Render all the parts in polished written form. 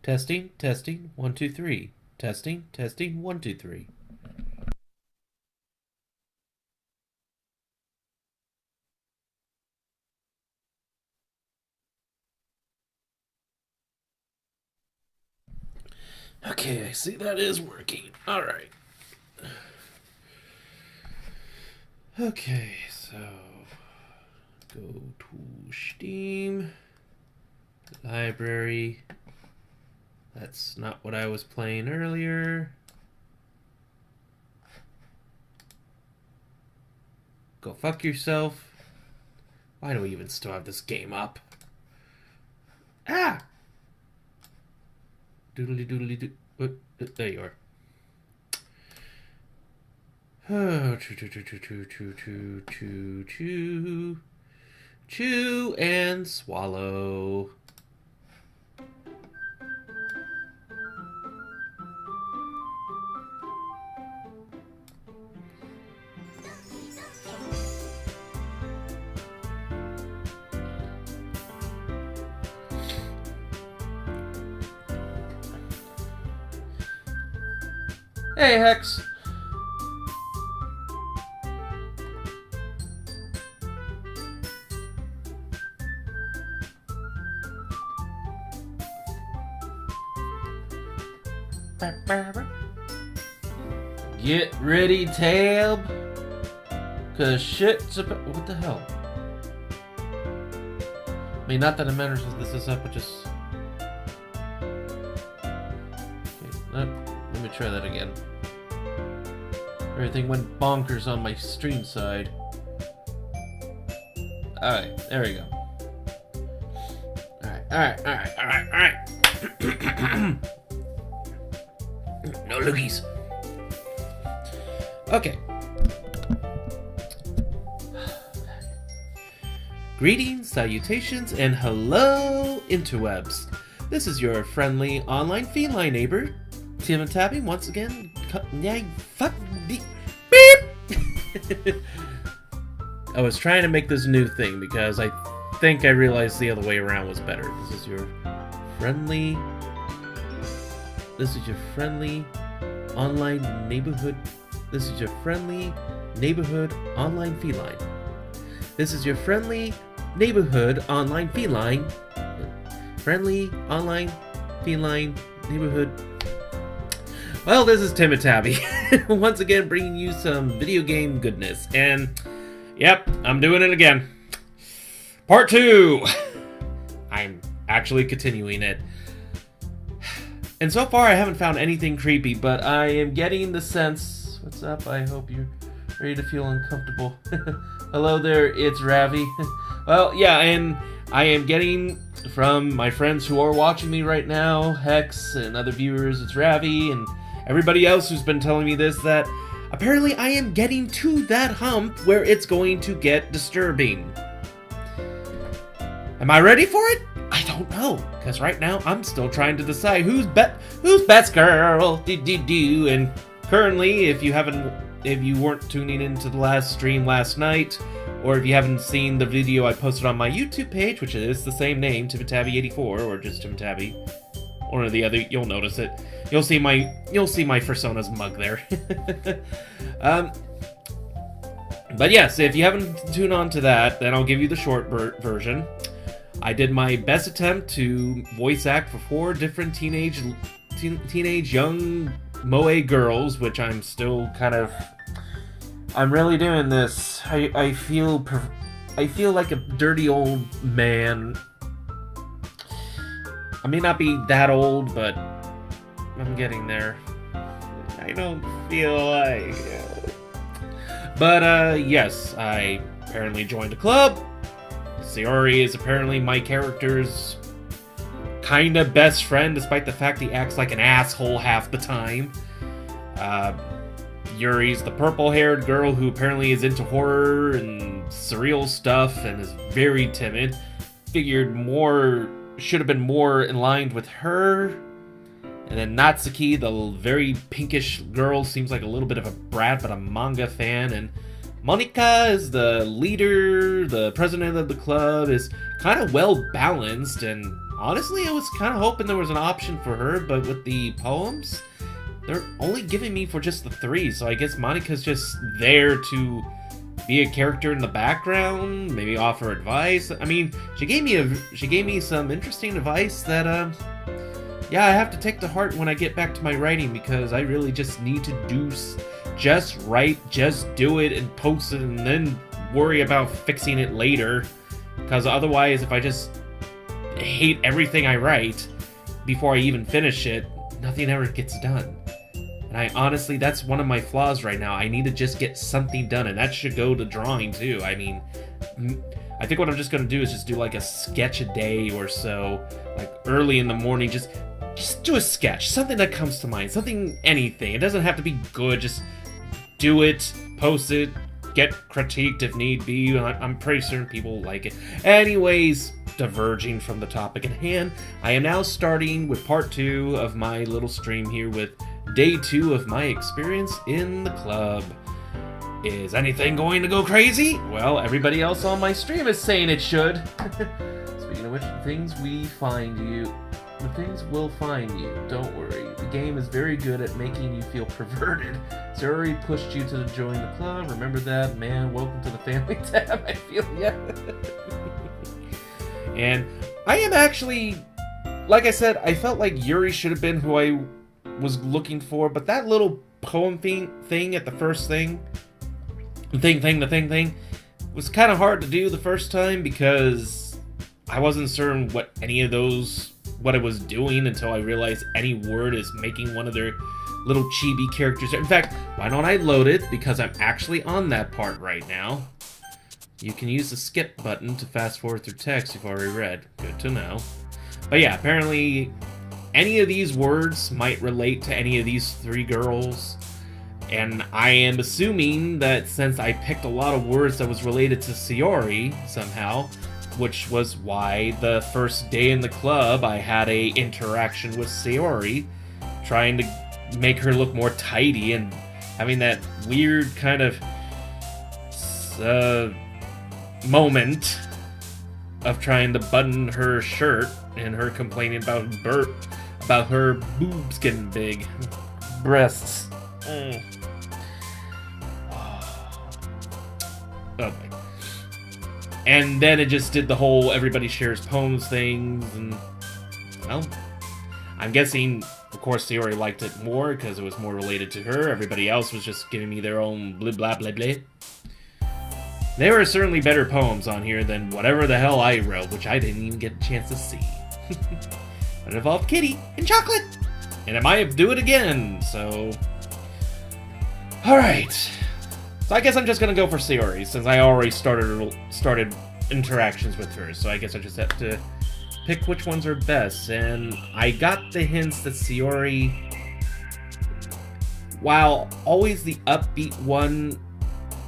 Testing, testing, 1, 2, 3. Testing, testing, 1, 2, 3. Okay, I see that is working. Alright. Okay, so go to Steam, library. That's not what I was playing earlier. Go fuck yourself. Why do we even still have this game up? Ah! Doodly doodly doo. There you are. Oh, chew and swallow. Hey, Hex. Get ready, Tab. Cause shit's about... What the hell? I mean, not that it matters if this is up, but just... Okay, let me try that again. Everything went bonkers on my stream side. Alright, there we go. Alright. No loogies. Okay. Greetings, salutations, and hello, interwebs. This is your friendly online feline neighbor, TimidTabby, once again. Beep! I was trying to make this new thing because I think I realized the other way around was better. This is your friendly online neighborhood. This is your friendly neighborhood online feline. This is your friendly neighborhood online feline. Friendly online feline neighborhood. Well, this is TimidTabby. Once again, bringing you some video game goodness. And, yep, I'm doing it again. Part 2. I'm actually continuing it. And so far, I haven't found anything creepy, but I am getting the sense... What's up? I hope you're ready to feel uncomfortable. Hello there, it's Ravi. Well, yeah, and I am getting from my friends who are watching me right now, Hex and other viewers, it's Ravi, and everybody else who's been telling me this, that apparently I am getting to that hump where it's going to get disturbing. Am I ready for it? I don't know, because right now I'm still trying to decide who's best girl, and currently, if you weren't tuning into the last stream last night, or if you haven't seen the video I posted on my YouTube page, which is the same name, TimidTabby84, or just TimidTabby, one or the other, you'll notice it. You'll see my Persona's mug there. But yes, if you haven't tuned on to that, then I'll give you the short version. I did my best attempt to voice act for 4 different teenage young moe girls, which I'm still kind of... I'm really doing this. I feel like a dirty old man. I may not be that old, but I'm getting there. I don't feel like... But, yes, I apparently joined a club. Sayori is apparently my character's kinda best friend, despite the fact he acts like an asshole half the time. Yuri's the purple-haired girl who apparently is into horror and surreal stuff and is very timid. Figured should have been more in line with her. And then Natsuki, the very pinkish girl, seems like a little bit of a brat, but a manga fan. And Monika is the leader, the president of the club, is kind of well-balanced. And honestly, I was kind of hoping there was an option for her, but with the poems, they're only giving me for just the 3. So I guess Monika's just there to be a character in the background, maybe offer advice. I mean, she gave me some interesting advice that, yeah, I have to take to heart when I get back to my writing, because I really just need to just write, just do it and post it and then worry about fixing it later. Because otherwise, if I just hate everything I write before I even finish it, nothing ever gets done. And I honestly, that's one of my flaws right now. I need to just get something done, and that should go to drawing too. I mean, I think what I'm just going to do is just do like a sketch a day or so, like early in the morning, just do a sketch, something that comes to mind, anything. It doesn't have to be good, just do it, post it, get critiqued if need be. I'm pretty certain people like it. Anyways, diverging from the topic at hand, I am now starting with part 2 of my little stream here with day 2 of my experience in the club. Is anything going to go crazy? Well, everybody else on my stream is saying it should. Speaking of which, the things will find you. Don't worry. The game is very good at making you feel perverted. Sayori pushed you to join the club. Remember that? Man, welcome to the family tab. I feel ya. And I am actually, like I said, I felt like Yuri should have been who I was looking for, but that little poem thing at the first thing was kind of hard to do the first time, because I wasn't certain what it was doing until I realized any word is making one of their little chibi characters. In fact, why don't I load it, because I'm actually on that part right now. You can use the skip button to fast forward through text you've already read. Good to know. But yeah, apparently any of these words might relate to any of these 3 girls. And I am assuming that since I picked a lot of words that was related to Sayori somehow, which was why the first day in the club I had a interaction with Sayori, trying to make her look more tidy and having that weird kind of moment of trying to button her shirt and her complaining about her boobs getting big. Breasts. Oh my. And then it just did the whole everybody shares poems things, and well, I'm guessing, of course, Sayori liked it more because it was more related to her. Everybody else was just giving me their own blah blah blah blah. There were certainly better poems on here than whatever the hell I wrote, which I didn't even get a chance to see. It involved Kitty and chocolate, and it might do it again, so... Alright. So I guess I'm just gonna go for Sayori, since I already started interactions with her, so I guess I just have to pick which ones are best. And I got the hints that Sayori, while always the upbeat one,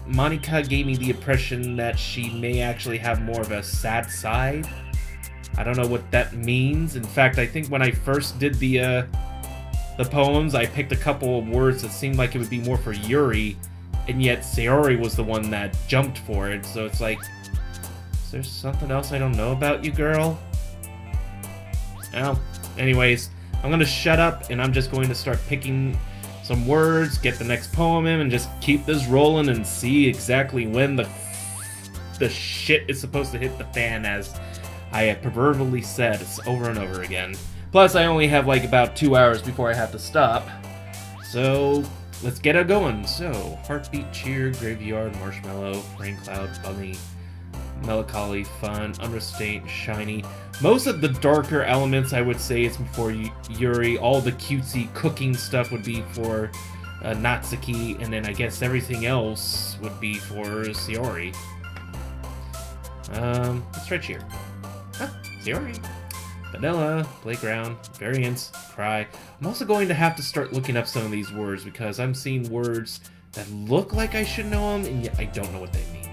Monika gave me the impression that she may actually have more of a sad side. I don't know what that means. In fact, I think when I first did the poems, I picked a couple of words that seemed like it would be more for Yuri, and yet Sayori was the one that jumped for it. So it's like, is there something else I don't know about you, girl? Well, anyways, I'm gonna shut up, and I'm just going to start picking some words, get the next poem in, and just keep this rolling and see exactly when the shit is supposed to hit the fan, as I have proverbially said over and over again. Plus, I only have like about 2 hours before I have to stop. So, let's get it going. So, heartbeat, cheer, graveyard, marshmallow, rain cloud, bunny, melancholy, fun, understate, shiny. Most of the darker elements I would say is for Yuri. All the cutesy cooking stuff would be for Natsuki, and then I guess everything else would be for Sayori. Let's try cheer. Huh, Sayori. Vanilla, playground, variants, cry. I'm also going to have to start looking up some of these words because I'm seeing words that look like I should know them, and yet I don't know what they mean.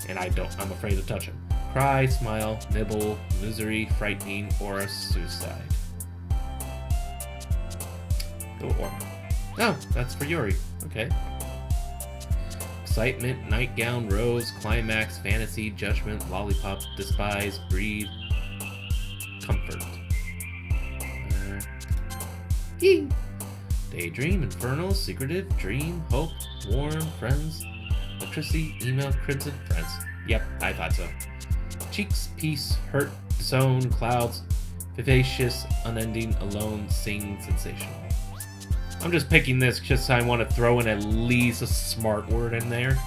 And I'm afraid to touch them. Cry, smile, nibble, misery, frightening, or suicide. Oh, that's for Yuri. Okay. Excitement, nightgown, rose, climax, fantasy, judgment, lollipop, despise, breathe, comfort. Daydream, infernal, secretive, dream, hope, warm, friends, electricity, email, crimson, friends. Yep, I thought so. Cheeks, peace, hurt, zone, clouds, vivacious, unending, alone, sing, sensational. I'm just picking this just so I want to throw in at least a smart word in there.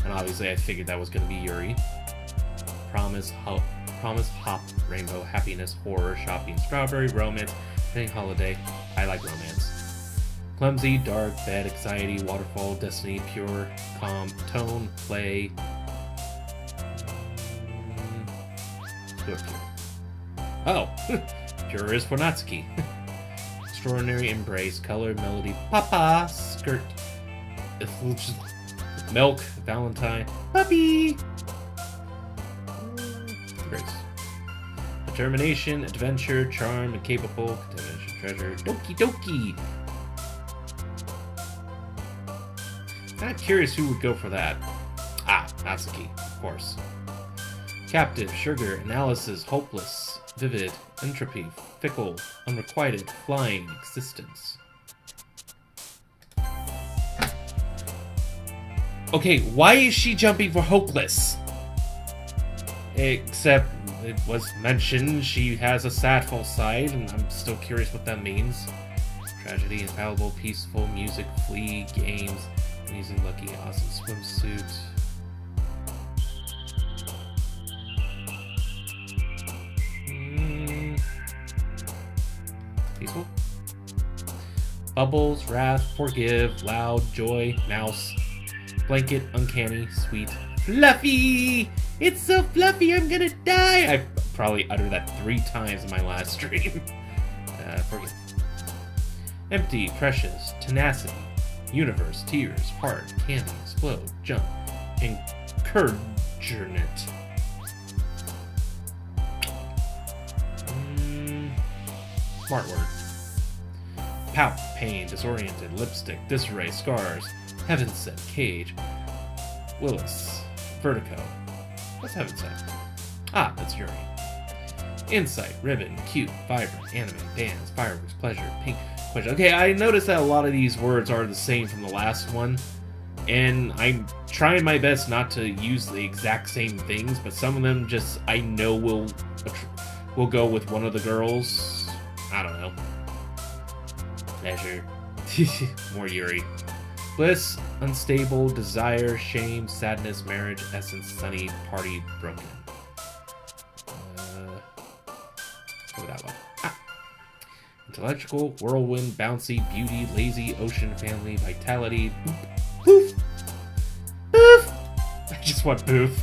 And obviously I figured that was going to be Yuri. Promise, hop, rainbow, happiness, horror, shopping, strawberry, romance, thing, holiday. I like romance. Clumsy, dark, bad, anxiety, waterfall, destiny, pure, calm, tone, play. Oh, pure is for Natsuki. Extraordinary, embrace, color, melody, papa, skirt, milk, valentine, puppy. Embrace. Determination, adventure, charm, incapable, contamination, treasure, Doki Doki. Kind of curious who would go for that. Ah, Natsuki, of course. Captive, sugar, analysis, hopeless, vivid, entropy, fickle, unrequited, flying, existence. Okay, why is she jumping for hopeless? Except it was mentioned she has a sadful side, and I'm still curious what that means. Tragedy, infallible, peaceful, music, flee, games, amazing, lucky, awesome, swimsuit. Peaceful? Bubbles, wrath, forgive, loud, joy, mouse, blanket, uncanny, sweet, fluffy! It's so fluffy, I'm gonna die! I probably uttered that 3 times in my last stream. Forgive. Empty, precious, tenacity, universe, tears, heart, candy, explode, jump, encouragement. Smart word. Pout, pain, disoriented, lipstick, disarray, scars, heaven set, cage, Willis, vertigo. What's heaven set? Ah, that's Yuri. Insight, ribbon, cute, vibrant, anime, dance, fireworks, pleasure, pink, question. Okay, I noticed that a lot of these words are the same from the last one, and I'm trying my best not to use the exact same things, but some of them just I know will go with one of the girls. I don't know. Pleasure. More Yuri. Bliss, unstable, desire, shame, sadness, marriage, essence, sunny, party, broken. Go with that one. Ah. Intellectual, whirlwind, bouncy, beauty, lazy, ocean, family, vitality, poof. Poof! I just want poof.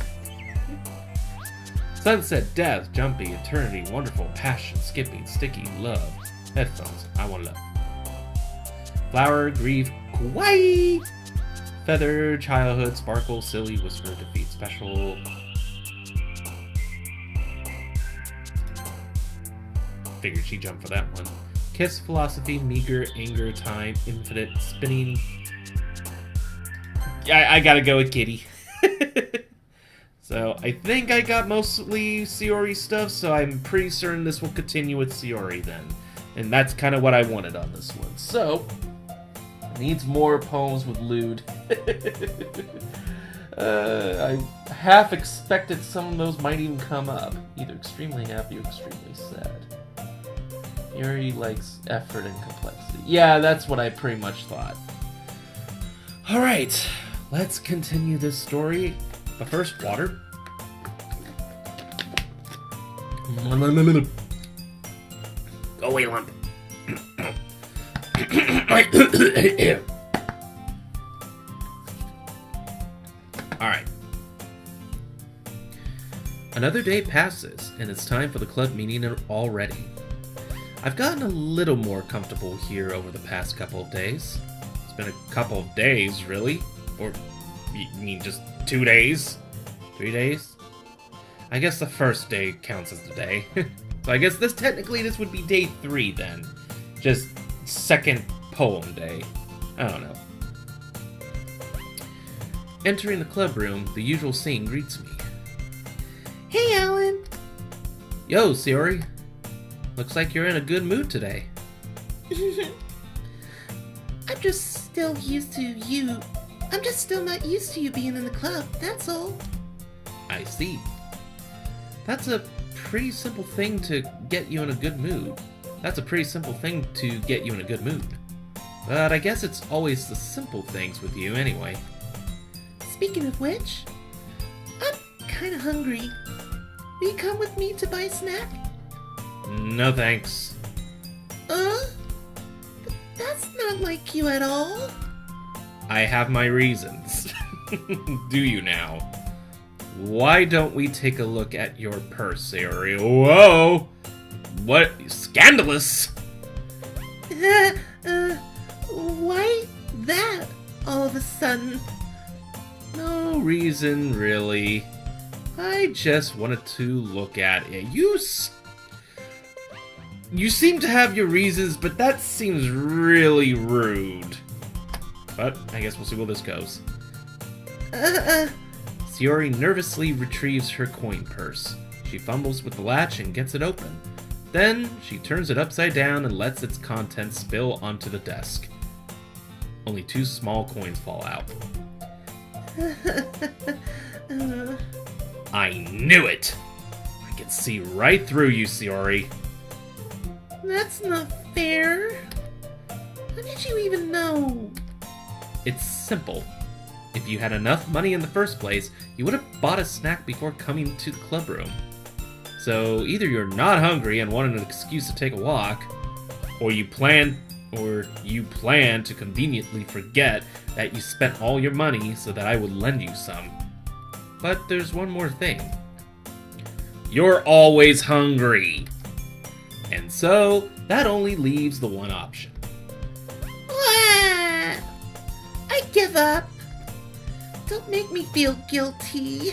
Sunset, death, jumpy, eternity, wonderful, passion, skipping, sticky, love, headphones, I want love. Flower, grief, kawaii, feather, childhood, sparkle, silly, whisper, defeat, special. Figured she jumped for that one. Kiss, philosophy, meager, anger, time, infinite, spinning. I gotta go with kitty. So, I think I got mostly Sayori stuff, so I'm pretty certain this will continue with Sayori then. And that's kind of what I wanted on this one. So, Needs more poems with lewd. I half expected some of those might even come up. Either extremely happy or extremely sad. Yuri likes effort and complexity. Yeah, that's what I pretty much thought. Alright, let's continue this story. But first, water. Go away, lump. Alright. Another day passes, and it's time for the club meeting already. I've gotten a little more comfortable here over the past couple of days. It's been a couple of days, really? Or, you mean just 2 days? 3 days? I guess the first day counts as the day. So I guess technically this would be day 3 then. Just second poem day. I don't know. Entering the club room, the usual scene greets me. Hey, Alan! Yo, Sayori. Looks like you're in a good mood today. I'm just still not used to you being in the club, that's all. I see. That's a pretty simple thing to get you in a good mood. But I guess it's always the simple things with you anyway. Speaking of which, I'm kinda hungry. Will you come with me to buy a snack? No thanks. That's not like you at all. I have my reasons. Do you now? Why don't we take a look at your purse, Sayori? Whoa! What? Scandalous! Why that all of a sudden? No reason, really. I just wanted to look at it. You seem to have your reasons, but that seems really rude. But I guess we'll see where this goes. Sayori nervously retrieves her coin purse. She fumbles with the latch and gets it open. Then, she turns it upside down and lets its contents spill onto the desk. Only 2 small coins fall out. I knew it! I can see right through you, Sayori. That's not fair. How did you even know? It's simple. If you had enough money in the first place, you would have bought a snack before coming to the club room. So either you're not hungry and wanted an excuse to take a walk, or you plan to conveniently forget that you spent all your money so that I would lend you some. But there's one more thing. You're always hungry. And so, that only leaves the one option. I give up. Don't make me feel guilty.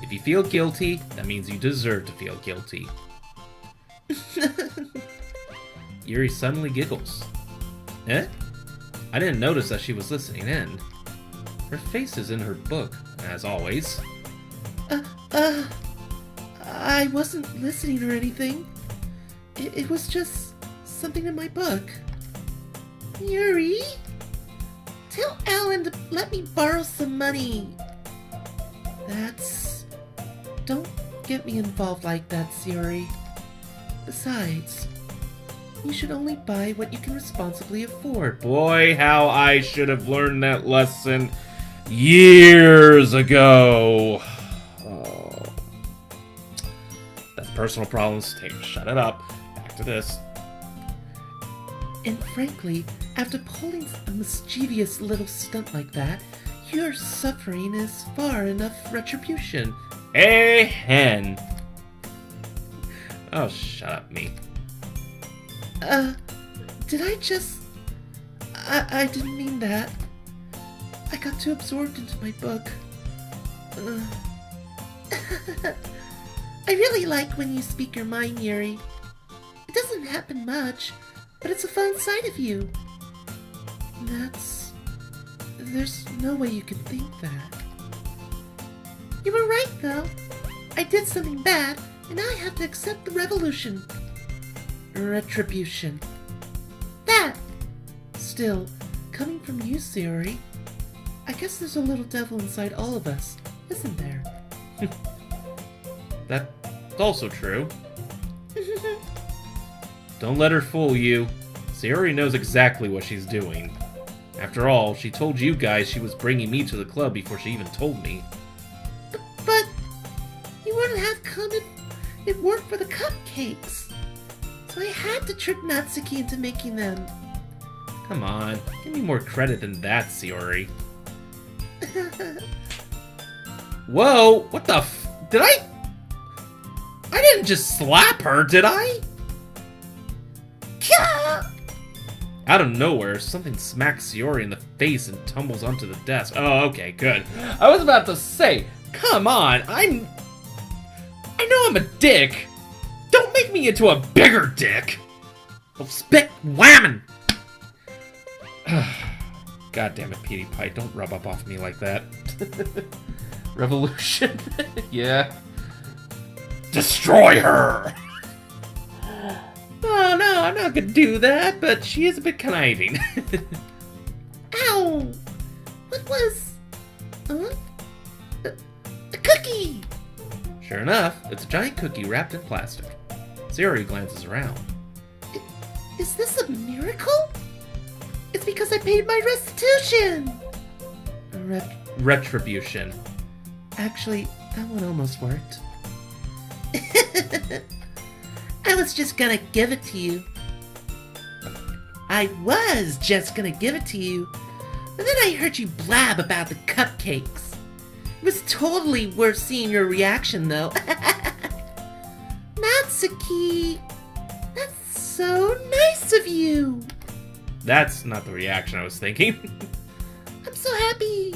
If you feel guilty, that means you deserve to feel guilty. Yuri suddenly giggles. Eh? I didn't notice that she was listening in. Her face is in her book, as always. I wasn't listening or anything. It was just something in my book. Yuri? Tell Alan to let me borrow some money. Don't get me involved like that, Sayori. Besides, you should only buy what you can responsibly afford. Boy, how I should have learned that lesson years ago. Oh. That's personal problems. Shut it up. Back to this. And frankly, after pulling a mischievous little stunt like that, your suffering is far enough retribution. Hey, hen. Oh, shut up, me. Did I just... I didn't mean that. I got too absorbed into my book. I really like when you speak your mind, Yuri. It doesn't happen much, but it's a fun side of you. There's no way you can think that. You were right, though. I did something bad, and I have to accept the revolution. Retribution. That! Still, coming from you, Sayori, I guess there's a little devil inside all of us, isn't there? That's also true. Don't let her fool you. Sayori knows exactly what she's doing. After all, she told you guys she was bringing me to the club before she even told me. But you wouldn't have come if it weren't for the cupcakes. So I had to trick Natsuki into making them. Come on, give me more credit than that, Sayori. Whoa, what the did I didn't just slap her, did I? Out of nowhere, something smacks Sayori in the face and tumbles onto the desk. Oh, okay, good. I was about to say, come on, I know I'm a dick. Don't make me into a bigger dick. Well, spit whammon. God damn it, Petey Pie, don't rub up off me like that. Revolution? Yeah. Destroy her! Oh, no, I'm not gonna do that, but she is a bit conniving. Ow! What was... a cookie! Sure enough, it's a giant cookie wrapped in plastic. Sayori glances around. Is this a miracle? It's because I paid my restitution! Retribution. Actually, that one almost worked. I was just gonna give it to you. But then I heard you blab about the cupcakes. It was totally worth seeing your reaction, though. Natsuki, that's so nice of you. That's not the reaction I was thinking. I'm so happy.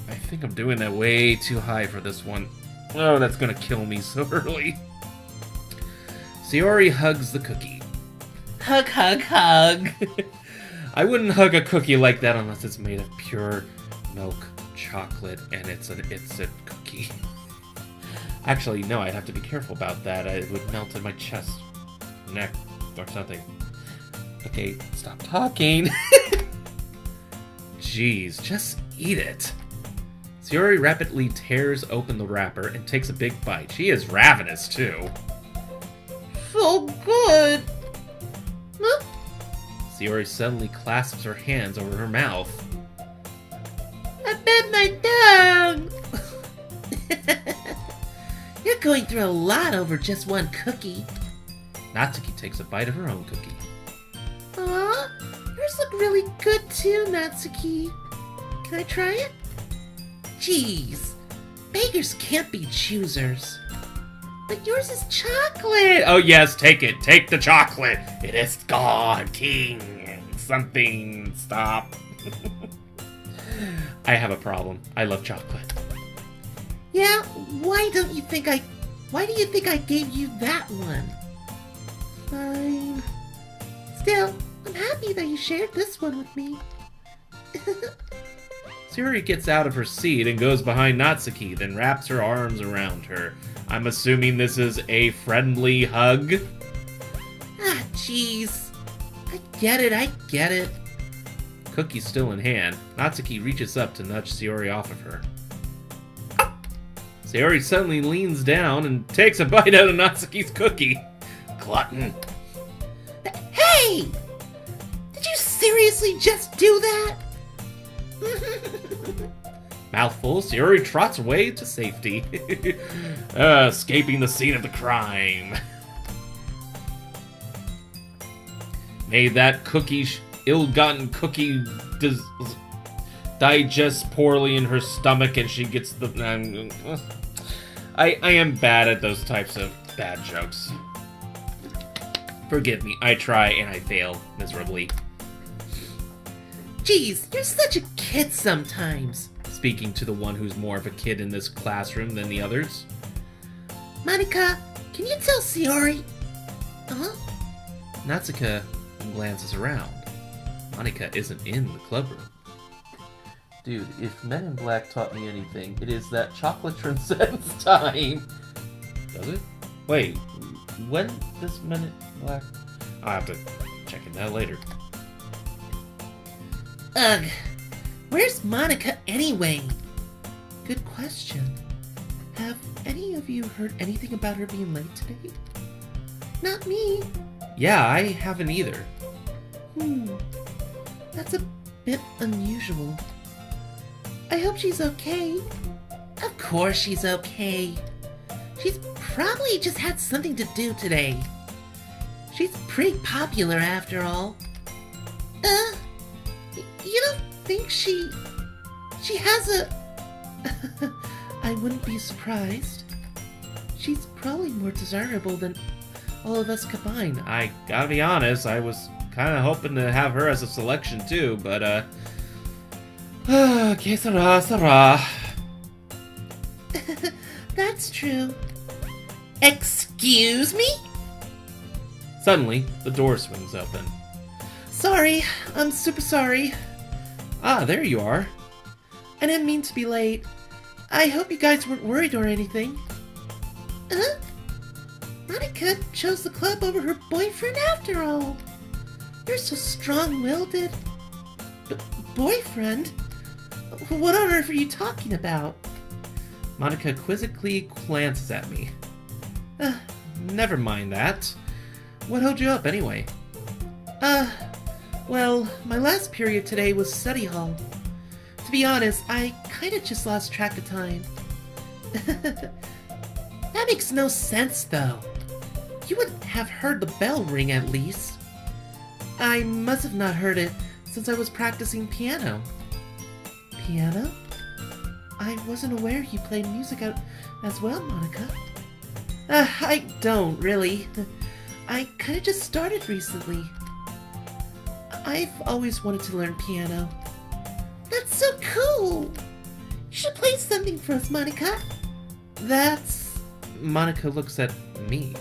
I think I'm doing that way too high for this one. Oh, that's gonna kill me so early. Sayori hugs the cookie. Hug, hug, hug. I wouldn't hug a cookie like that unless it's made of pure milk chocolate and it's a cookie. Actually, no, I'd have to be careful about that. It would melt in my chest, neck, or something. Okay, stop talking. Jeez, just eat it. Sayori rapidly tears open the wrapper and takes a big bite. She is ravenous, too. So good. Huh? Sayori suddenly clasps her hands over her mouth. I bit my tongue. You're going through a lot over just one cookie. Natsuki takes a bite of her own cookie. Aw, yours look really good too, Natsuki. Can I try it? Jeez, beggars can't be choosers. But yours is chocolate. Oh yes, take it. Take the chocolate. It is God, King. Something. Stop. I have a problem. I love chocolate. Yeah, why do you think I gave you that one? Fine. Still, I'm happy that you shared this one with me. Sayori gets out of her seat and goes behind Natsuki, then wraps her arms around her. I'm assuming this is a friendly hug? Ah, jeez. I get it. Cookie still in hand, Natsuki reaches up to nudge Sayori off of her. Sayori suddenly leans down and takes a bite out of Natsuki's cookie. Glutton. Hey! Did you seriously just do that? Mouthful, Sayori trots away to safety. Escaping the scene of the crime. May that ill-gotten cookie digest poorly in her stomach and she gets the... I am bad at those types of bad jokes. Forgive me, I try and I fail miserably. Jeez, you're such a kid sometimes. Speaking to the one who's more of a kid in this classroom than the others. Monika, can you tell Sayori? Huh? Natsuka glances around. Monika isn't in the clubroom. Dude, if Men in Black taught me anything, it is that chocolate transcends time. Does it? Wait, when does Men in Black... I'll have to check it out later. Ugh. Where's Monica anyway? Good question. Have any of you heard anything about her being late today? Not me. Yeah, I haven't either. That's a bit unusual. I hope she's okay. Of course she's okay. She's probably just had something to do today. She's pretty popular after all. You don't think she has a... I wouldn't be surprised. She's probably more desirable than all of us combined. I gotta be honest, I was kind of hoping to have her as a selection too, but que sera. That's true. Excuse me? Suddenly, the door swings open. Sorry, I'm super sorry. Ah, there you are. I didn't mean to be late. I hope you guys weren't worried or anything. Monica chose the club over her boyfriend after all. You're so strong-willed. Boyfriend? What on earth are you talking about? Monica quizzically glances at me. Never mind that. What held you up anyway? Well, my last period today was study hall. To be honest, I kinda just lost track of time. That makes no sense, though. You would have heard the bell ring at least. I must have not heard it since I was practicing piano. Piano? I wasn't aware you played music out as well, Monica. I don't, really. I kinda just started recently. I've always wanted to learn piano. That's so cool! You should play something for us, Monica. That's... Monica looks at me.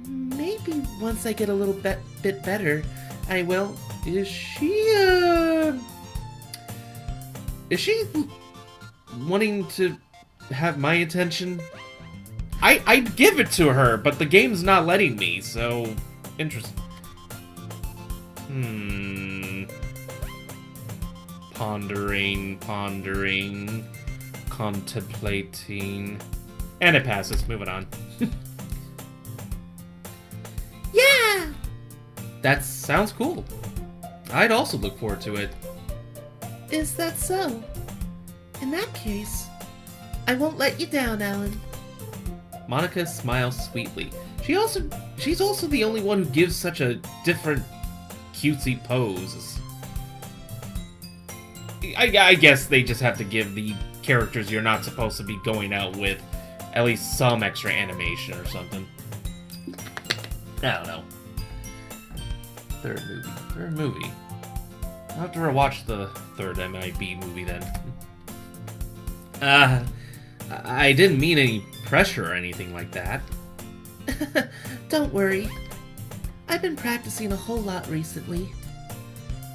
Maybe once I get a little bit better, I will. Is she wanting to have my attention? I'd give it to her, but the game's not letting me, so... Interesting. Pondering, contemplating... And it passes, moving on. Yeah! That sounds cool. I'd also look forward to it. Is that so? In that case, I won't let you down, Alan. Monica smiles sweetly. She's also the only one who gives such a different cutesy pose. I guess they just have to give the characters you're not supposed to be going out with at least some extra animation or something. I don't know. Third movie. I'll have to rewatch the third MIB movie then. I didn't mean any pressure or anything like that. Don't worry. I've been practicing a whole lot recently.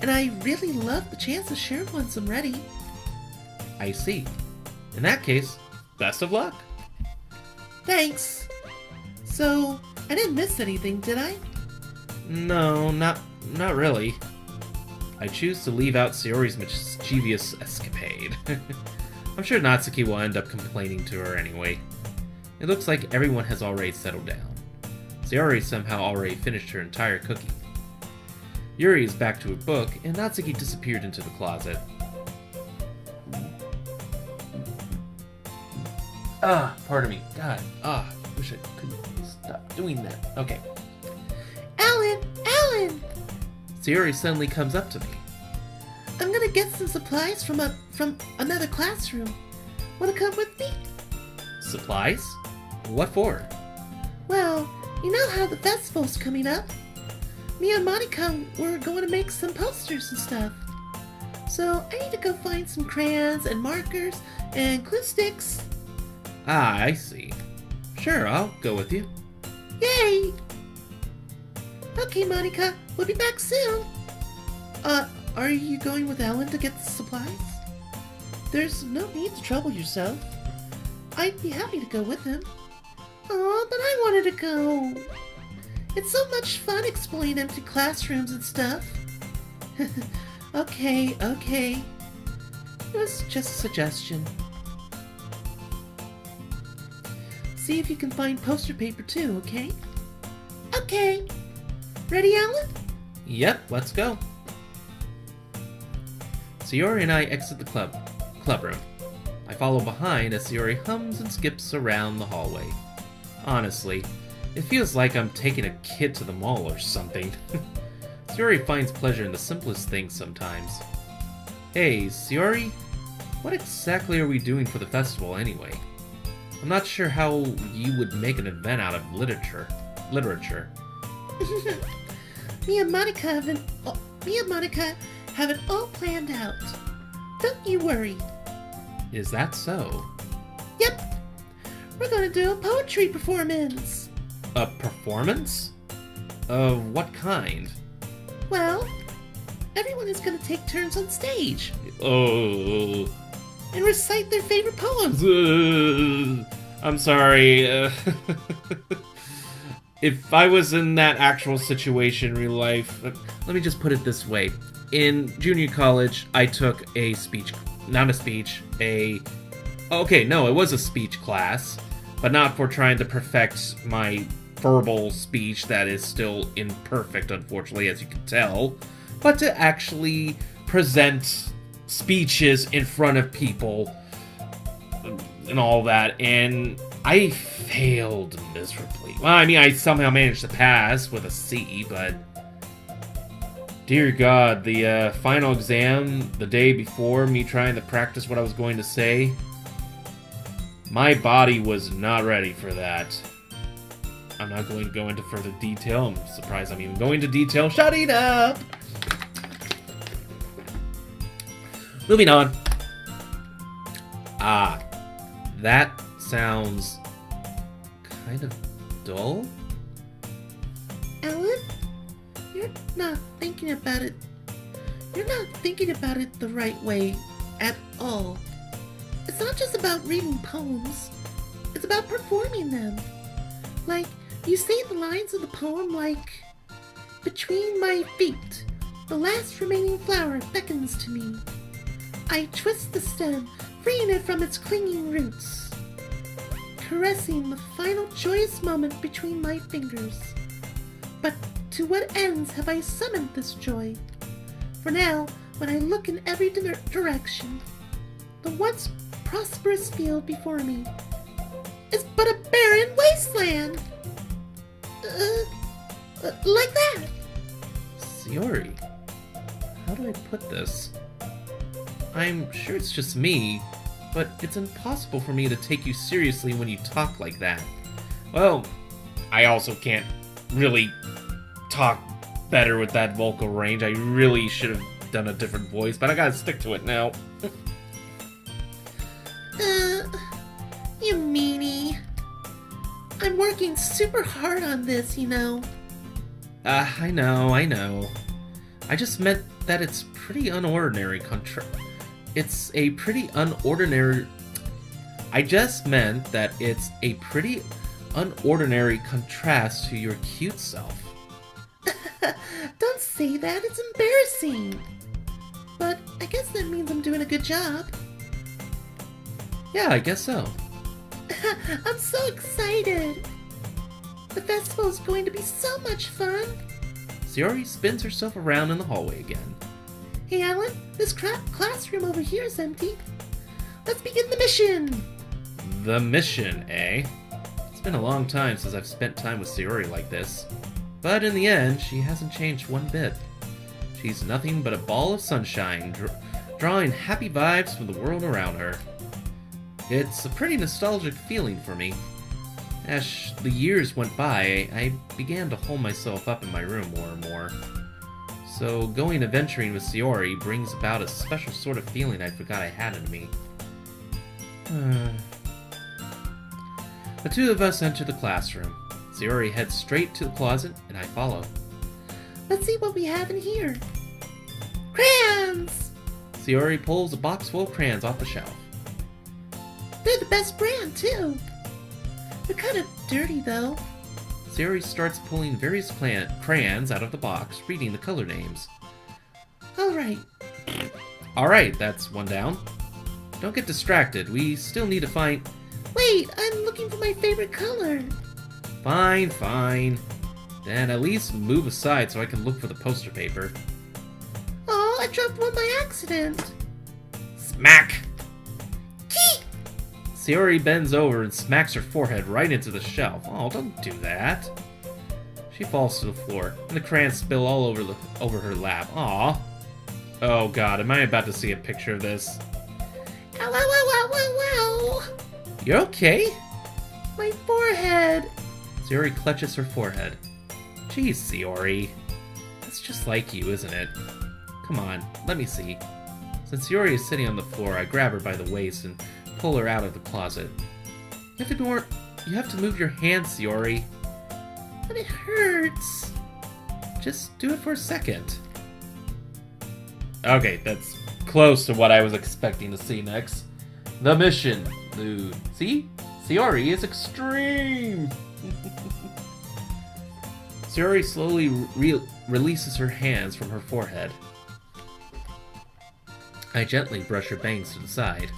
And I really love the chance to share once I'm ready. I see. In that case, best of luck. Thanks. So, I didn't miss anything, did I? No, not really. I choose to leave out Sayori's mischievous escapade. I'm sure Natsuki will end up complaining to her anyway. It looks like everyone has already settled down. Sayori somehow already finished her entire cookie. Yuri is back to her book, and Natsuki disappeared into the closet. Pardon me. God, wish I could stop doing that. Okay. Alan! Sayori suddenly comes up to me. I'm gonna get some supplies from another classroom. Wanna come with me? Supplies? What for? Well, you know how the festival's coming up? Me and Monica were going to make some posters and stuff. So I need to go find some crayons and markers and glue sticks. Ah, I see. Sure, I'll go with you. Yay! Okay, Monica, we'll be back soon. Are you going with Alan to get the supplies? There's no need to trouble yourself. I'd be happy to go with him. Aw, but I wanted to go. It's so much fun exploring empty classrooms and stuff. Okay, okay. It was just a suggestion. See if you can find poster paper too, okay? Okay. Ready, Alan? Yep, let's go. Sayori and I exit the club room. I follow behind as Sayori hums and skips around the hallway. Honestly, it feels like I'm taking a kid to the mall or something. Sayori finds pleasure in the simplest things sometimes. Hey, Sayori, what exactly are we doing for the festival anyway? I'm not sure how you would make an event out of literature. Me and Monica have it all planned out. Don't you worry. Is that so? Yep. We're gonna do a poetry performance. A performance? Of what kind? Well, everyone is gonna take turns on stage. Oh. And recite their favorite poems. I'm sorry. If I was in that actual situation in real life, let me just put it this way. In junior college, I took it was a speech class, but not for trying to perfect my verbal speech that is still imperfect, unfortunately, as you can tell, but to actually present speeches in front of people and all that, and I failed miserably. Well, I mean, I somehow managed to pass with a C, but dear God, the final exam, the day before me trying to practice what I was going to say, my body was not ready for that. I'm not going to go into further detail. I'm surprised I'm even going into detail. Shut it up! Moving on. Ah, that sounds kind of dull. Alan, you're not thinking about it. You're not thinking about it the right way at all. It's not just about reading poems. It's about performing them. Like, you say the lines of the poem like, "Between my feet, the last remaining flower beckons to me. I twist the stem, freeing it from its clinging roots, caressing the final joyous moment between my fingers. But to what ends have I summoned this joy? For now, when I look in every direction, the once prosperous field before me is but a barren wasteland. Like that." Sayori, how do I put this? I'm sure it's just me, but it's impossible for me to take you seriously when you talk like that. Well, I also can't really talk better with that vocal range. I really should have done a different voice, but I gotta stick to it now. You meanie. I'm working super hard on this, you know. I know. I just meant that it's pretty unordinary It's a pretty unordinary... I just meant that it's a pretty unordinary contrast to your cute self. Don't say that, it's embarrassing. But I guess that means I'm doing a good job. Yeah, I guess so. I'm so excited. The festival's going to be so much fun. Sayori spins herself around in the hallway again. Hey Alan, this classroom over here is empty. Let's begin the mission. The mission, eh? It's been a long time since I've spent time with Sayori like this. But in the end, she hasn't changed one bit. She's nothing but a ball of sunshine, drawing happy vibes from the world around her. It's a pretty nostalgic feeling for me. As the years went by, I began to hole myself up in my room more and more. So going adventuring with Sayori brings about a special sort of feeling I forgot I had in me. The two of us enter the classroom. Sayori heads straight to the closet, and I follow. Let's see what we have in here. Crayons! Sayori pulls a box full of crayons off the shelf. They're the best brand, too. They're kind of dirty, though. Sayori starts pulling various crayons out of the box, reading the color names. Alright, Alright, that's one down. Don't get distracted. We still need to find... Wait, I'm looking for my favorite color. Fine, fine. Then at least move aside so I can look for the poster paper. Oh, I dropped one by accident. Smack! Gee! Sayori bends over and smacks her forehead right into the shelf. Oh, don't do that. She falls to the floor, and the crayons spill all over her lap. Aw. Oh god, am I about to see a picture of this? Ow, ow, ow, ow, ow, ow. You okay? My forehead. Sayori clutches her forehead. Geez, Sayori. That's just like you, isn't it? Come on, let me see. Since Sayori is sitting on the floor, I grab her by the waist and pull her out of the closet. You have to move your hands, Sayori. But it hurts. Just do it for a second. Okay, that's close to what I was expecting to see next. The mission. Dude, see? Sayori is extreme! Sayori slowly releases her hands from her forehead. I gently brush her bangs to the side.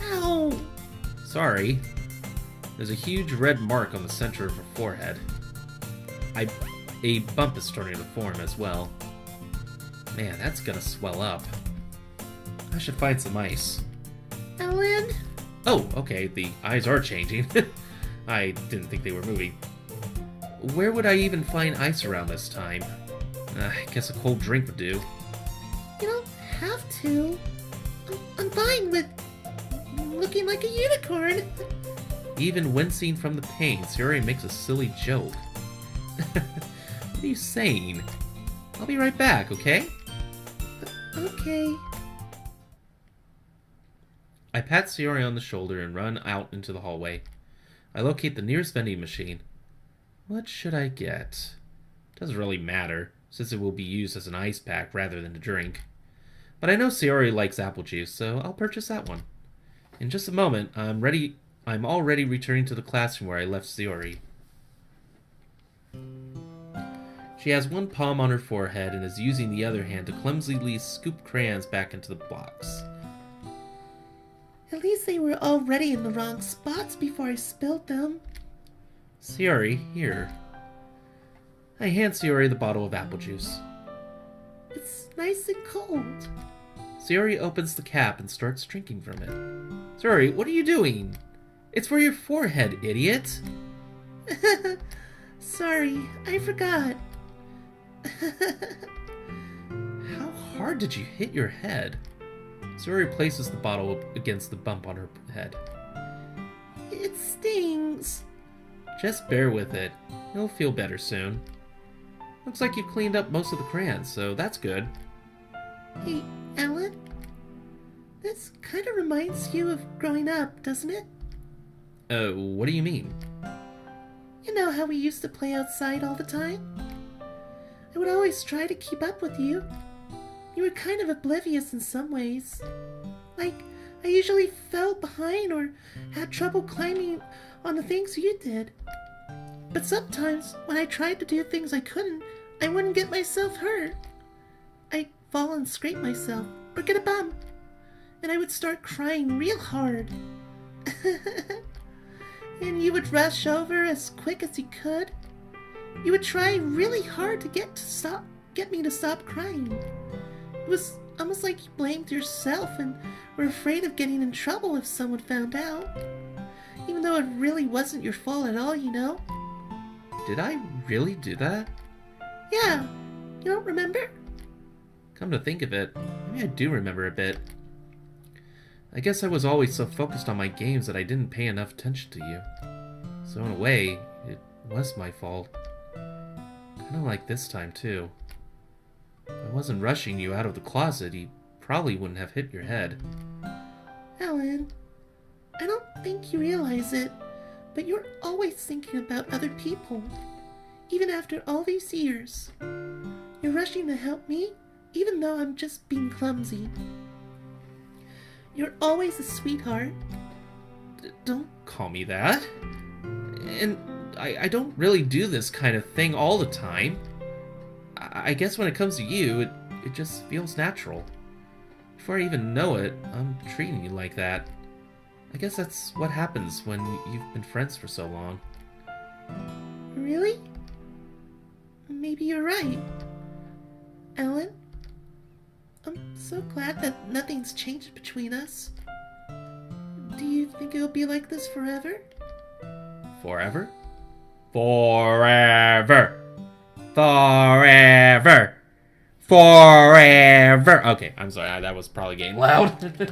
Ow! Sorry. There's a huge red mark on the center of her forehead. A bump is starting to form as well. Man, that's gonna swell up. I should find some ice. Ellen? Oh, okay, the eyes are changing. I didn't think they were moving. Where would I even find ice around this time? I guess a cold drink would do. You don't have to. I'm fine with looking like a unicorn. Even wincing from the pain, Sayori makes a silly joke. What are you saying? I'll be right back, okay? Okay. I pat Sayori on the shoulder and run out into the hallway. I locate the nearest vending machine. What should I get? Doesn't really matter, since it will be used as an ice pack rather than a drink. But I know Sayori likes apple juice, so I'll purchase that one. In just a moment, I'm already returning to the classroom where I left Sayori. She has one palm on her forehead and is using the other hand to clumsily scoop crayons back into the box. At least they were already in the wrong spots before I spilled them. Sayori, here. I hand Sayori the bottle of apple juice. It's nice and cold. Sayori opens the cap and starts drinking from it. Sayori, what are you doing? It's for your forehead, idiot! Sorry, I forgot. How hard did you hit your head? Sayori places the bottle up against the bump on her head. It stings. Just bear with it. You'll feel better soon. Looks like you've cleaned up most of the crayons, so that's good. Hey, Alan? This kind of reminds you of growing up, doesn't it? What do you mean? You know how we used to play outside all the time? I would always try to keep up with you. You were kind of oblivious in some ways. Like, I usually fell behind or had trouble climbing on the things you did. But sometimes, when I tried to do things I couldn't, I wouldn't get myself hurt. I'd fall and scrape myself, or get a bump, and I would start crying real hard. And you would rush over as quick as you could. You would try really hard to get me to stop crying. It was almost like you blamed yourself and were afraid of getting in trouble if someone found out. Even though it really wasn't your fault at all, you know? Did I really do that? Yeah, you don't remember? Come to think of it, maybe I do remember a bit. I guess I was always so focused on my games that I didn't pay enough attention to you. So in a way, it was my fault. Kinda like this time, too. If I wasn't rushing you out of the closet, you probably wouldn't have hit your head. Alan, I don't think you realize it, but you're always thinking about other people. Even after all these years. You're rushing to help me, even though I'm just being clumsy. You're always a sweetheart. Don't call me that. And I don't really do this kind of thing all the time. I guess when it comes to you, it just feels natural. Before I even know it, I'm treating you like that. I guess that's what happens when you've been friends for so long. Really? Maybe you're right. Alan? I'm so glad that nothing's changed between us. Do you think it'll be like this forever? Forever? Forever! Forever! Forever! Okay, I'm sorry, that was probably getting loud.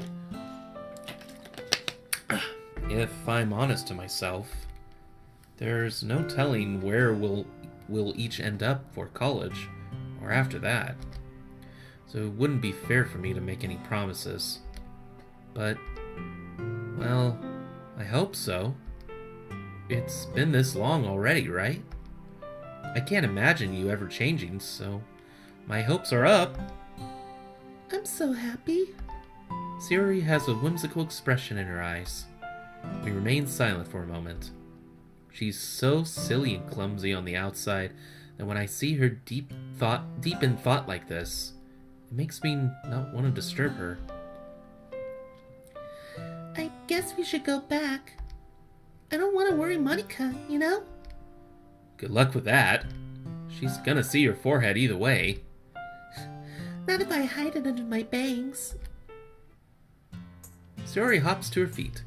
If I'm honest to myself, there's no telling where we'll each end up for college, or after that. So it wouldn't be fair for me to make any promises. But, well, I hope so. It's been this long already, right? I can't imagine you ever changing, so my hopes are up. I'm so happy. Sayori has a whimsical expression in her eyes. We remain silent for a moment. She's so silly and clumsy on the outside that when I see her deep in thought like this, it makes me not want to disturb her. I guess we should go back. I don't want to worry Monica, you know? Good luck with that. She's gonna see your forehead either way. Not if I hide it under my bangs. Sayori hops to her feet.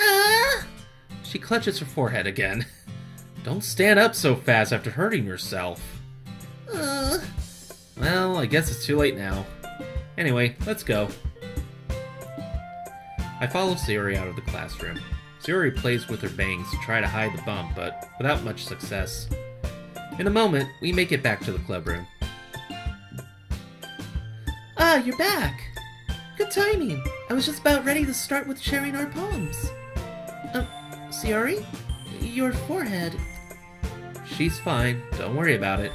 Ah! She clutches her forehead again. Don't stand up so fast after hurting yourself. Well, I guess it's too late now. Anyway, let's go. I follow Sayori out of the classroom. Sayori plays with her bangs to try to hide the bump, but without much success. In a moment, we make it back to the club room. Ah, you're back. Good timing. I was just about ready to start with sharing our poems. Sayori? Your forehead. She's fine. Don't worry about it.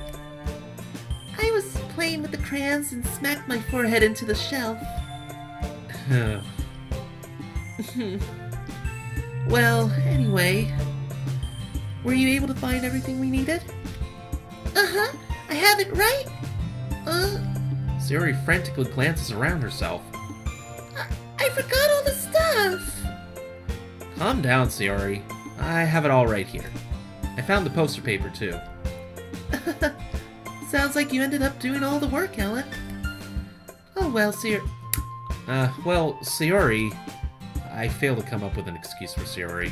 I was playing with the crayons and smacked my forehead into the shelf. Well, anyway. Were you able to find everything we needed? Uh-huh. I have it right. Sayori frantically glances around herself. I forgot all the stuff. Calm down, Sayori. I have it all right here. I found the poster paper, too. Sounds like you ended up doing all the work, Ellen. Oh, well, Sayori... Sayori... I failed to come up with an excuse for Sayori.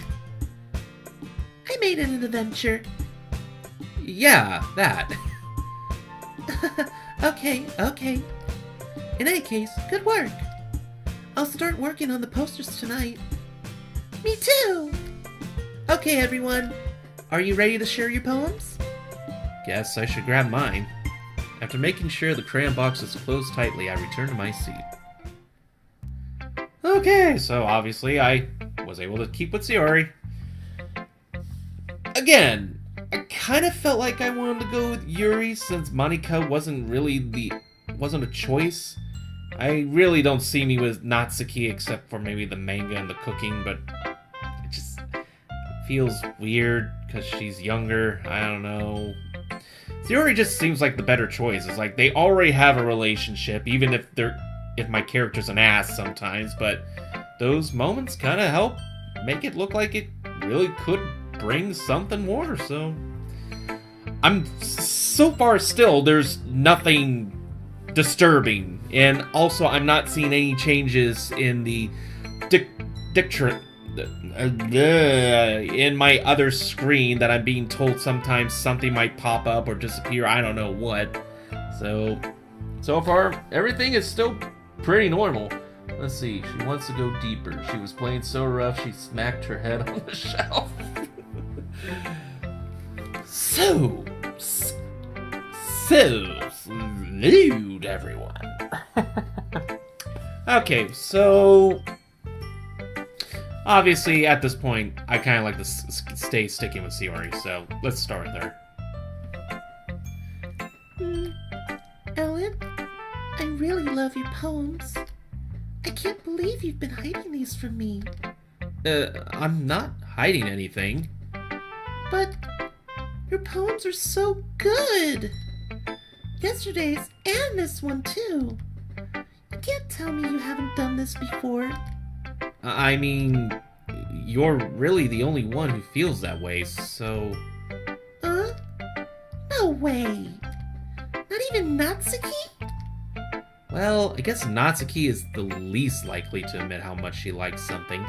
I made it an adventure. Yeah, that. Okay. In any case, good work. I'll start working on the posters tonight. Me too! Okay, everyone. Are you ready to share your poems? Guess I should grab mine. After making sure the crayon box is closed tightly, I return to my seat. Okay, so obviously I was able to keep with Sayori. Again, I kind of felt like I wanted to go with Yuri since Monica wasn't a choice. I really don't see me with Natsuki except for maybe the manga and the cooking, but it just feels weird because she's younger. I don't know. Sayori just seems like the better choice. It's like they already have a relationship, even if my character's an ass sometimes, but those moments kind of help make it look like it really could bring something more, so I'm so far still there's nothing disturbing, and also I'm not seeing any changes in the in my other screen that I'm being told sometimes something might pop up or disappear, I don't know what. So far everything is still pretty normal. Let's see, she wants to go deeper. She was playing so rough she smacked her head on the shelf. So salute everyone. Okay, so obviously at this point I kind of like to stay sticking with Sayori, so let's start with her. Ellen, I really love your poems. I can't believe you've been hiding these from me. I'm not hiding anything. But your poems are so good. Yesterday's and this one too. can't tell me you haven't done this before. I mean, you're really the only one who feels that way, so... Huh? No way. Not even Natsuki? Well, I guess Natsuki is the least likely to admit how much she likes something.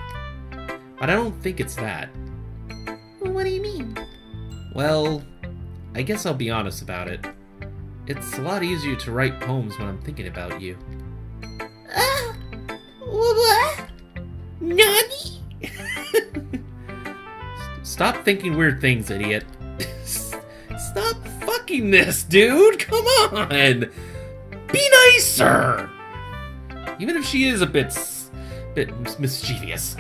But I don't think it's that. What do you mean? Well, I guess I'll be honest about it. It's a lot easier to write poems when I'm thinking about you. What? Nani? Stop thinking weird things, idiot. Stop fucking this, dude! Come on! Be nicer! Even if she is a bit mischievous.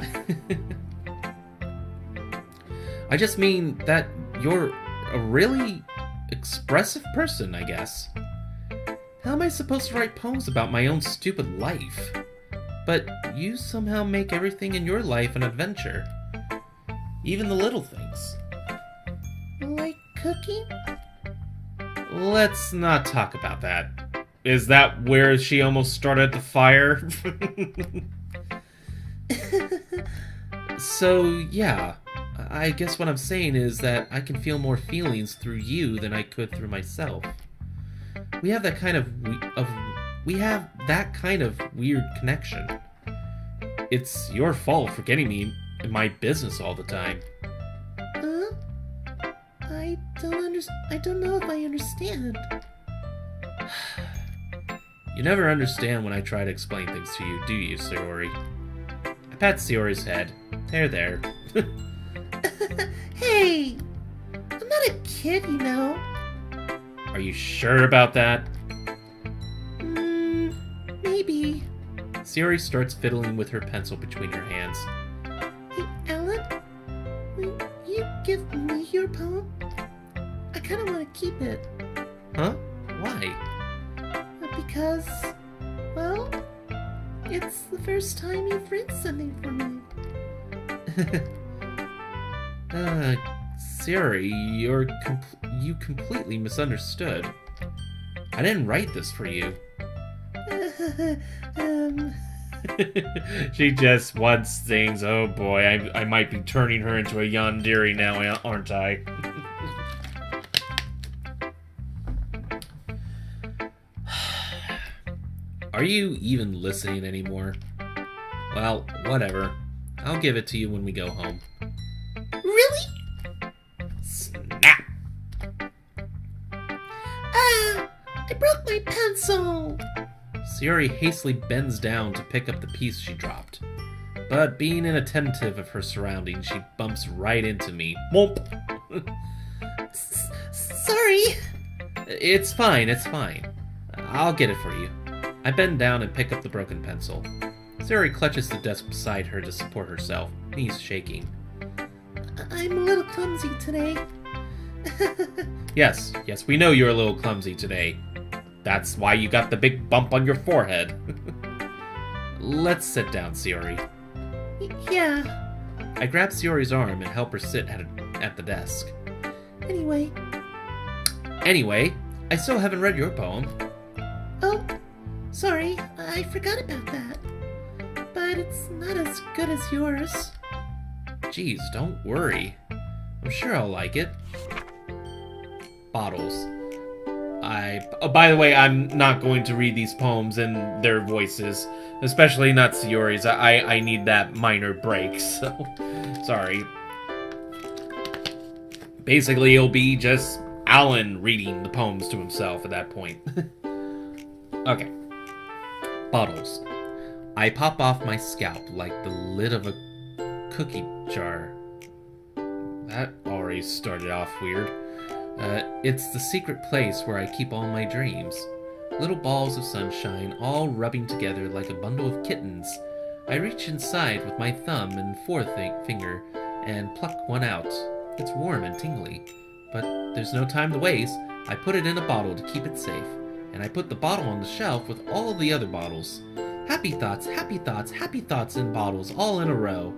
I just mean that you're a really expressive person, I guess. How am I supposed to write poems about my own stupid life? But you somehow make everything in your life an adventure. Even the little things. Like cooking? Let's not talk about that. Is that where she almost started the fire? So, yeah. I guess what I'm saying is that I can feel more feelings through you than I could through myself. We have that kind of weird connection. It's your fault for getting me in my business all the time. I don't know if I understand. You never understand when I try to explain things to you, do you, Sayori? I pat Sayori's head. There. Hey! I'm not a kid, you know. Are you sure about that? Maybe. Sayori starts fiddling with her pencil between her hands. Hey, Alan? Will you give me your poem? I kind of want to keep it. Huh? Why? Because, well, it's the first time you've written something for me. Sayori, you completely misunderstood. I didn't write this for you. She just wants things. Oh boy, I might be turning her into a yandere now, aren't I? Are you even listening anymore? Well, whatever. I'll give it to you when we go home. Really? Snap! I broke my pencil! Sayori hastily bends down to pick up the piece she dropped. But being inattentive of her surroundings, she bumps right into me. Womp! Sorry! It's fine. I'll get it for you. I bend down and pick up the broken pencil. Sayori clutches the desk beside her to support herself, knees shaking. I'm a little clumsy today. Yes, we know you're a little clumsy today. That's why you got the big bump on your forehead. Let's sit down, Sayori. Yeah. I grab Sayori's arm and help her sit at the desk. Anyway, I still haven't read your poem. Oh, sorry, I forgot about that. But it's not as good as yours. Jeez, don't worry. I'm sure I'll like it. Bottles. By the way, I'm not going to read these poems in their voices, especially not Sayori's. I need that minor break, so sorry. Basically, it'll be just Alan reading the poems to himself at that point. Okay. Bottles. I pop off my scalp like the lid of a cookie jar. That already started off weird. It's the secret place where I keep all my dreams. Little balls of sunshine, all rubbing together like a bundle of kittens. I reach inside with my thumb and forefinger and pluck one out. It's warm and tingly. But there's no time to waste. I put it in a bottle to keep it safe. And I put the bottle on the shelf with all the other bottles. Happy thoughts, happy thoughts, happy thoughts in bottles, all in a row.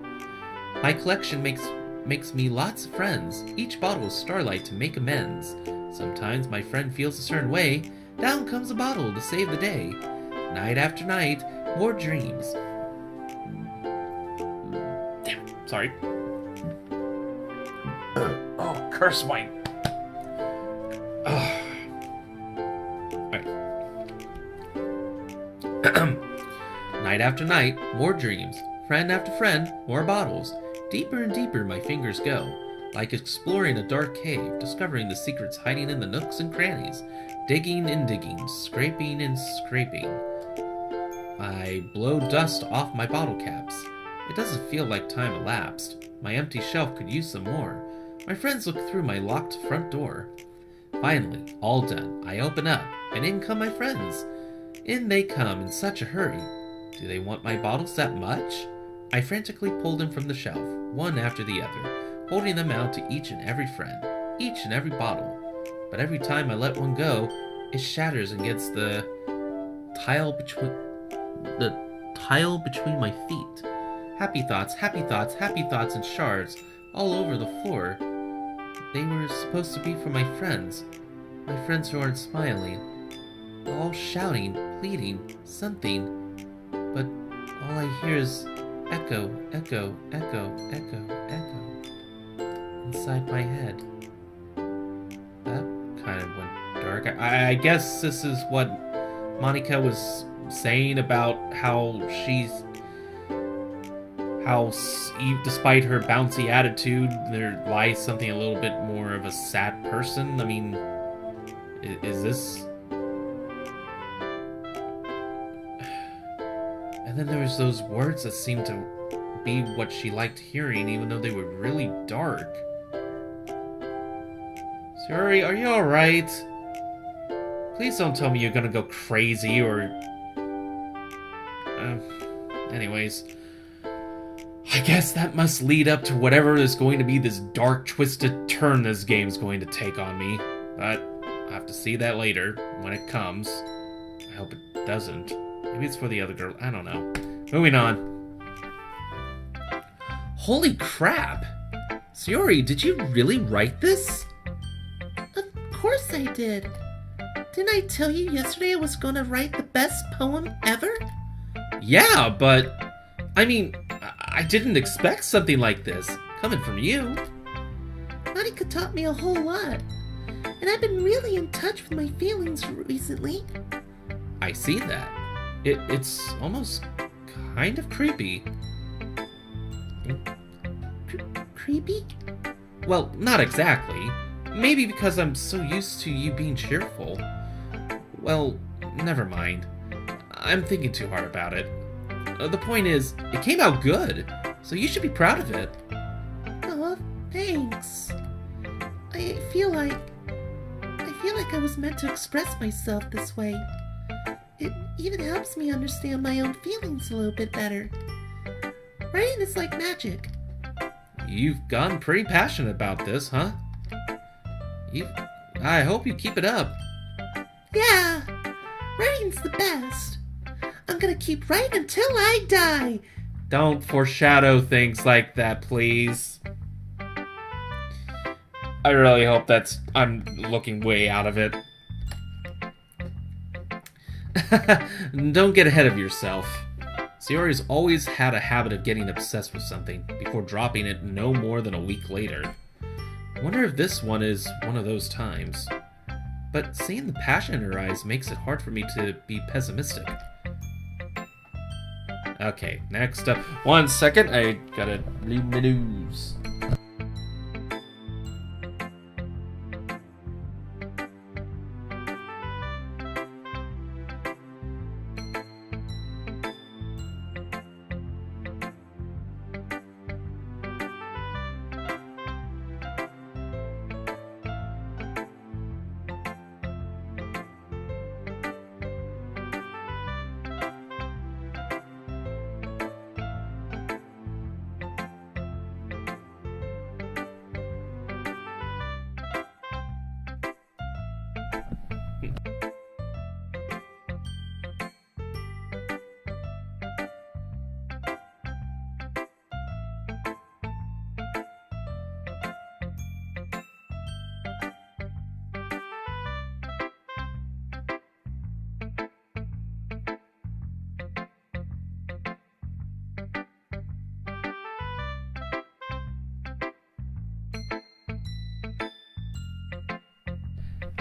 My collection makes me lots of friends. Each bottle is starlight to make amends. Sometimes my friend feels a certain way. Down comes a bottle to save the day. Night after night, more dreams. Damn, sorry. Oh, curse my... Night after night, more dreams. Friend after friend, more bottles. Deeper and deeper my fingers go, like exploring a dark cave, discovering the secrets hiding in the nooks and crannies. Digging and digging, scraping and scraping. I blow dust off my bottle caps. It doesn't feel like time elapsed. My empty shelf could use some more. My friends look through my locked front door. Finally, all done. I open up, and in come my friends. In they come in such a hurry. Do they want my bottles that much? I frantically pull them from the shelf, one after the other, holding them out to each and every friend, each and every bottle. But every time I let one go, it shatters against the tile between my feet. Happy thoughts, happy thoughts, happy thoughts in shards all over the floor. They were supposed to be for my friends. My friends who aren't smiling. All shouting, pleading, something. But all I hear is echo, echo, echo, echo, echo inside my head. That kind of went dark. I guess this is what Monica was saying about how despite her bouncy attitude, there lies something a little bit more of a sad person. I mean, is this... And then there was those words that seemed to be what she liked hearing, even though they were really dark. Sayori, are you alright? Please don't tell me you're gonna go crazy or... anyways. I guess that must lead up to whatever is going to be this dark, twisted turn this game's going to take on me. But I'll have to see that later, when it comes. I hope it doesn't. Maybe it's for the other girl. I don't know. Moving on. Holy crap! Sayori, did you really write this? Of course I did. Didn't I tell you yesterday I was going to write the best poem ever? Yeah, but... I mean, I didn't expect something like this, coming from you. Monica taught me a whole lot. And I've been really in touch with my feelings recently. I see that. It's almost kind of creepy. Creepy? Well, not exactly. Maybe because I'm so used to you being cheerful. Well, never mind. I'm thinking too hard about it. The point is, it came out good, so you should be proud of it. Oh, thanks. I feel like I was meant to express myself this way. It even helps me understand my own feelings a little bit better. Writing is like magic. You've gotten pretty passionate about this, huh? I hope you keep it up. Yeah, writing's the best. I'm gonna keep writing until I die. Don't foreshadow things like that, please. I really hope I'm looking way out of it. Don't get ahead of yourself. Sayori's always had a habit of getting obsessed with something before dropping it no more than a week later. I wonder if this one is one of those times. But seeing the passion in her eyes makes it hard for me to be pessimistic. Okay, next up. 1 second, I gotta read the news.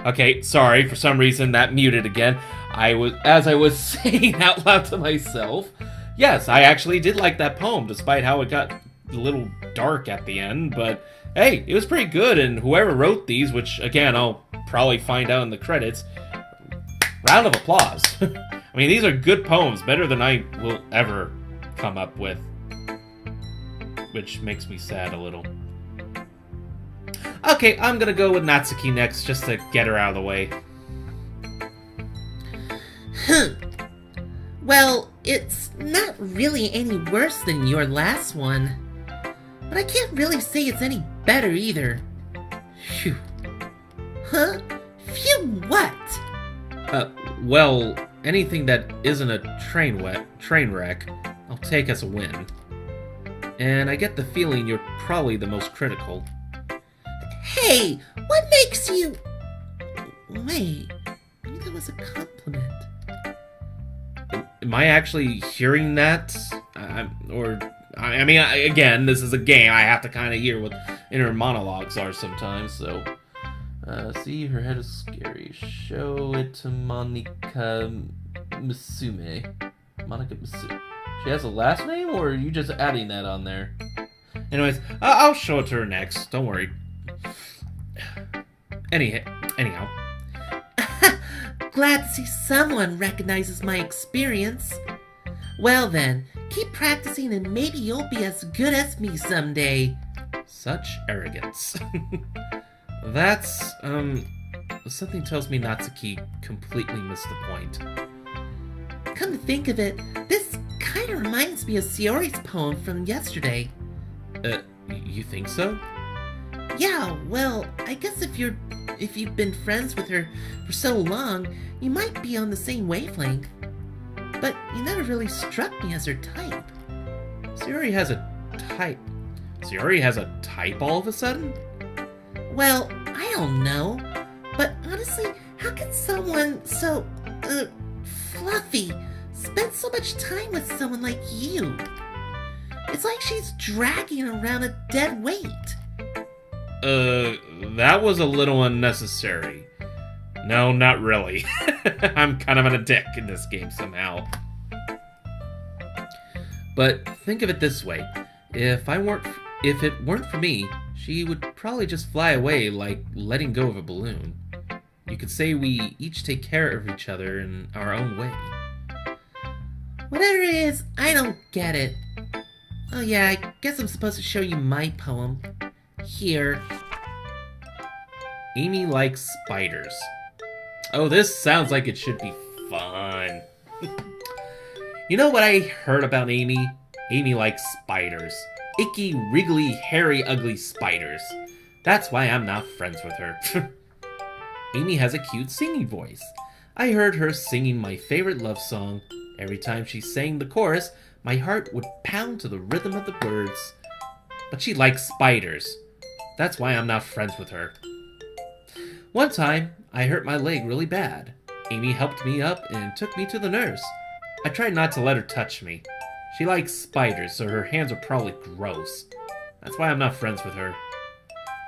Okay, sorry, for some reason that muted again. As I was saying out loud to myself, yes, I actually did like that poem, despite how it got a little dark at the end, but hey, it was pretty good, and whoever wrote these, which, again, I'll probably find out in the credits, round of applause. I mean, these are good poems, better than I will ever come up with, which makes me sad a little. Okay, I'm gonna go with Natsuki next, just to get her out of the way. Well, it's not really any worse than your last one. But I can't really say it's any better either. Phew. Huh? Phew what? Well, anything that isn't a train wreck, I'll take as a win. And I get the feeling you're probably the most critical. Hey, what makes you... Wait, maybe that was a compliment. Am I actually hearing that? I mean, again, this is a game. I have to kind of hear what inner monologues are sometimes, so... see, her head is scary. Show it to Monica Musume. Monica Musume. She has a last name, or are you just adding that on there? Anyways, I'll show it to her next. Don't worry. Anyhow. Glad to see someone recognizes my experience. Well then, keep practicing and maybe you'll be as good as me someday. Such arrogance. That's, something tells me Natsuki completely missed the point. Come to think of it, this kind of reminds me of Sayori's poem from yesterday. You think so? Yeah, well, I guess if you've been friends with her for so long, you might be on the same wavelength. But you never really struck me as her type. Sayori has a type. Sayori has a type all of a sudden? Well, I don't know. But honestly, how can someone so, fluffy spend so much time with someone like you? It's like she's dragging around a dead weight. That was a little unnecessary. No, not really. I'm kind of a dick in this game somehow. But think of it this way. If it weren't for me, she would probably just fly away like letting go of a balloon. You could say we each take care of each other in our own way. Whatever it is, I don't get it. Oh yeah, I guess I'm supposed to show you my poem. Here. Amy likes spiders. Oh, this sounds like it should be fun. You know what I heard about Amy? Amy likes spiders. Icky, wriggly, hairy, ugly spiders. That's why I'm not friends with her. Amy has a cute singing voice. I heard her singing my favorite love song. Every time she sang the chorus, my heart would pound to the rhythm of the words. But she likes spiders. That's why I'm not friends with her. One time, I hurt my leg really bad. Amy helped me up and took me to the nurse. I tried not to let her touch me. She likes spiders, so her hands are probably gross. That's why I'm not friends with her.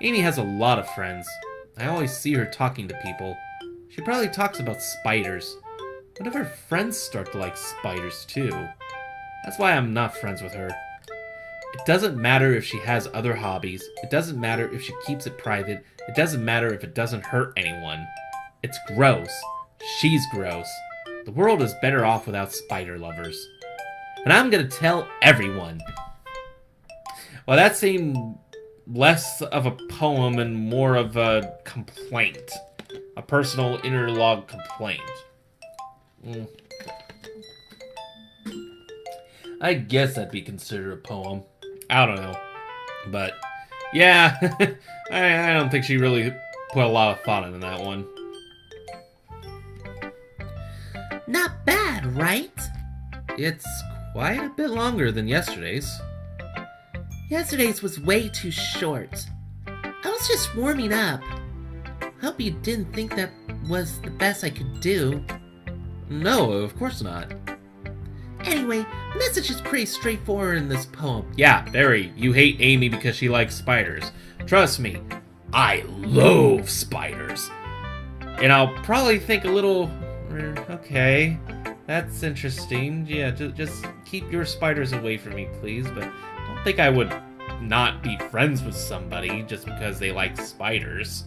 Amy has a lot of friends. I always see her talking to people. She probably talks about spiders. What if her friends start to like spiders too? That's why I'm not friends with her. It doesn't matter if she has other hobbies. It doesn't matter if she keeps it private. It doesn't matter if it doesn't hurt anyone. It's gross. She's gross. The world is better off without spider lovers. And I'm gonna tell everyone. Well, that seemed less of a poem and more of a complaint. A personal interlogue complaint. I guess that'd be considered a poem. I don't know. But, yeah, I don't think she really put a lot of thought into that one. Not bad, right? It's quite a bit longer than yesterday's. Yesterday's was way too short. I was just warming up. Hope you didn't think that was the best I could do. No, of course not. Anyway, the message is pretty straightforward in this poem. Yeah, very. You hate Amy because she likes spiders. Trust me, I loathe spiders. And I'll probably think a little, okay, that's interesting. Yeah, just keep your spiders away from me, please. But I don't think I would not be friends with somebody just because they like spiders.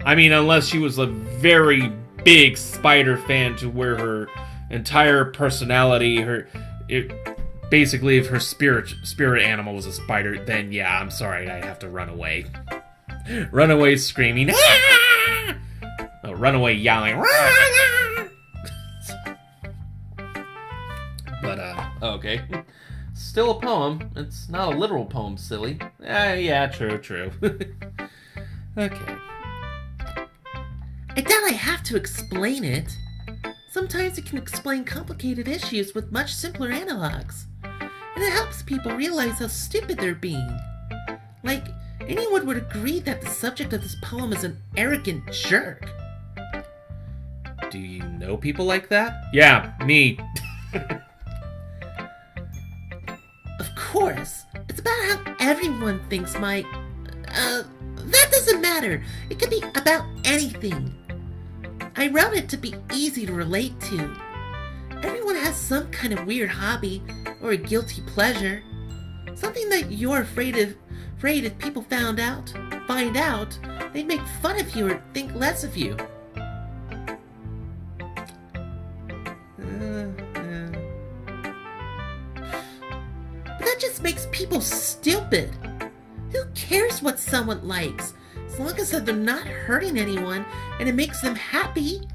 I mean, unless she was a very big spider fan to where her entire personality, basically if her spirit animal was a spider, then yeah, I'm sorry, I have to run away. Run away screaming, ah! No, run away yelling, ah! But, okay. Still a poem. It's not a literal poem, silly. Yeah, true. Okay. I doubt I have to explain it. Sometimes it can explain complicated issues with much simpler analogs. And it helps people realize how stupid they're being. Like, anyone would agree that the subject of this poem is an arrogant jerk. Do you know people like that? Yeah, me. Of course. It's about how everyone thinks that doesn't matter. It could be about anything. I wrote it to be easy to relate to. Everyone has some kind of weird hobby or a guilty pleasure. Something that you're afraid if people find out, they'd make fun of you or think less of you. But that just makes people stupid. Who cares what someone likes, as long as they're not hurting anyone and it makes them happy?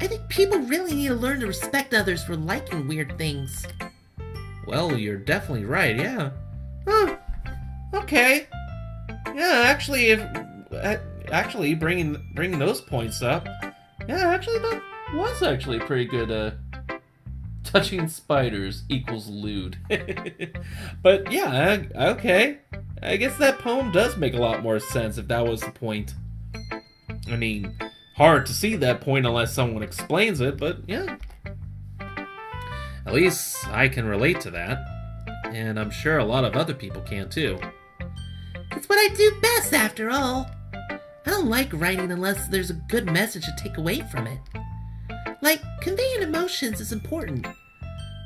I think people really need to learn to respect others for liking weird things. Well, you're definitely right, yeah. Huh. Okay. Yeah, actually, bringing those points up, yeah, actually, that was actually pretty good, touching spiders equals lewd. But yeah, okay. I guess that poem does make a lot more sense if that was the point. I mean, hard to see that point unless someone explains it, but yeah. At least I can relate to that. And I'm sure a lot of other people can too. It's what I do best, after all. I don't like writing unless there's a good message to take away from it. Like, conveying emotions is important.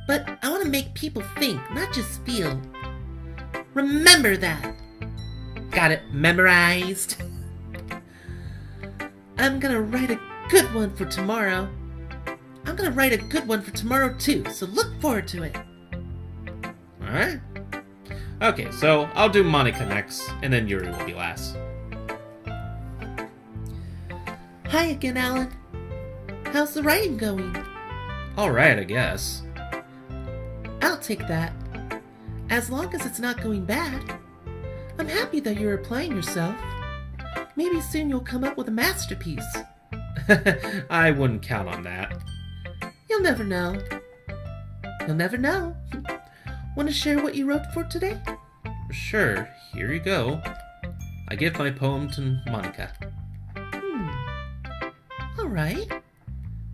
But I want to make people think, not just feel. Remember that. Got it memorized. I'm gonna write a good one for tomorrow. I'm gonna write a good one for tomorrow too, so look forward to it. Alright. Okay, so I'll do Monica next, and then Yuri will be last. Hi again, Alan. How's the writing going? Alright, I guess. I'll take that. As long as it's not going bad. I'm happy that you're applying yourself. Maybe soon you'll come up with a masterpiece. I wouldn't count on that. You'll never know. You'll never know. Want to share what you wrote for today? Sure, here you go. I give my poem to Monica. Alright.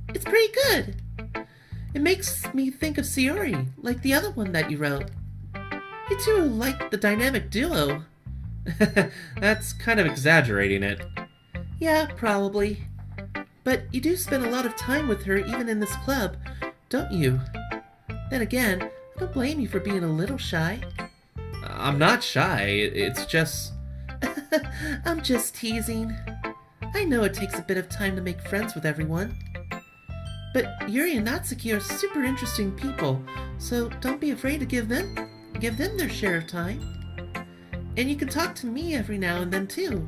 It's pretty good. It makes me think of Sayori, like the other one that you wrote. You two are like the dynamic duo. That's kind of exaggerating it. Yeah, probably. But you do spend a lot of time with her even in this club, don't you? Then again, I don't blame you for being a little shy. I'm not shy, it's just... I'm just teasing. I know it takes a bit of time to make friends with everyone. But Yuri and Natsuki are super interesting people, so don't be afraid to give them their share of time. And you can talk to me every now and then too.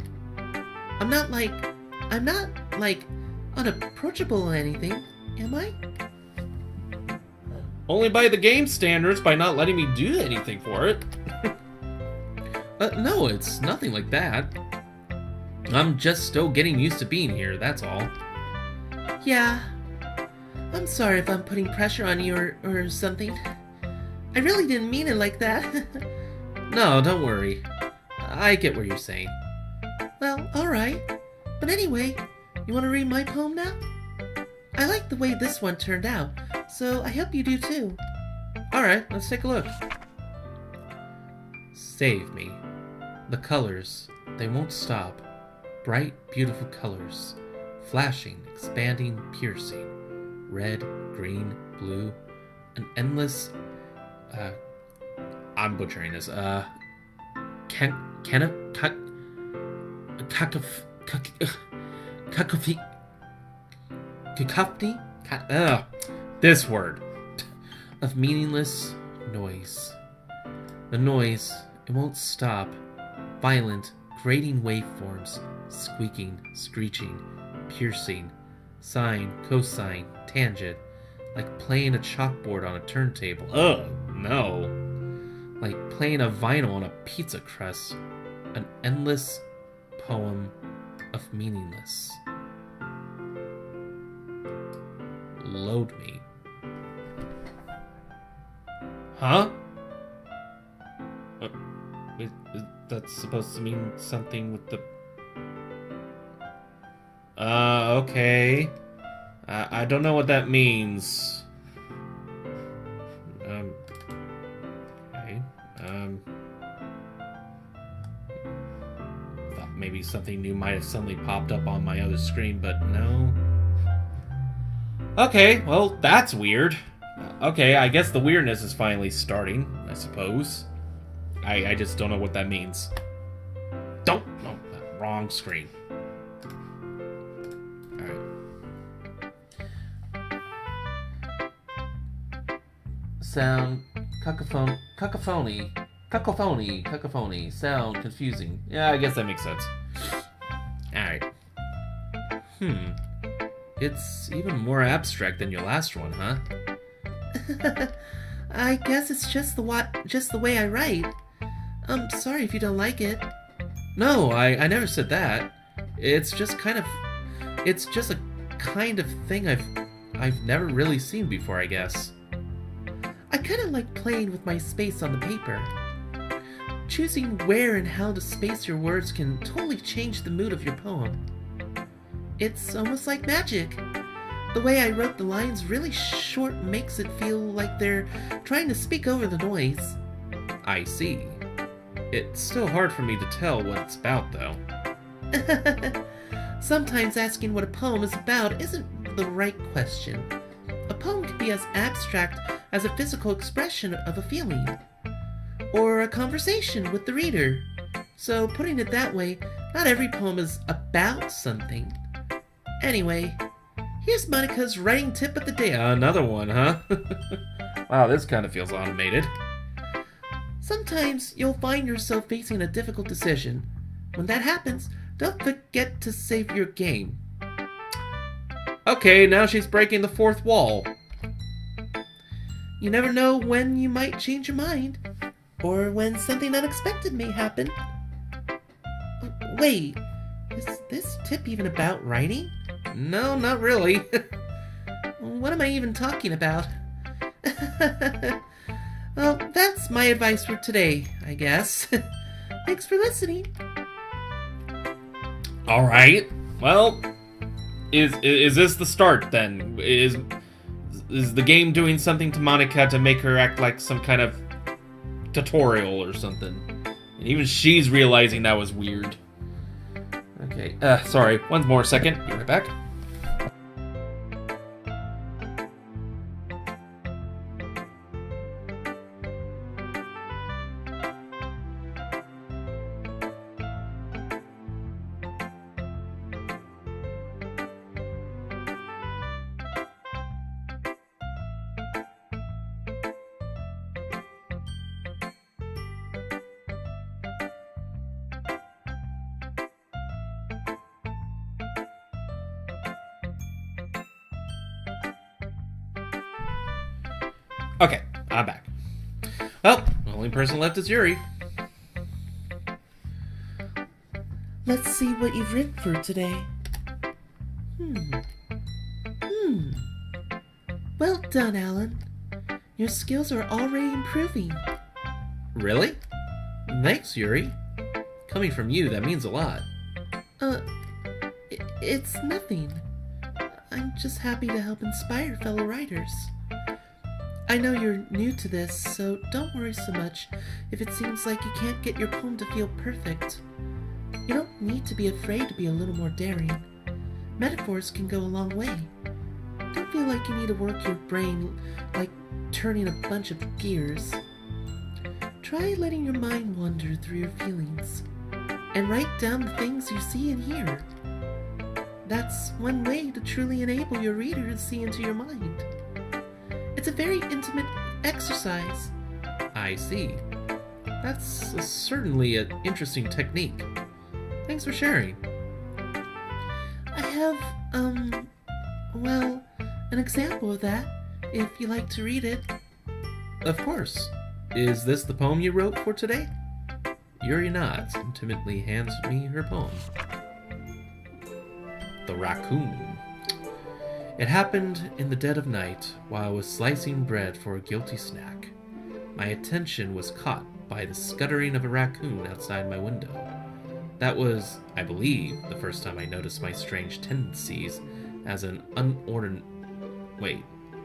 I'm not like unapproachable or anything, am I? Only by the game standards, by not letting me do anything for it. No, it's nothing like that. I'm just still getting used to being here, that's all. Yeah. I'm sorry if I'm putting pressure on you or something. I really didn't mean it like that. No, don't worry. I get what you're saying. Well, alright. But anyway, you want to read my poem now? I like the way this one turned out, so I hope you do too. Alright, let's take a look. Save me. The colors, they won't stop. Bright, beautiful colors. flashing, expanding, piercing. Red, green, blue, an endless, I'm butchering this, cacophony? This word. Of meaningless noise. The noise, it won't stop. Violent, grating waveforms, squeaking, screeching, piercing, sine, cosine, tangent, like playing a chalkboard on a turntable. Ugh, no. Like playing a vinyl on a pizza crust. An endless poem of meaningless. Load me. Huh? That's supposed to mean something with the... okay. I don't know what that means. Okay. Thought maybe something new might have suddenly popped up on my other screen, but no. Okay, well, that's weird. Okay, I guess the weirdness is finally starting, I suppose. I just don't know what that means. No, wrong screen. Sound cacophony, sound confusing. Yeah, I guess that makes sense. Alright. It's even more abstract than your last one, huh? I guess it's just the way I write. I'm sorry if you don't like it. No, I never said that. It's just a kind of thing I've never really seen before, I guess. I kind of like playing with my space on the paper. Choosing where and how to space your words can totally change the mood of your poem. It's almost like magic. The way I wrote the lines really short makes it feel like they're trying to speak over the noise. I see. It's still hard for me to tell what it's about, though. Sometimes asking what a poem is about isn't the right question. A poem can be as abstract as a physical expression of a feeling, or a conversation with the reader. So putting it that way, not every poem is about something. Anyway, here's Monica's writing tip of the day. Another one, huh? Wow, this kind of feels automated. Sometimes you'll find yourself facing a difficult decision. When that happens, don't forget to save your game. Okay, now she's breaking the fourth wall. You never know when you might change your mind, or when something unexpected may happen. Wait, is this tip even about writing? No, not really. What am I even talking about? Well, that's my advice for today, I guess. Thanks for listening. Alright, well, is this the start then? Is the game doing something to Monica to make her act like some kind of tutorial or something? And even she's realizing that was weird. Okay, sorry, one more second. Be right back. Okay, I'm back. Well, the only person left is Yuri. Let's see what you've written for today. Well done, Alan. Your skills are already improving. Really? Thanks, Yuri. Coming from you, that means a lot. It's nothing. I'm just happy to help inspire fellow writers. I know you're new to this, so don't worry so much if it seems like you can't get your poem to feel perfect. You don't need to be afraid to be a little more daring. Metaphors can go a long way. Don't feel like you need to work your brain like turning a bunch of gears. Try letting your mind wander through your feelings and write down the things you see and hear. That's one way to truly enable your reader to see into your mind. It's a very intimate exercise. I see. That's certainly an interesting technique. Thanks for sharing. I have, well, an example of that, if you like to read it. Of course. Is this the poem you wrote for today? Yuri nods and timidly hands me her poem. The Raccoon. It happened in the dead of night while I was slicing bread for a guilty snack. My attention was caught by the scuttering of a raccoon outside my window. That was, I believe, the first time I noticed my strange tendencies as an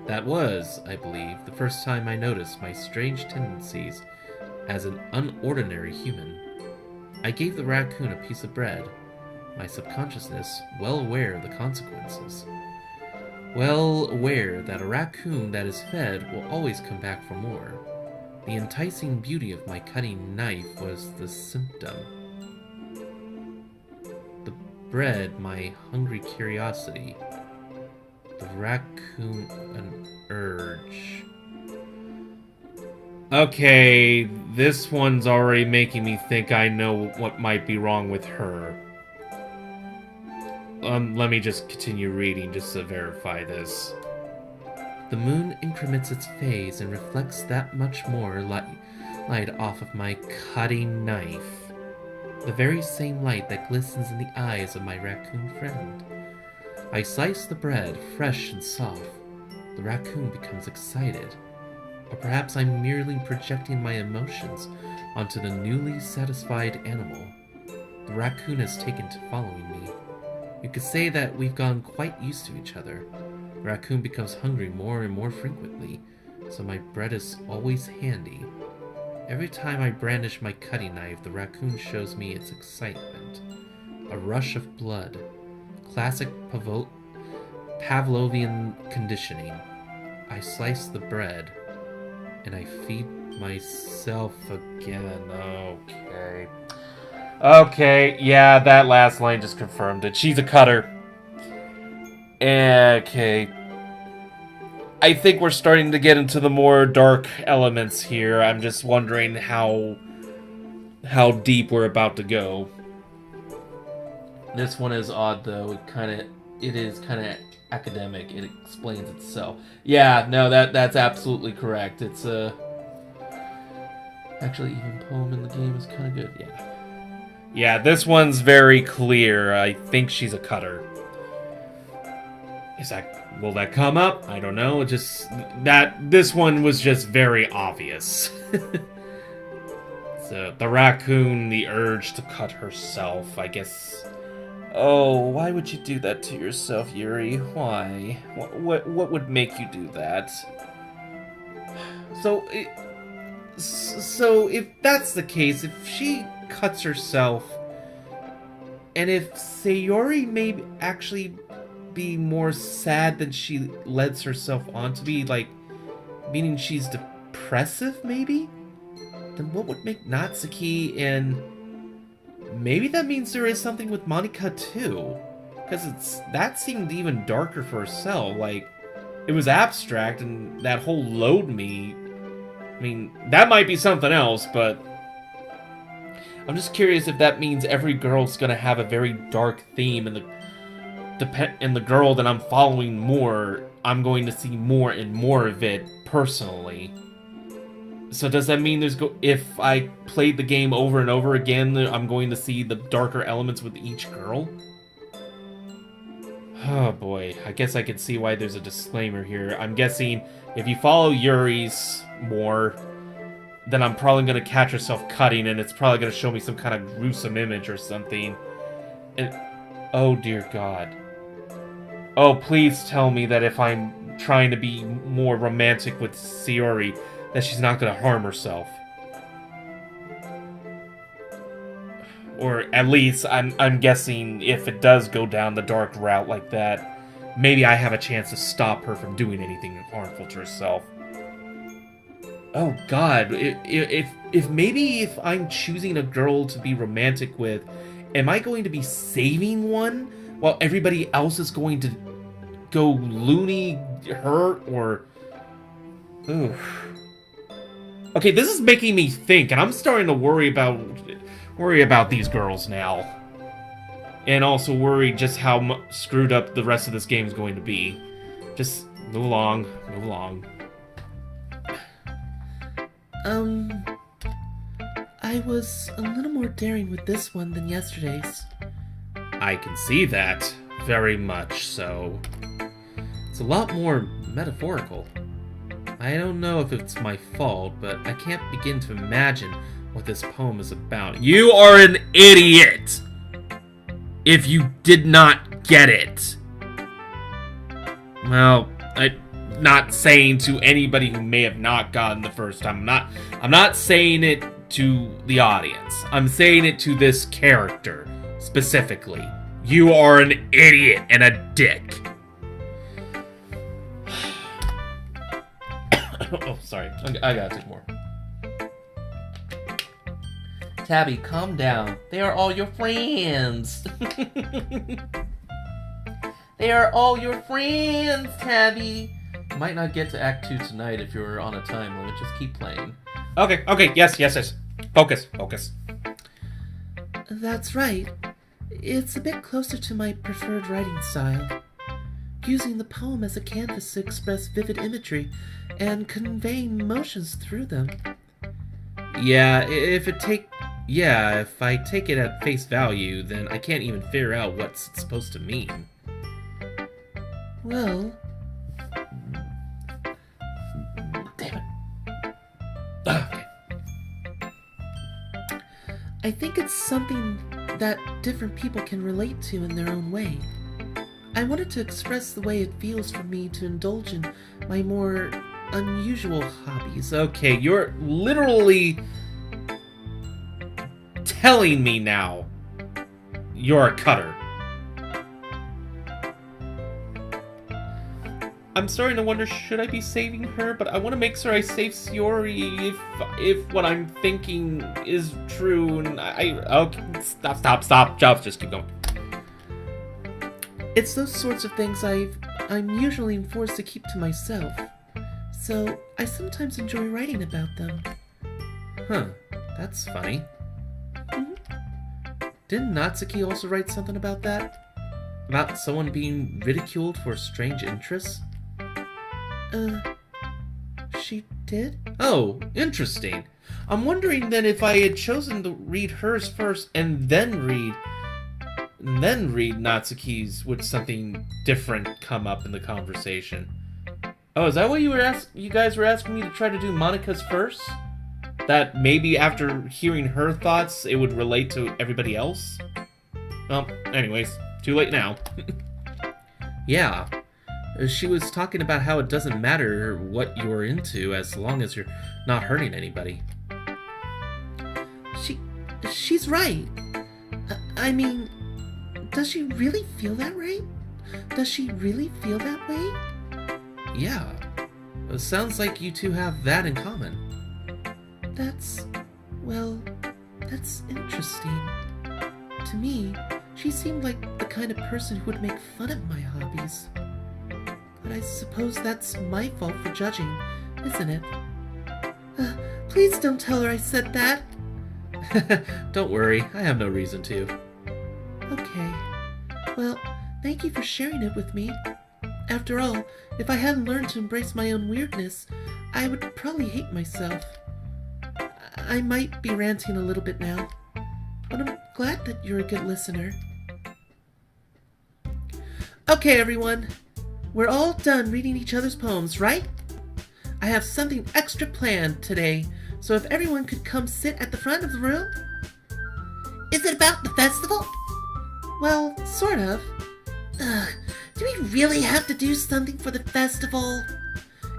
That was, I believe, the first time I noticed my strange tendencies as an unordinary human. I gave the raccoon a piece of bread, my subconsciousness well aware of the consequences. Well aware that a raccoon that is fed will always come back for more. The enticing beauty of my cutting knife was the symptom. The bread, my hungry curiosity. The raccoon, an urge. Okay, this one's already making me think I know what might be wrong with her. Let me just continue reading just to verify this. The moon increments its phase and reflects that much more light off of my cutting knife. The very same light that glistens in the eyes of my raccoon friend. I slice the bread, fresh and soft. The raccoon becomes excited. Or perhaps I'm merely projecting my emotions onto the newly satisfied animal. The raccoon has taken to following me. You could say that we've gotten quite used to each other. The raccoon becomes hungry more and more frequently, so my bread is always handy. Every time I brandish my cutting knife, the raccoon shows me its excitement. A rush of blood. Classic Pavlovian conditioning. I slice the bread, and I feed myself again. Okay, yeah, that last line just confirmed it. She's a cutter. Okay. I think we're starting to get into the more dark elements here. I'm just wondering how deep we're about to go. This one is odd, though. It is kind of academic. It explains itself. Yeah, no, that's absolutely correct. It's actually, even poem in the game is kind of good. Yeah, this one's very clear. I think she's a cutter. Will that come up? I don't know. This one was just very obvious. So, the raccoon, the urge to cut herself, I guess. Oh, why would you do that to yourself, Yuri? Why? What would make you do that? So if that's the case, if she cuts herself, and if Sayori may actually be more sad than she lets herself on to be, like, meaning she's depressive, maybe? Then what would make Natsuki, and maybe that means there is something with Monika too, because that seemed even darker for herself. Like, it was abstract, and that whole load me, I mean, that might be something else, but I'm just curious if that means every girl's gonna have a very dark theme, and the girl that I'm following more, I'm going to see more and more of it personally. So does that mean if I played the game over and over again, I'm going to see the darker elements with each girl? Oh boy, I guess I can see why there's a disclaimer here. I'm guessing if you follow Yuri's more, then I'm probably going to catch herself cutting, and it's probably going to show me some kind of gruesome image or something. And oh dear God. Oh, please tell me that if I'm trying to be more romantic with Sayori, that she's not going to harm herself. Or at least, I'm guessing if it does go down the dark route like that, maybe I have a chance to stop her from doing anything harmful to herself. Oh god, if maybe if I'm choosing a girl to be romantic with, am I going to be saving one while everybody else is going to go loony, hurt, or... Oof. Okay, this is making me think, and I'm starting to worry about these girls now. And also worry just how screwed up the rest of this game is going to be. Just move along, move along. I was a little more daring with this one than yesterday's. I can see that. Very much so. It's a lot more metaphorical. I don't know if it's my fault, but I can't begin to imagine what this poem is about. You are an idiot! If you did not get it. Well, I'm not saying to anybody who may have not gotten the first time. I'm not saying it to the audience. I'm saying it to this character, specifically. You are an idiot and a dick. Oh, sorry. I gotta take more. Tabby, calm down. They are all your friends. They are all your friends, Tabby. You might not get to Act 2 tonight if you're on a time limit. Just keep playing. Okay, yes. Focus. That's right. It's a bit closer to my preferred writing style. Using the poem as a canvas to express vivid imagery and conveying emotions through them. Yeah, if I take it at face value, then I can't even figure out what's it's supposed to mean. Well... Damn it. Okay. I think it's something that different people can relate to in their own way. I wanted to express the way it feels for me to indulge in my more unusual hobbies. Okay, you're literally telling me now you're a cutter. I'm starting to wonder, should I be saving her? But I want to make sure I save Sayori if what I'm thinking is true. And okay, stop. Just keep going. It's those sorts of things I'm usually forced to keep to myself. So I sometimes enjoy writing about them. Huh, that's funny. Mm-hmm. Didn't Natsuki also write something about that? About someone being ridiculed for strange interests? She did? Oh, interesting. I'm wondering then if I had chosen to read hers first and then read Natsuki's, would something different come up in the conversation? Oh, is that what you guys were asking me to try to do Monika's first? That maybe after hearing her thoughts, it would relate to everybody else? Well, anyways, too late now. Yeah. She was talking about how it doesn't matter what you're into as long as you're not hurting anybody. She's right. I mean, does she really feel that way? Does she really feel that way? Yeah. It sounds like you two have that in common. That's interesting. To me, she seemed like the kind of person who would make fun of my hobbies. But I suppose that's my fault for judging, isn't it? Please don't tell her I said that. Don't worry, I have no reason to. Okay. Well, thank you for sharing it with me. After all, if I hadn't learned to embrace my own weirdness, I would probably hate myself. I might be ranting a little bit now, but I'm glad that you're a good listener. Okay, everyone. We're all done reading each other's poems, right? I have something extra planned today, so if everyone could come sit at the front of the room. Is it about the festival? Well, sort of. Ugh, do we really have to do something for the festival?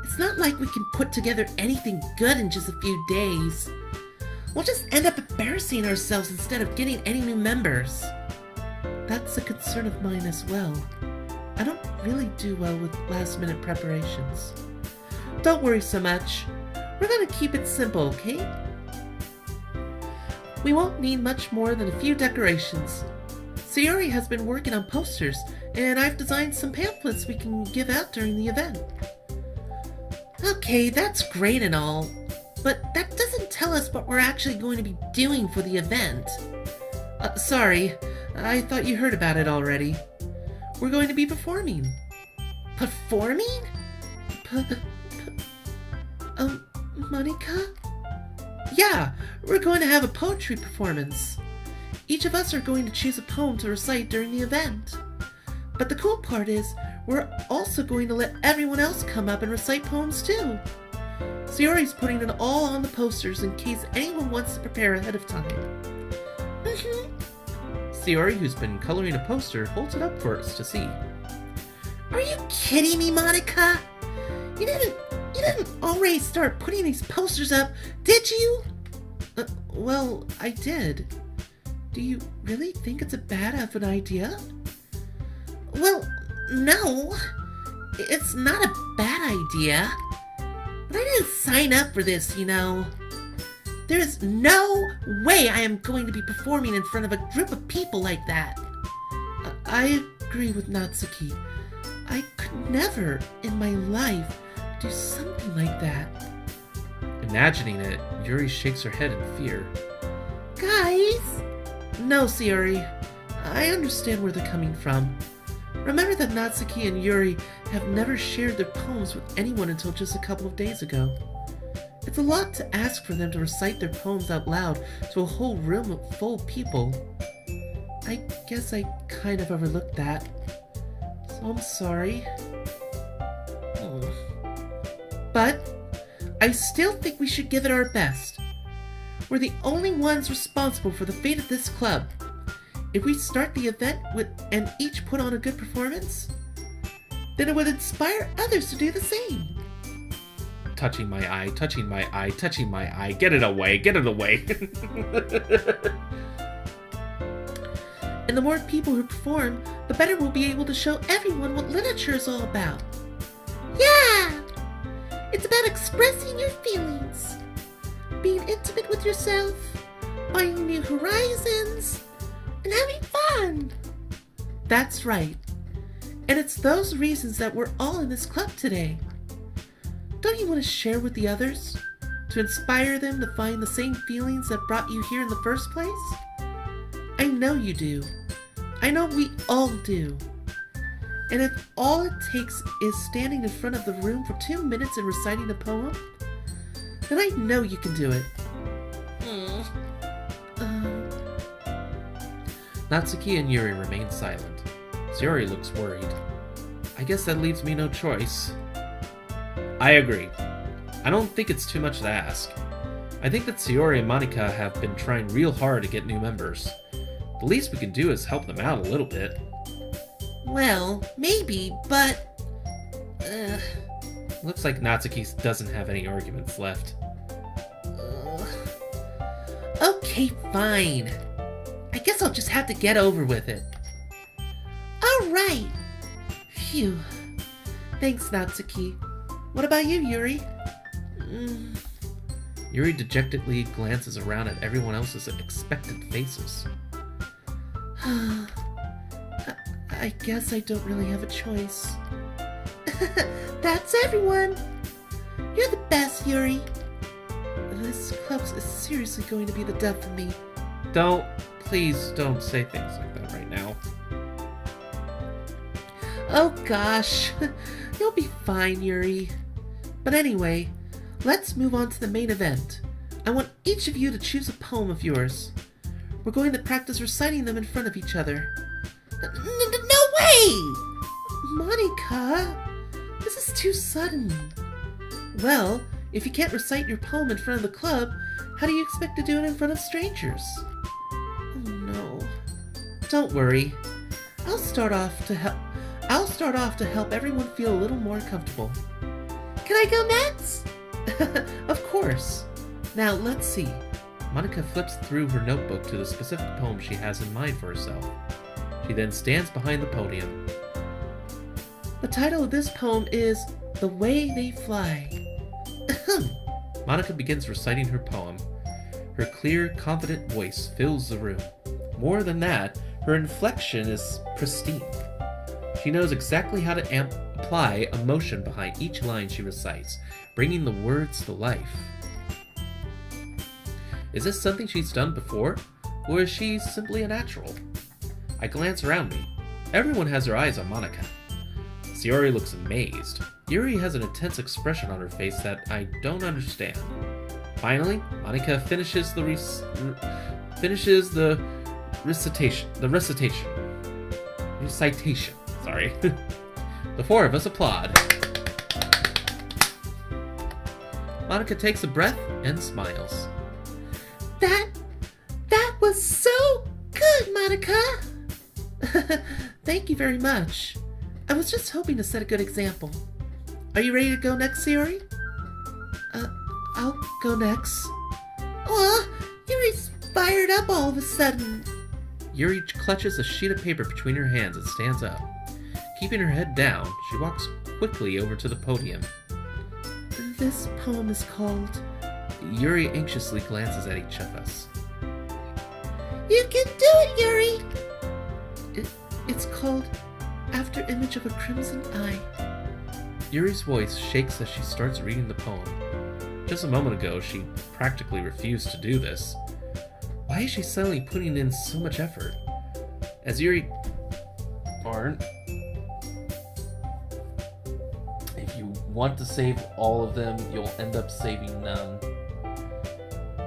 It's not like we can put together anything good in just a few days. We'll just end up embarrassing ourselves instead of getting any new members. That's a concern of mine as well. I don't really do well with last-minute preparations. Don't worry so much. We're gonna keep it simple, okay? We won't need much more than a few decorations. Sayori has been working on posters, and I've designed some pamphlets we can give out during the event. Okay, that's great and all, but that doesn't tell us what we're actually going to be doing for the event. Sorry, I thought you heard about it already. We're going to be performing. Performing? Monika? Yeah, we're going to have a poetry performance. Each of us are going to choose a poem to recite during the event. But the cool part is, we're also going to let everyone else come up and recite poems too. Sayori's putting it all on the posters in case anyone wants to prepare ahead of time. Sayori, who's been coloring a poster, holds it up for us to see. Are you kidding me, Monika? You didn't already start putting these posters up, did you? Well, I did. Do you really think it's a bad of an idea? Well, no. It's not a bad idea. But I didn't sign up for this, you know. There is no way I am going to be performing in front of a group of people like that. I agree with Natsuki. I could never in my life do something like that. Imagining it, Yuri shakes her head in fear. Guys! No, Sayori. I understand where they're coming from. Remember that Natsuki and Yuri have never shared their poems with anyone until just a couple of days ago. It's a lot to ask for them to recite their poems out loud to a whole room full of people. I guess I kind of overlooked that. So I'm sorry. But I still think we should give it our best. We're the only ones responsible for the fate of this club. If we start the event and each put on a good performance, then it would inspire others to do the same. Touching my eye, touching my eye, touching my eye. Get it away, get it away. And the more people who perform, the better we'll be able to show everyone what literature is all about. Yeah! It's about expressing your feelings, being intimate with yourself, finding new horizons, and having fun. That's right. And it's those reasons that we're all in this club today. Don't you want to share with the others? To inspire them to find the same feelings that brought you here in the first place? I know you do. I know we all do. And if all it takes is standing in front of the room for 2 minutes and reciting a poem, then I know you can do it. Natsuki and Yuri remain silent. Sayori looks worried. I guess that leaves me no choice. I agree. I don't think it's too much to ask. I think that Sayori and Monika have been trying real hard to get new members. The least we can do is help them out a little bit. Well, maybe, but... Looks like Natsuki doesn't have any arguments left. Okay, fine. I guess I'll just have to get over with it. Alright. Phew. Thanks, Natsuki. What about you, Yuri? Yuri dejectedly glances around at everyone else's expectant faces. I guess I don't really have a choice. That's everyone. You're the best, Yuri. This club is seriously going to be the death of me. Please don't say things like that right now. Oh gosh, you'll be fine, Yuri. But anyway, let's move on to the main event. I want each of you to choose a poem of yours. We're going to practice reciting them in front of each other. No way! Monika, this is too sudden. Well, if you can't recite your poem in front of the club, how do you expect to do it in front of strangers? Oh no. Don't worry. I'll start off to help everyone feel a little more comfortable. Can I go next? Of course. Now let's see. Monica flips through her notebook to the specific poem she has in mind for herself. She then stands behind the podium. The title of this poem is The Way They Fly. Monica begins reciting her poem. Her clear, confident voice fills the room. More than that, her inflection is pristine. She knows exactly how to apply emotion behind each line she recites, bringing the words to life. Is this something she's done before, or is she simply a natural? I glance around me. Everyone has their eyes on Monica. Sayori looks amazed. Yuri has an intense expression on her face that I don't understand. Finally, Monica finishes the recitation. Sorry. The four of us applaud. Monica takes a breath and smiles. That was so good, Monica! Thank you very much. I was just hoping to set a good example. Are you ready to go next, Sayori? I'll go next. Aw, Yuri's fired up all of a sudden. Yuri clutches a sheet of paper between her hands and stands up. Keeping her head down, she walks quickly over to the podium. This poem is called... Yuri anxiously glances at each of us. You can do it, Yuri! It's called After Image of a Crimson Eye. Yuri's voice shakes as she starts reading the poem. Just a moment ago, she practically refused to do this. Why is she suddenly putting in so much effort? As Yuri... If you want to save all of them, you'll end up saving none.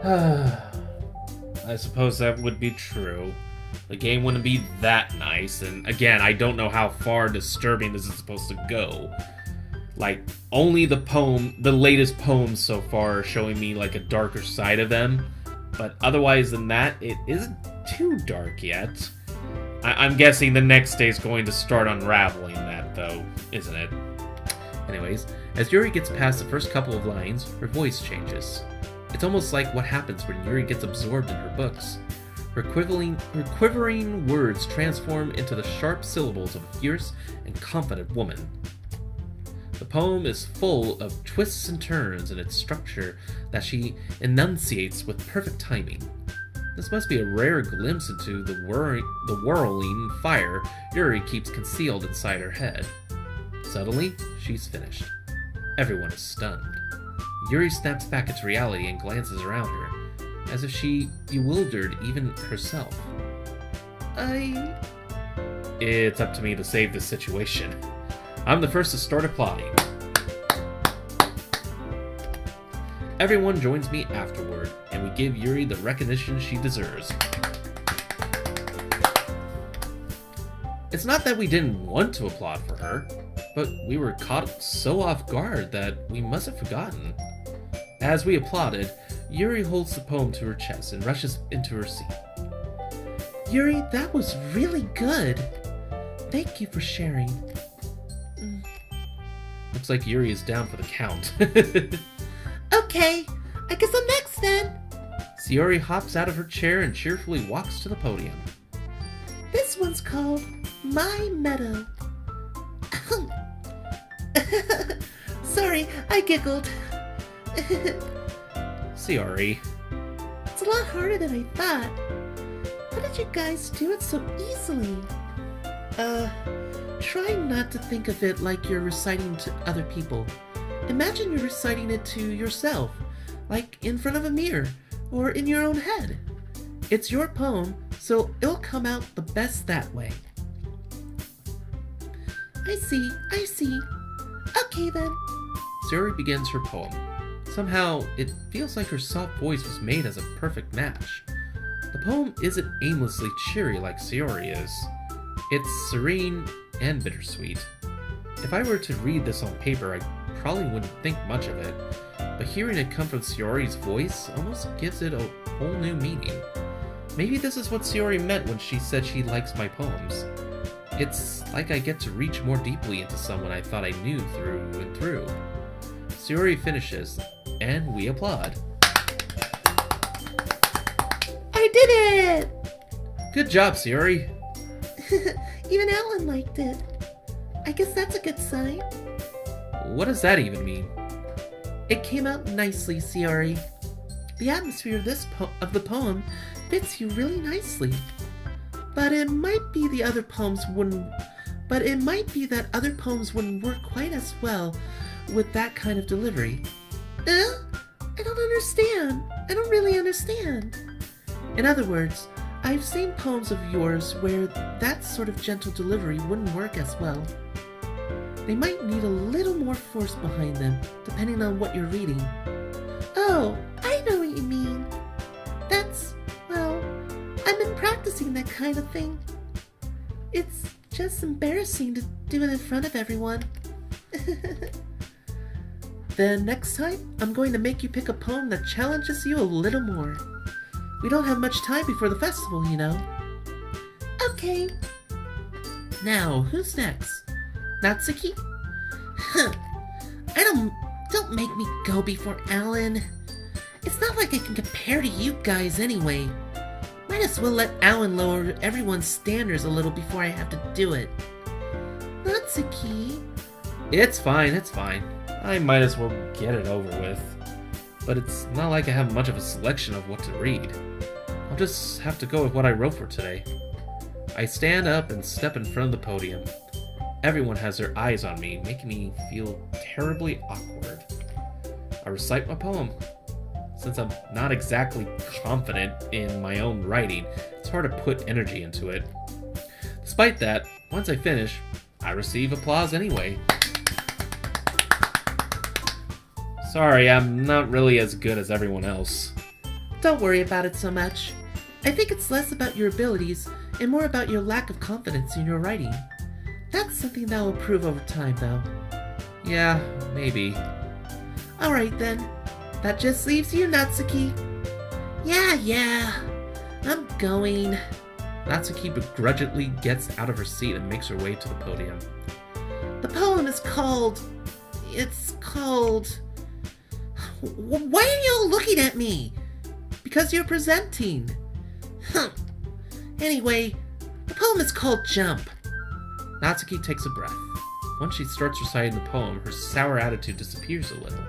I suppose that would be true. The game wouldn't be that nice, and again, I don't know how far disturbing this is supposed to go. Like, only the latest poems so far are showing me like a darker side of them, but otherwise than that, it isn't too dark yet. I'm guessing the next day is going to start unraveling that though, isn't it? Anyways, as Yuri gets past the first couple of lines, her voice changes. It's almost like what happens when Yuri gets absorbed in her books. Her quivering words transform into the sharp syllables of a fierce and confident woman. The poem is full of twists and turns in its structure that she enunciates with perfect timing. This must be a rare glimpse into the whirling fire Yuri keeps concealed inside her head. Suddenly, she's finished. Everyone is stunned. Yuri snaps back into reality and glances around her, as if she bewildered even herself. It's up to me to save this situation. I'm the first to start applauding. Everyone joins me afterward, and we give Yuri the recognition she deserves. It's not that we didn't want to applaud for her, but we were caught so off guard that we must have forgotten. As we applauded, Yuri holds the poem to her chest and rushes into her seat. Yuri, that was really good. Thank you for sharing. Looks like Yuri is down for the count. Okay, I guess I'm next then. Sayori hops out of her chair and cheerfully walks to the podium. This one's called My Meadow. Sorry, I giggled. Sayori. It's a lot harder than I thought. How did you guys do it so easily? Try not to think of it like you're reciting to other people. Imagine you're reciting it to yourself, like in front of a mirror, or in your own head. It's your poem, so it'll come out the best that way. I see. Okay then. Sayori begins her poem. Somehow, it feels like her soft voice was made as a perfect match. The poem isn't aimlessly cheery like Sayori is. It's serene and bittersweet. If I were to read this on paper, I probably wouldn't think much of it, but hearing it come from Sayori's voice almost gives it a whole new meaning. Maybe this is what Sayori meant when she said she likes my poems. It's like I get to reach more deeply into someone I thought I knew through and through. Sayori finishes, and we applaud. did it! Good job, Sayori. Even Alan liked it. I guess that's a good sign. What does that even mean? It came out nicely, Sayori. The atmosphere of the poem fits you really nicely. But it might be that other poems wouldn't work quite as well with that kind of delivery. I don't understand. I don't really understand. In other words, I've seen poems of yours where that sort of gentle delivery wouldn't work as well. They might need a little more force behind them, depending on what you're reading. Oh, I know what you mean. I've been practicing that kind of thing. It's just embarrassing to do it in front of everyone. Then next time, I'm going to make you pick a poem that challenges you a little more. We don't have much time before the festival, you know. Okay. Now, who's next? Natsuki? Don't make me go before Alan. It's not like I can compare to you guys anyway. Might as well let Alan lower everyone's standards a little before I have to do it. Natsuki? It's fine, it's fine. I might as well get it over with. But it's not like I have much of a selection of what to read. I'll just have to go with what I wrote for today. I stand up and step in front of the podium. Everyone has their eyes on me, making me feel terribly awkward. I recite my poem. Since I'm not exactly confident in my own writing, it's hard to put energy into it. Despite that, once I finish, I receive applause anyway. Sorry, I'm not really as good as everyone else. Don't worry about it so much. I think it's less about your abilities and more about your lack of confidence in your writing. That's something that will improve over time, though. Yeah, maybe. Alright then. That just leaves you, Natsuki. Yeah. I'm going. Natsuki begrudgingly gets out of her seat and makes her way to the podium. The poem is called... Why are you all looking at me? Because you're presenting. Anyway, the poem is called Jump. Natsuki takes a breath. Once she starts reciting the poem, her sour attitude disappears a little.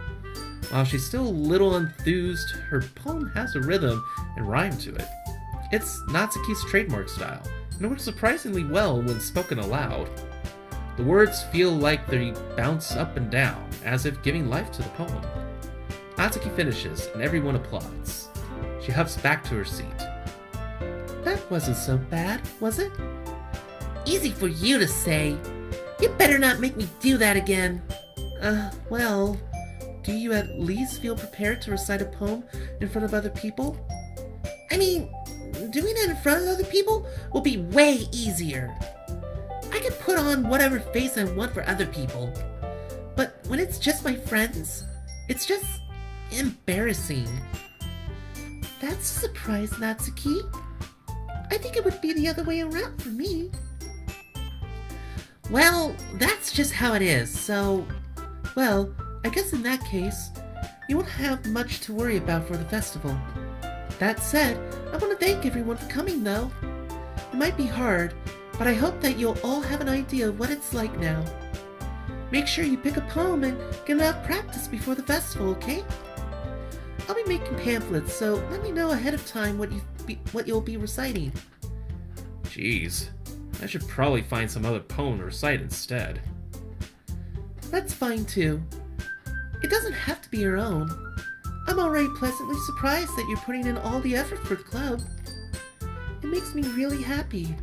While she's still a little enthused, her poem has a rhythm and rhyme to it. It's Natsuki's trademark style, and it works surprisingly well when spoken aloud. The words feel like they bounce up and down, as if giving life to the poem. Natsuki finishes, and everyone applauds. She huffs back to her seat. That wasn't so bad, was it? Easy for you to say. You better not make me do that again. Well, do you at least feel prepared to recite a poem in front of other people? I mean, doing it in front of other people will be way easier. I can put on whatever face I want for other people. But when it's just my friends, it's just embarrassing. That's a surprise, Natsuki. I think it would be the other way around for me. Well, that's just how it is, so... Well, I guess in that case, you won't have much to worry about for the festival. That said, I want to thank everyone for coming, though. It might be hard, but I hope that you'll all have an idea of what it's like now. Make sure you pick a poem and get enough practice before the festival, okay? I'll be making pamphlets, so let me know ahead of time what you'll be reciting. Jeez, I should probably find some other poem to recite instead. That's fine too. It doesn't have to be your own. I'm already pleasantly surprised that you're putting in all the effort for the club. It makes me really happy.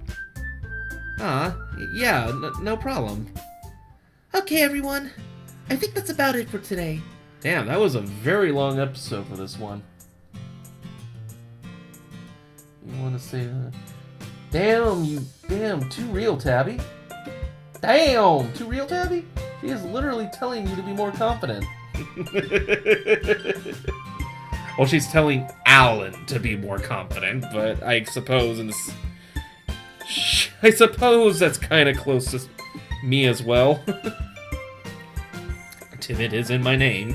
Yeah, no problem. Okay, everyone. I think that's about it for today. Damn, that was a very long episode for this one. You want to say that? Damn, too real, Tabby. Damn, too real, Tabby? She is literally telling you to be more confident. Well, she's telling Alan to be more confident, but I suppose that's kind of close to me as well. Timid is in my name.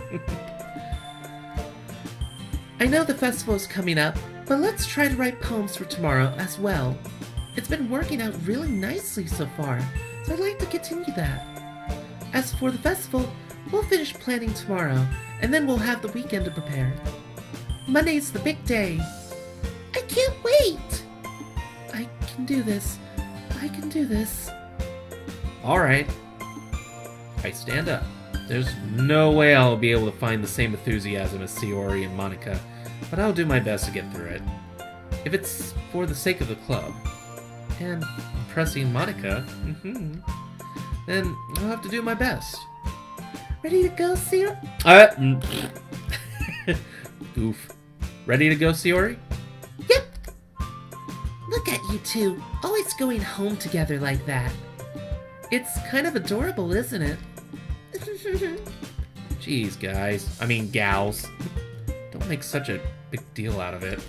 I know the festival is coming up, But let's try to write poems for tomorrow as well. It's been working out really nicely so far, so I'd like to continue that. As for the festival, we'll finish planning tomorrow, and then we'll have the weekend to prepare. Monday's the big day. I can't wait! I can do this. I can do this. Alright. I stand up. There's no way I'll be able to find the same enthusiasm as Sayori and Monica, but I'll do my best to get through it. If it's for the sake of the club, and impressing Monica, then I'll have to do my best. Ready to go, Sayori? Oof. Ready to go, Sayori? Yep. Look at you two, always going home together like that. It's kind of adorable, isn't it? Jeez, guys. I mean, gals. Don't make such a big deal out of it.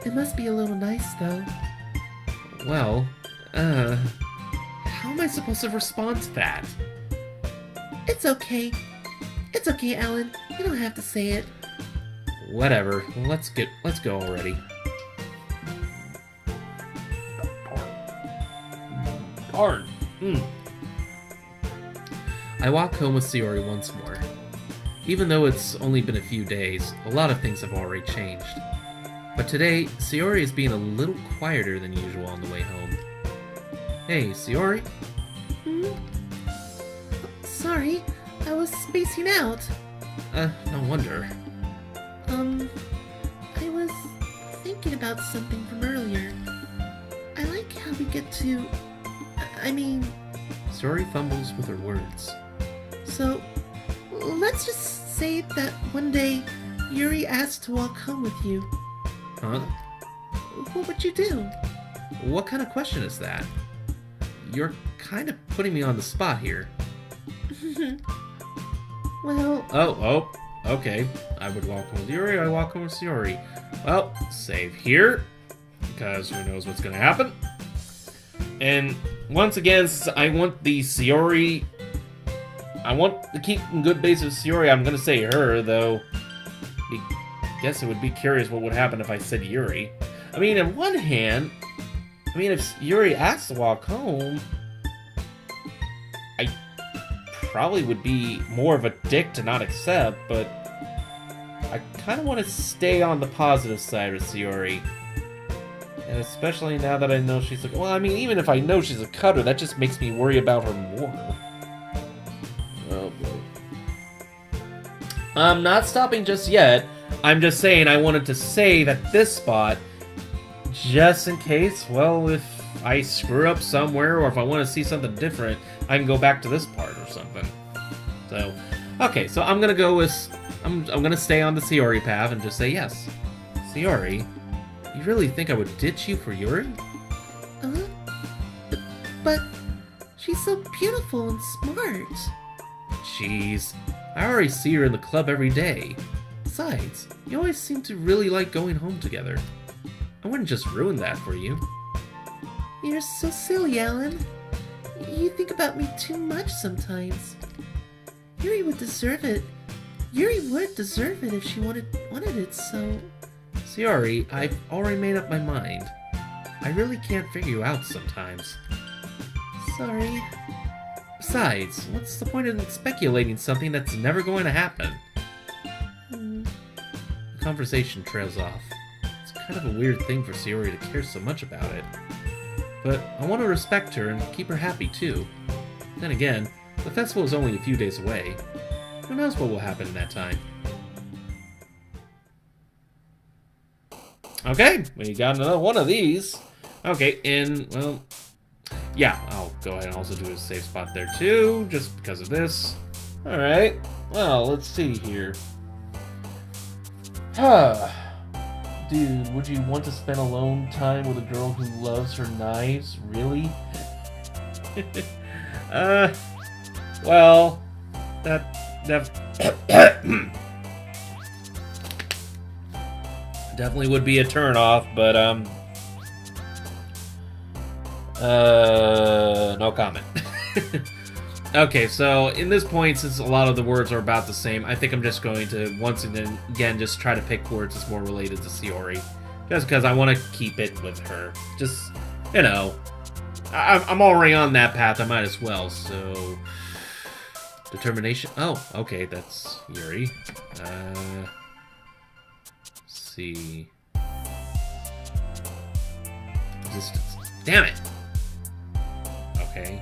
It must be a little nice, though. Well, how am I supposed to respond to that? It's okay. It's okay, Alan. You don't have to say it. Whatever. Let's go already. Darn. I walk home with Sayori once more. Even though it's only been a few days, a lot of things have already changed. But today, Sayori is being a little quieter than usual on the way home. Hey, Sayori? Sorry, I was spacing out. No wonder. I was thinking about something from earlier. I like how we get to... Sayori fumbles with her words. So, let's just say that one day, Yuri asked to walk home with you. Huh? What would you do? What kind of question is that? You're kind of putting me on the spot here. Well... Oh, okay. I would walk home with Yuri, I walk home with Sayori. Well, save here, because who knows what's gonna happen. And once again, I want the Sayori... I want to keep in good base with Sayori. I'm gonna say her, though. I guess it would be curious what would happen if I said Yuri. I mean, on one hand, if Yuri asks to walk home, I probably would be more of a dick to not accept, but I kind of want to stay on the positive side with Sayori. And especially now that I know she's like, well, even if I know she's a cutter, that just makes me worry about her more. Oh boy. I'm not stopping just yet. I'm just saying I wanted to save at this spot, just in case, well, if I screw up somewhere, or if I want to see something different, I can go back to this part or something. So, okay, so I'm gonna go with, I'm gonna stay on the Sayori path and just say yes. Sayori, you really think I would ditch you for Yuri? But she's so beautiful and smart. Jeez, I already see her in the club every day. Besides, you always seem to really like going home together. I wouldn't just ruin that for you. You're so silly, Alan. You think about me too much sometimes. Yuri would deserve it. Yuri would deserve it if she wanted it, so... Sayori, I've already made up my mind. I really can't figure you out sometimes. Sorry. Besides, what's the point in speculating something that's never going to happen? The conversation trails off. It's kind of a weird thing for Sayori to care so much about it. But I want to respect her and keep her happy too. Then again, the festival is only a few days away. Who knows what will happen in that time? Okay, we got another one of these. Okay, and, well, yeah, I'll go ahead and also do a save spot there too, just because of this. Alright, well, let's see here. Dude, would you want to spend alone time with a girl who loves her knives? Really? Well, that definitely would be a turn-off, but, no comment. Okay, so in this point, since a lot of the words are about the same, I think I'm just going to, once again, just try to pick words that's more related to Sayori. Just because I want to keep it with her. Just, you know, I'm already on that path. I might as well. So, determination. Oh, okay, that's Yuri. Let's see. Resistance. Damn it. Okay.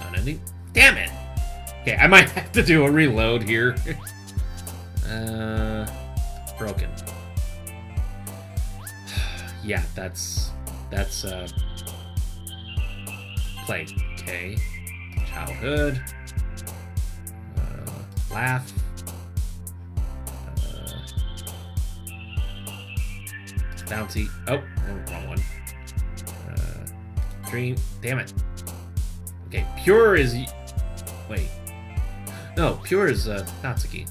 Unending. Damn it. Okay, I might have to do a reload here. Broken. Yeah, that's plague. Okay. Childhood. Laugh. Bounty. Oh, wrong one. Dream. Damn it. Okay, pure is. Wait. No, pure is Natsuki.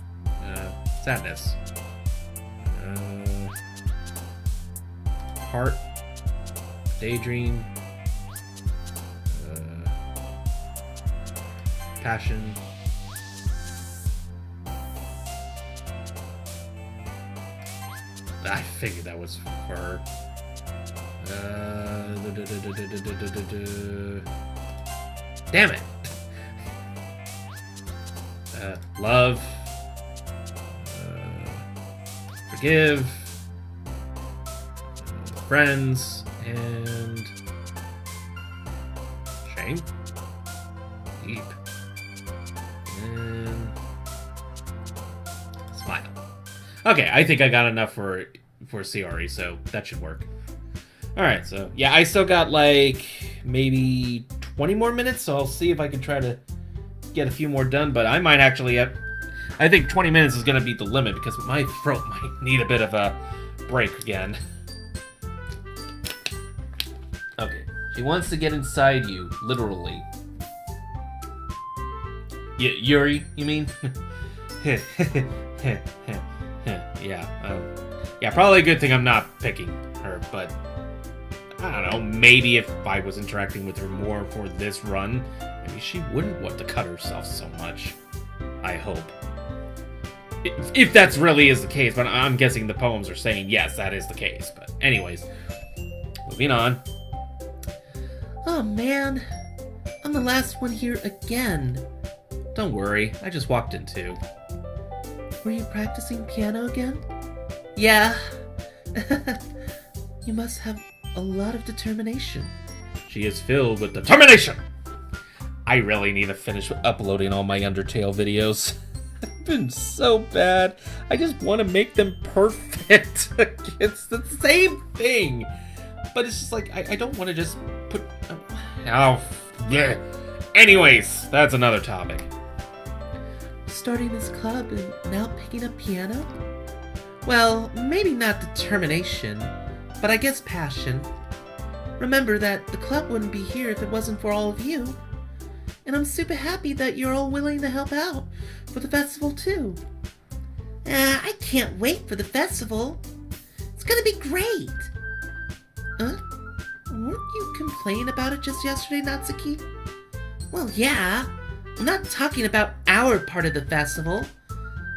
Sadness. Heart. Daydream. Passion. I figured that was for her. Damn it. Love. Forgive. Friends. And shame. Deep. And smile. Okay, I think I got enough for Sayori, so that should work. Alright, so yeah, I still got like maybe 20 more minutes, so I'll see if I can try to get a few more done, but I might actually have, I think 20 minutes is going to be the limit because my throat might need a bit of a break again. Okay, she wants to get inside you, literally. Yuri, you mean? Yeah, probably a good thing I'm not picking her, but I don't know, maybe if I was interacting with her more for this run, maybe she wouldn't want to cut herself so much. I hope. If that really is the case, but I'm guessing the poems are saying yes, that is the case. But anyways, moving on. Oh man, I'm the last one here again. Don't worry, I just walked in too. Were you practicing piano again? Yeah. You must have a lot of determination. She is filled with determination! I really need to finish uploading all my Undertale videos. I've been so bad. I just want to make them perfect. It's the same thing. But it's just like, I don't want to just put... Oh, yeah. Anyways, that's another topic. Starting this club and now picking up piano? Well, maybe not determination, but I guess passion. Remember that the club wouldn't be here if it wasn't for all of you. And I'm super happy that you're all willing to help out for the festival too. I can't wait for the festival. It's gonna be great. Huh? Weren't you complaining about it just yesterday, Natsuki? Well, yeah. I'm not talking about our part of the festival,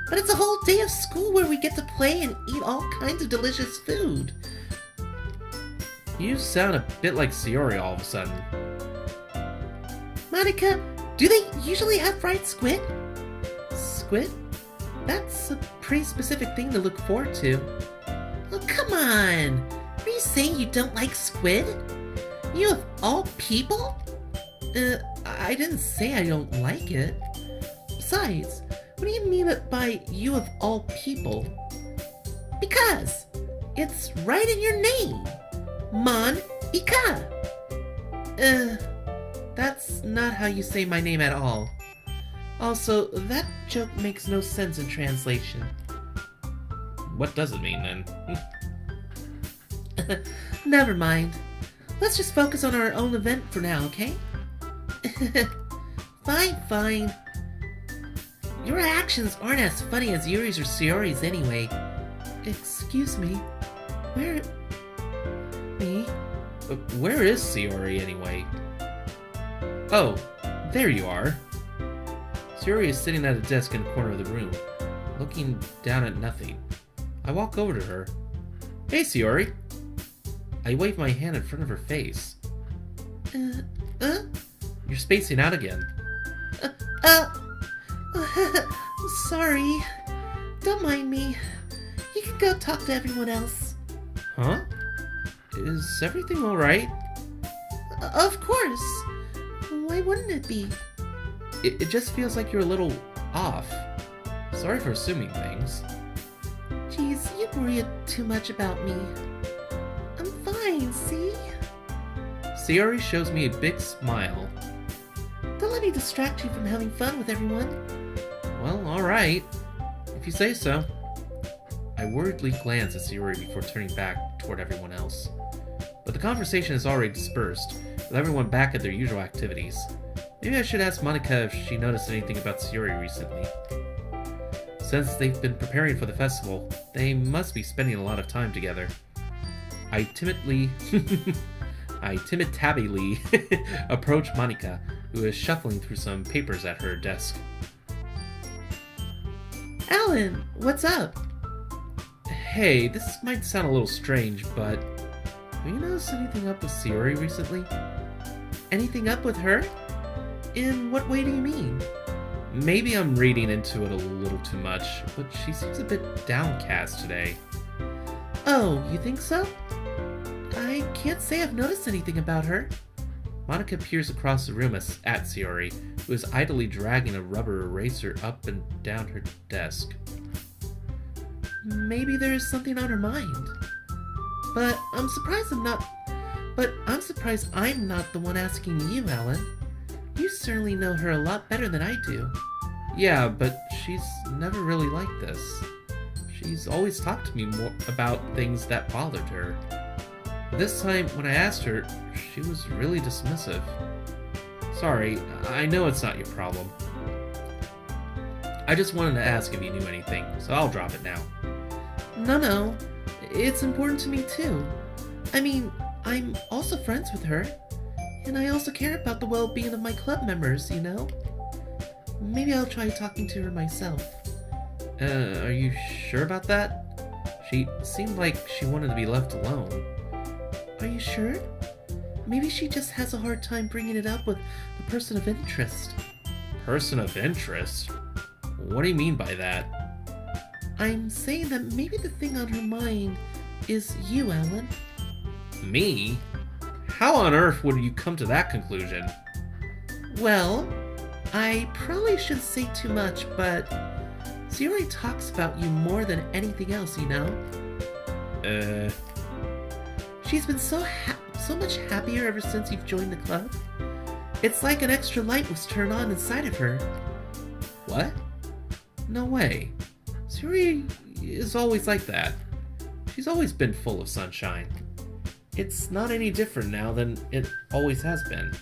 but it's a whole day of school where we get to play and eat all kinds of delicious food. You sound a bit like Sayori all of a sudden. Monica, do they usually have fried squid? Squid? That's a pretty specific thing to look forward to. Oh, come on! Are you saying you don't like squid? You of all people? I didn't say I don't like it. Besides, what do you mean by you of all people? Because it's right in your name. Monica. That's not how you say my name at all. Also, that joke makes no sense in translation. What does it mean, then? Never mind. Let's just focus on our own event for now, okay? Fine. Your actions aren't as funny as Yuri's or Sayori's anyway. Excuse me? Where... Me? Where is Sayori, anyway? Oh, there you are. Sayori is sitting at a desk in a corner of the room, looking down at nothing. I walk over to her. Hey, Sayori. I wave my hand in front of her face. You're spacing out again. Sorry. Don't mind me. You can go talk to everyone else. Huh? Is everything alright? Of course. Why wouldn't it be? It just feels like you're a little off. Sorry for assuming things. Geez, you worry too much about me. I'm fine, see? Sayori shows me a big smile. Don't let me distract you from having fun with everyone. Well, alright. If you say so. I worriedly glance at Sayori before turning back toward everyone else. But the conversation is already dispersed, with everyone back at their usual activities. Maybe I should ask Monica if she noticed anything about Sayori recently. Since they've been preparing for the festival, they must be spending a lot of time together. I TimidTabby approach Monica, who is shuffling through some papers at her desk. Alan, what's up? Hey, this might sound a little strange, but have you noticed anything up with Sayori recently? Anything up with her? In what way do you mean? Maybe I'm reading into it a little too much, but she seems a bit downcast today. Oh, you think so? I can't say I've noticed anything about her. Monica peers across the room at Sayori, who is idly dragging a rubber eraser up and down her desk. Maybe there is something on her mind. But I'm surprised I'm not the one asking you, Alan. You certainly know her a lot better than I do. Yeah, but she's never really like this. She's always talked to me more about things that bothered her. This time, when I asked her, she was really dismissive. Sorry, I know it's not your problem. I just wanted to ask if you knew anything, so I'll drop it now. No. It's important to me too. I mean, I'm also friends with her. And I also care about the well-being of my club members, you know? Maybe I'll try talking to her myself. Are you sure about that? She seemed like she wanted to be left alone. Are you sure? Maybe she just has a hard time bringing it up with the person of interest. Person of interest? What do you mean by that? I'm saying that maybe the thing on her mind is you, Alan. Me? How on earth would you come to that conclusion? Well, I probably shouldn't say too much, but Sayori talks about you more than anything else, you know? She's been so much happier ever since you've joined the club. It's like an extra light was turned on inside of her. What? No way. Sayori is always like that. She's always been full of sunshine. It's not any different now than it always has been.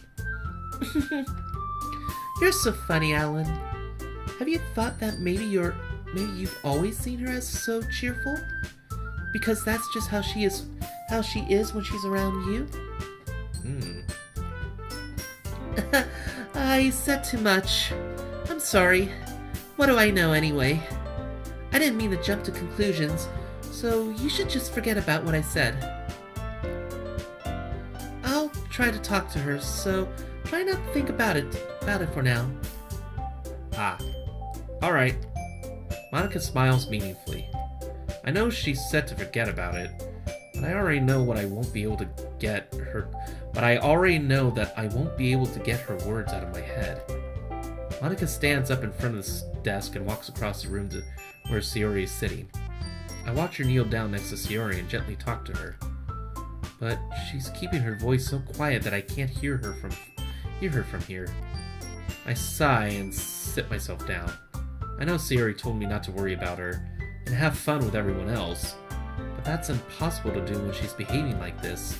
You're so funny, Alan. Have you thought that maybe you've always seen her as so cheerful? Because that's just how she is when she's around you? I said too much. I'm sorry. What do I know anyway? I didn't mean to jump to conclusions, so you should just forget about what I said. I'll try to talk to her, so try not to think about it for now. Ah. Alright. Monica smiles meaningfully. I know she's set to forget about it, but I already know that I won't be able to get her words out of my head. Monica stands up in front of the desk and walks across the room to where Sayori is sitting. I watch her kneel down next to Sayori and gently talk to her. But she's keeping her voice so quiet that I can't hear her from here. I sigh and sit myself down. I know Sayori told me not to worry about her and have fun with everyone else, but that's impossible to do when she's behaving like this.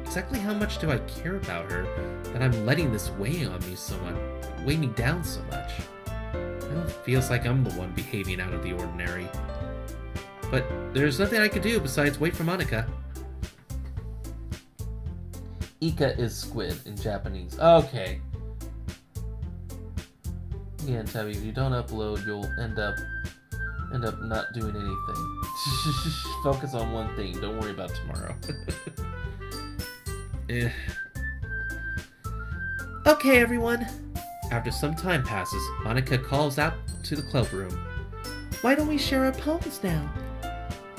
Exactly how much do I care about her that I'm letting this weigh me down so much? Now it feels like I'm the one behaving out of the ordinary. But there's nothing I could do besides wait for Monica. Ika is squid in Japanese. Okay. Yeah, Tabby, if you don't upload, you'll end up end up not doing anything. Focus on one thing. Don't worry about tomorrow. Okay, everyone. After some time passes, Monica calls out to the club room. Why don't we share our poems now?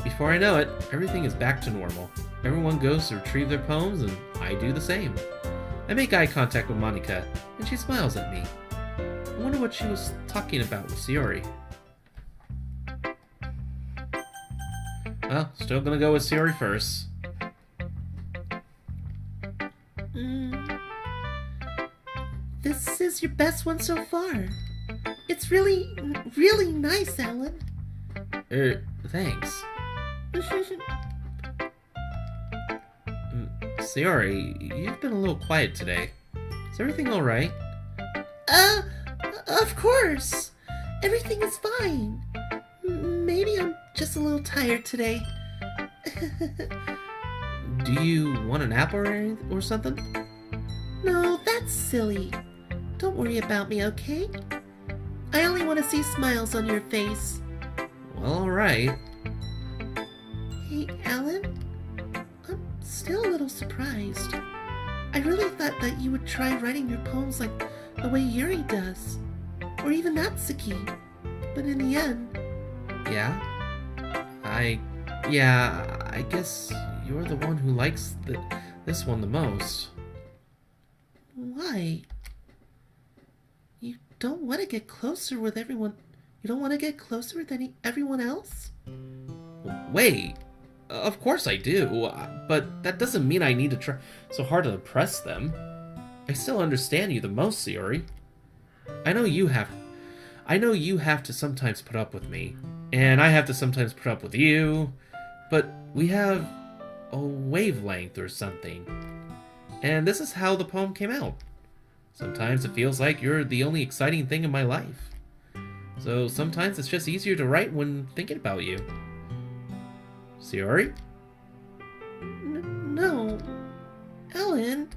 Before I know it, everything is back to normal. Everyone goes to retrieve their poems, and I do the same. I make eye contact with Monica, and she smiles at me. I wonder what she was talking about with Sayori. Well, still gonna go with Sayori first. This is your best one so far. It's really, really nice, Alan. Thanks. Sayori, you've been a little quiet today. Is everything alright? Of course. Everything is fine. Maybe I'm just a little tired today. Do you want an apple or something? No, that's silly. Don't worry about me, okay? I only want to see smiles on your face. Well, alright. Hey, Alan? I'm still a little surprised. I really thought that you would try writing your poems like the way Yuri does. Or even Natsuki. But in the end... Yeah, I guess you're the one who likes this one the most. Why? You don't want to get closer with everyone... You don't want to get closer with everyone else? Wait, of course I do, but that doesn't mean I need to try so hard to impress them. I still understand you the most, Sayori. I know you have to sometimes put up with me, and I have to sometimes put up with you, but we have a wavelength or something. And this is how the poem came out. Sometimes it feels like you're the only exciting thing in my life. So sometimes it's just easier to write when thinking about you. Sayori? No. Ellen.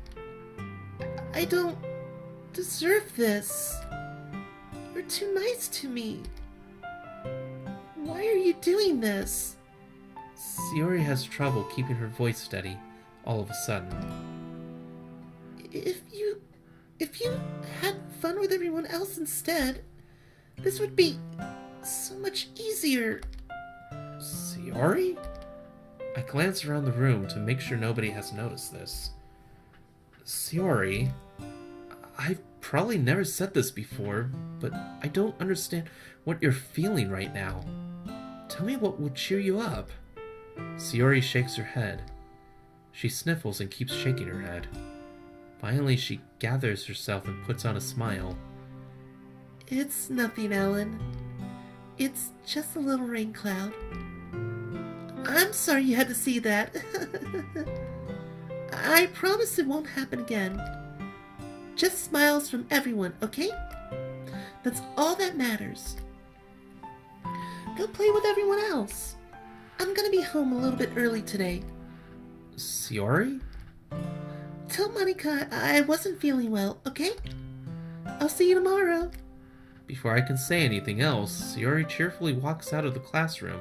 I don't deserve this. You're too nice to me. Why are you doing this? Sayori has trouble keeping her voice steady all of a sudden. If you had fun with everyone else instead, this would be so much easier. Sayori? I glance around the room to make sure nobody has noticed this. Sayori, I've probably never said this before, but I don't understand what you're feeling right now. Tell me what would cheer you up. Sayori shakes her head. She sniffles and keeps shaking her head. Finally, she gathers herself and puts on a smile. It's nothing, Ellen. It's just a little rain cloud. I'm sorry you had to see that. I promise it won't happen again. Just smiles from everyone, okay? That's all that matters. Go play with everyone else. I'm gonna be home a little bit early today. Sayori? Tell Monica I wasn't feeling well, okay? I'll see you tomorrow. Before I can say anything else, Sayori cheerfully walks out of the classroom,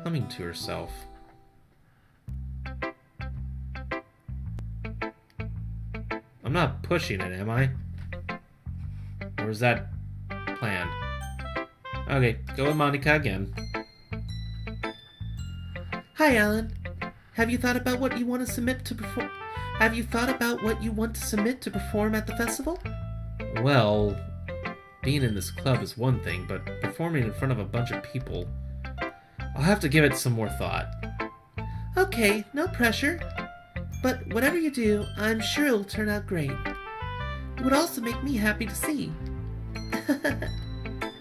humming to herself. I'm not pushing it, am I? Or is that planned? Okay, go with Monica again. Hi, Alan. Have you thought about what you want to submit to perform? Have you thought about what you want to submit to perform at the festival? Well, being in this club is one thing, but performing in front of a bunch of people, I'll have to give it some more thought. Okay, no pressure. But whatever you do, I'm sure it'll turn out great. It would also make me happy to see.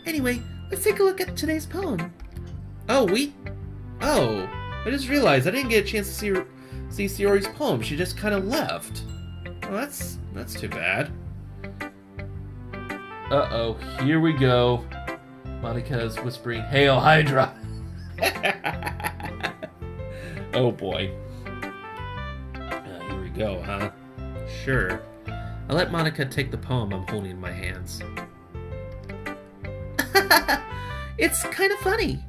Anyway, let's take a look at today's poem. I just realized I didn't get a chance to see Sayori's poem. She just kind of left. Well, that's too bad. Uh-oh, here we go. Monica's whispering, "Hail Hydra!" Oh boy. Here we go, huh? Sure. I let Monica take the poem I'm holding in my hands. It's kind of funny.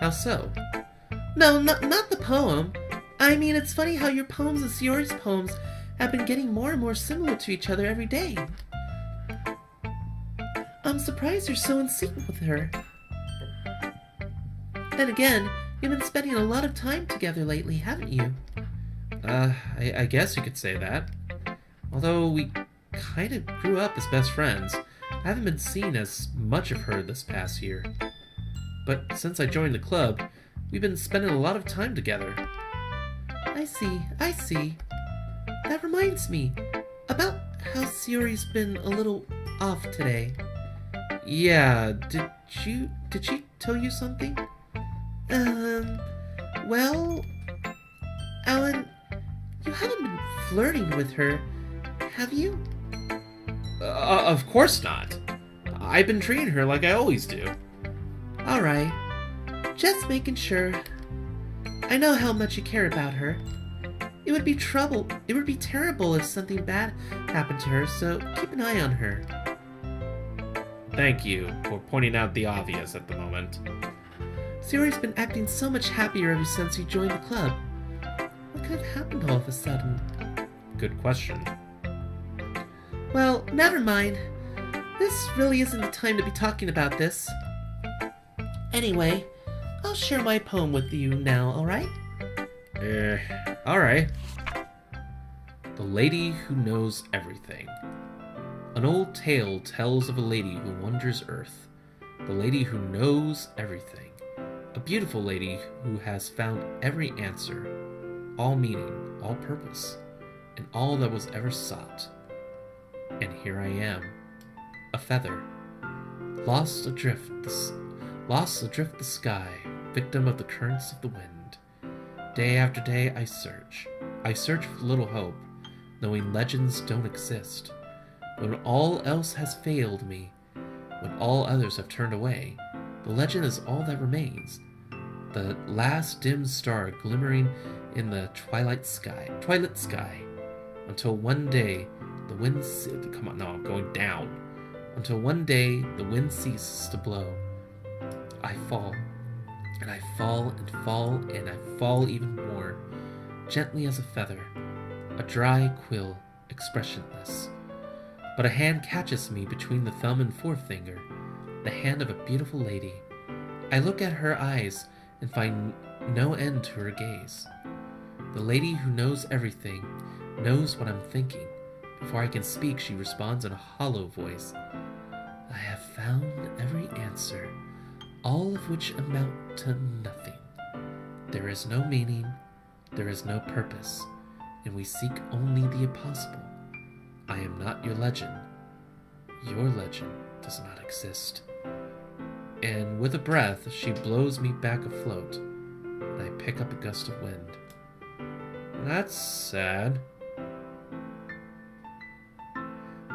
How so? No, not the poem. I mean, it's funny how your poems and Sayori's poems have been getting more and more similar to each other every day. I'm surprised you're so in sync with her. Then again, you've been spending a lot of time together lately, haven't you? I guess you could say that. Although we kind of grew up as best friends, I haven't been seeing as much of her this past year. But since I joined the club, we've been spending a lot of time together. I see. That reminds me, about how Sayori's been a little off today. Yeah, did she tell you something? Well, Alan, you haven't been flirting with her, have you? Of course not. I've been treating her like I always do. Alright, just making sure. I know how much you care about her. It would be terrible if something bad happened to her, so keep an eye on her. Thank you for pointing out the obvious at the moment. Sayori's been acting so much happier ever since you joined the club. What could have happened all of a sudden? Good question. Well, never mind. This really isn't the time to be talking about this. Anyway, I'll share my poem with you now, alright? Alright. The Lady Who Knows Everything. An old tale tells of a lady who wanders earth. The lady who knows everything. A beautiful lady who has found every answer, all meaning, all purpose, and all that was ever sought. And here I am, a feather, lost adrift the sky, victim of the currents of the wind. Day after day I search with little hope, knowing legends don't exist. When all else has failed me, when all others have turned away, the legend is all that remains. The last dim star glimmering in the twilight sky, until one day the wind Until one day the wind ceases to blow. I fall, and I fall and fall, and I fall even more, gently as a feather, a dry quill, expressionless. But a hand catches me between the thumb and forefinger, the hand of a beautiful lady. I look at her eyes and find no end to her gaze. The lady who knows everything knows what I'm thinking. Before I can speak, she responds in a hollow voice. I have found every answer, all of which amount to nothing. There is no meaning, there is no purpose, and we seek only the impossible. I am not your legend. Your legend does not exist. And with a breath, she blows me back afloat, and I pick up a gust of wind. That's sad.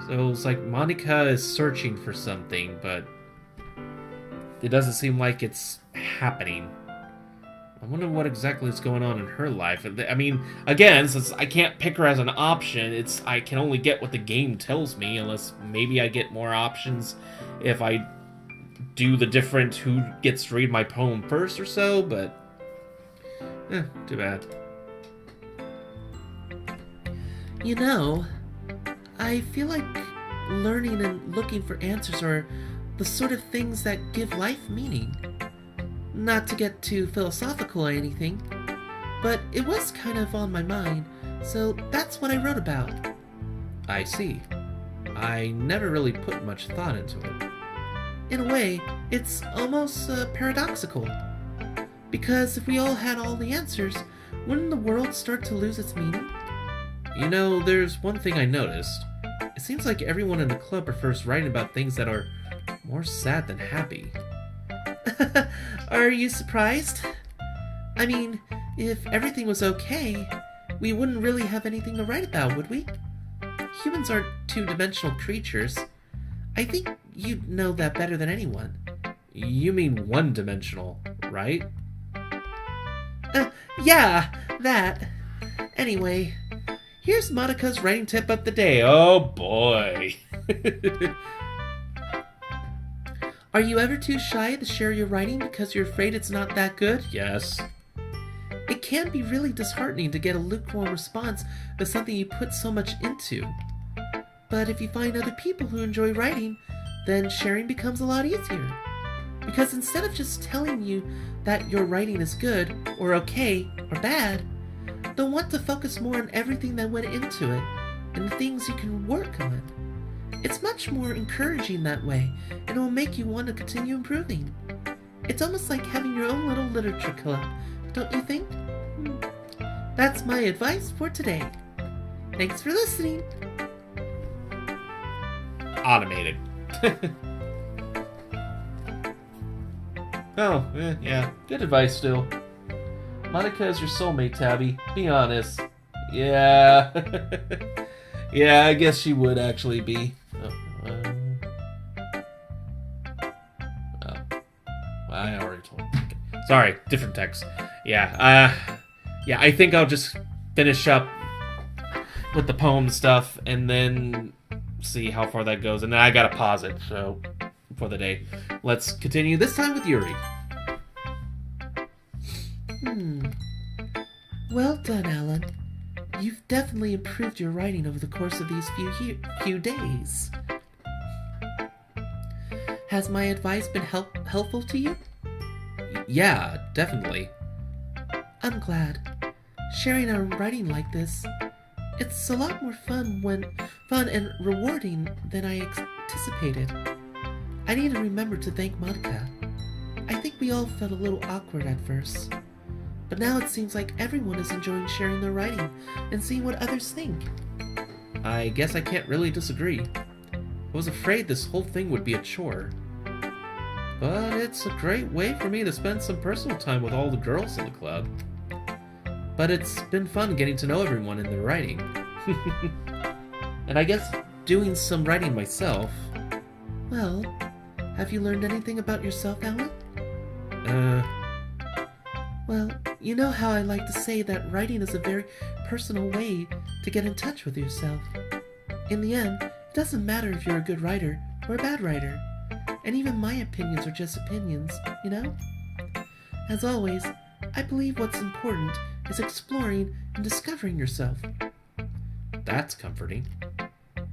So it's like Monica is searching for something, but it doesn't seem like it's happening. I wonder what exactly is going on in her life. I mean, again, since I can't pick her as an option, I can only get what the game tells me, unless maybe I get more options if I do the different who gets to read my poem first or so, but too bad. You know, I feel like learning and looking for answers are the sort of things that give life meaning. Not to get too philosophical or anything, but it was kind of on my mind, so that's what I wrote about. I see. I never really put much thought into it. In a way, it's almost paradoxical. Because if we all had all the answers, wouldn't the world start to lose its meaning? You know, there's one thing I noticed. It seems like everyone in the club prefers writing about things that are more sad than happy. Are you surprised? I mean, if everything was okay, we wouldn't really have anything to write about, would we? Humans aren't two-dimensional creatures. I think you'd know that better than anyone. You mean one-dimensional, right? Yeah, that. Anyway, here's Monica's writing tip of the day. Oh boy. Are you ever too shy to share your writing because you're afraid it's not that good? Yes. It can be really disheartening to get a lukewarm response to something you put so much into. But if you find other people who enjoy writing, then sharing becomes a lot easier. Because instead of just telling you that your writing is good, or okay, or bad, they'll want to focus more on everything that went into it, and the things you can work on. It's much more encouraging that way, and it will make you want to continue improving. It's almost like having your own little literature club, don't you think? That's my advice for today. Thanks for listening. Automated. Oh, yeah. Good advice still. Monica is your soulmate, Tabby. Be honest. Yeah. Yeah, I guess she would actually be. I already told him. Okay. Sorry, different text. Yeah, I think I'll just finish up with the poem stuff and then see how far that goes. And then I gotta pause it, so, for the day. Let's continue this time with Yuri. Well done, Alan. You've definitely improved your writing over the course of these few days. Has my advice been helpful to you? Yeah, definitely. I'm glad. Sharing our writing like this, it's a lot more fun and rewarding than I anticipated. I need to remember to thank Monica. I think we all felt a little awkward at first, but now it seems like everyone is enjoying sharing their writing and seeing what others think. I guess I can't really disagree. I was afraid this whole thing would be a chore. But it's a great way for me to spend some personal time with all the girls in the club. But it's been fun getting to know everyone in their writing. And I guess doing some writing myself. Well, have you learned anything about yourself, Alan? Well, you know how I like to say that writing is a very personal way to get in touch with yourself. In the end, it doesn't matter if you're a good writer or a bad writer. And even my opinions are just opinions, you know? As always, I believe what's important is exploring and discovering yourself. That's comforting.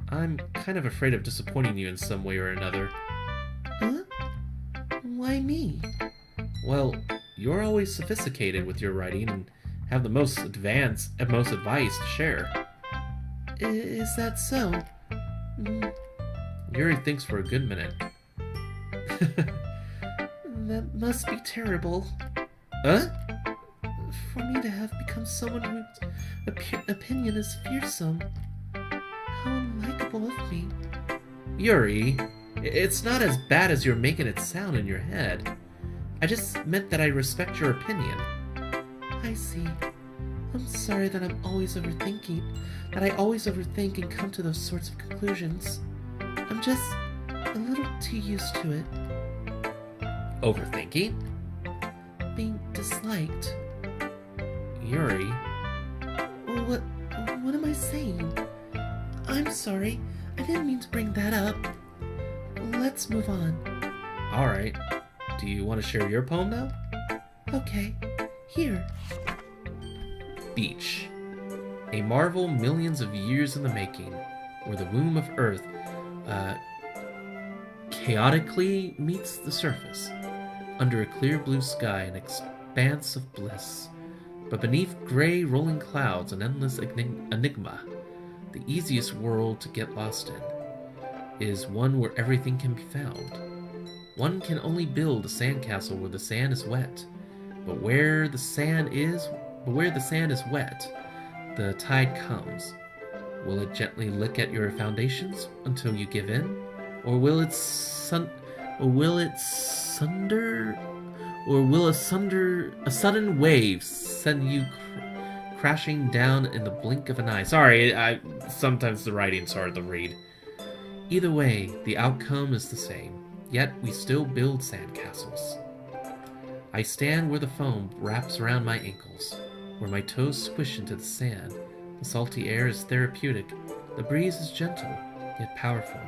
I'm kind of afraid of disappointing you in some way or another. Huh? Why me? Well, you're always sophisticated with your writing and have the most advanced and most advice to share. Is that so? Yuri thinks for a good minute. That must be terrible. Huh? For me to have become someone whose opinion is fearsome. How unlikable of me. Yuri, it's not as bad as you're making it sound in your head. I just meant that I respect your opinion. I see. I'm sorry that I always overthink and come to those sorts of conclusions. I'm just a little too used to it. Overthinking? Being disliked. Yuri. What am I saying? I'm sorry. I didn't mean to bring that up. Let's move on. Alright. Do you want to share your poem now? Okay. Here. Beach. A marvel millions of years in the making, where the womb of Earth chaotically meets the surface, under a clear blue sky, an expanse of bliss. But beneath gray rolling clouds, an endless enigma. The easiest world to get lost in is one where everything can be found. One can only build a sandcastle where the sand is wet, but where the sand is wet, the tide comes. Will it gently lick at your foundations until you give in, or will a sudden wave send you crashing down in the blink of an eye? Sorry, sometimes the writing's hard to read. Either way, the outcome is the same. Yet we still build sandcastles. I stand where the foam wraps around my ankles, where my toes squish into the sand. The salty air is therapeutic. The breeze is gentle, yet powerful.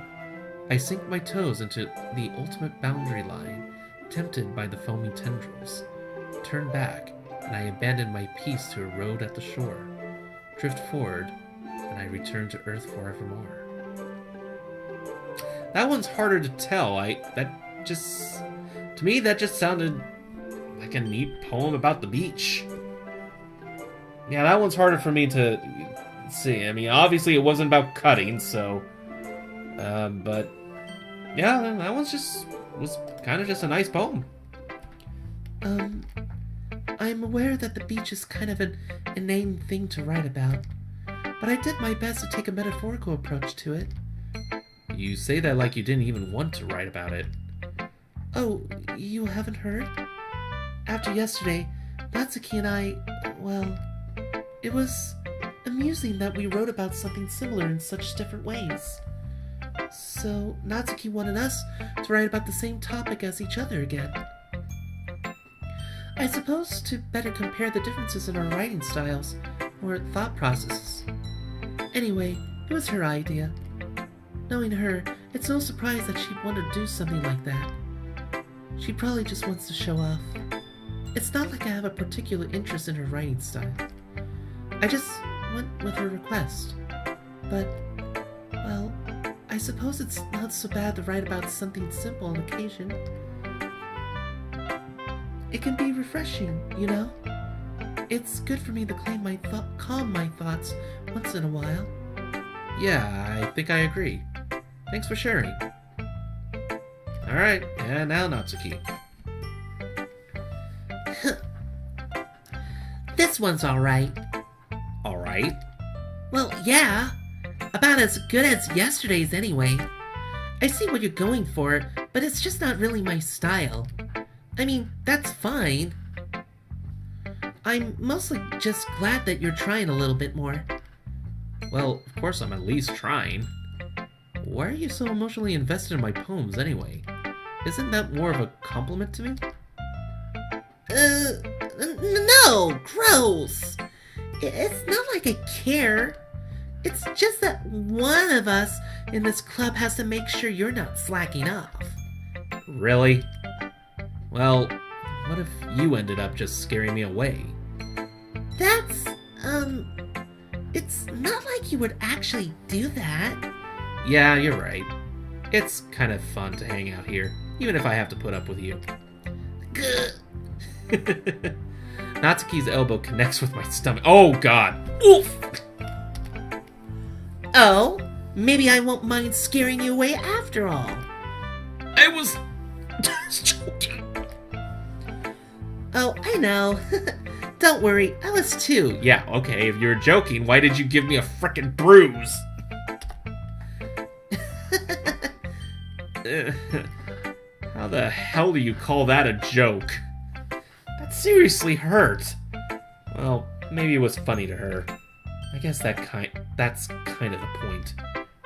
I sink my toes into the ultimate boundary line, tempted by the foamy tendrils. Turn back, and I abandon my peace to erode at the shore. Drift forward, and I return to Earth forevermore. That one's harder to tell. To me, that just sounded like a neat poem about the beach. Yeah, that one's harder for me to see. I mean, obviously it wasn't about cutting, so... but... yeah, that was kind of just a nice poem. I'm aware that the beach is kind of an inane thing to write about, but I did my best to take a metaphorical approach to it. You say that like you didn't even want to write about it. Oh, you haven't heard? After yesterday, Natsuki and I, well, it was amusing that we wrote about something similar in such different ways. So, Natsuki wanted us to write about the same topic as each other again. I suppose to better compare the differences in our writing styles, or thought processes. Anyway, it was her idea. Knowing her, it's no surprise that she'd want to do something like that. She probably just wants to show off. It's not like I have a particular interest in her writing style. I just went with her request. But, well, I suppose it's not so bad to write about something simple on occasion. It can be refreshing, you know? It's good for me to calm my thoughts once in a while. Yeah, I think I agree. Thanks for sharing. Alright, and now Natsuki. This one's alright. Alright? Well, yeah. About as good as yesterday's anyway. I see what you're going for, but it's just not really my style. I mean, that's fine. I'm mostly just glad that you're trying a little bit more. Well, of course I'm at least trying. Why are you so emotionally invested in my poems anyway? Isn't that more of a compliment to me? No, gross. It's not like I care. It's just that one of us in this club has to make sure you're not slacking off. Really? Well, what if you ended up just scaring me away? That's, it's not like you would actually do that. Yeah, you're right. It's kind of fun to hang out here, even if I have to put up with you. Natsuki's elbow connects with my stomach. Oh, God. Oof! Oh, maybe I won't mind scaring you away after all. I was just joking. Oh, I know. Don't worry, I was too. Yeah, okay, if you're joking, why did you give me a frickin' bruise? How the hell do you call that a joke? That seriously hurt. Well, maybe it was funny to her. I guess that's kind of the point.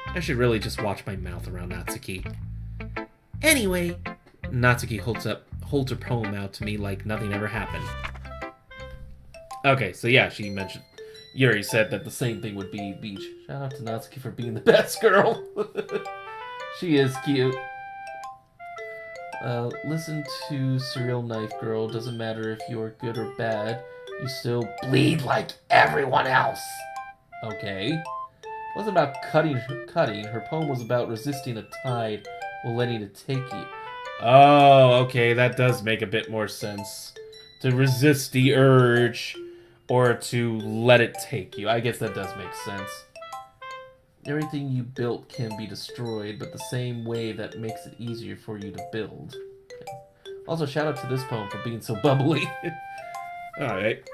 I should really just watch my mouth around Natsuki. Anyway, Natsuki holds her poem out to me like nothing ever happened. Okay, so yeah, she mentioned... Yuri said that the same thing would be beach. Shout out to Natsuki for being the best girl. She is cute. Listen to Serial Knife Girl. Doesn't matter if you're good or bad. You still bleed like everyone else. Okay. It wasn't about cutting. Her poem was about resisting a tide while letting it take you. Oh, okay. That does make a bit more sense. To resist the urge or to let it take you. I guess that does make sense. Everything you built can be destroyed, but the same way that makes it easier for you to build. Okay. Also, shout out to this poem for being so bubbly. Alright.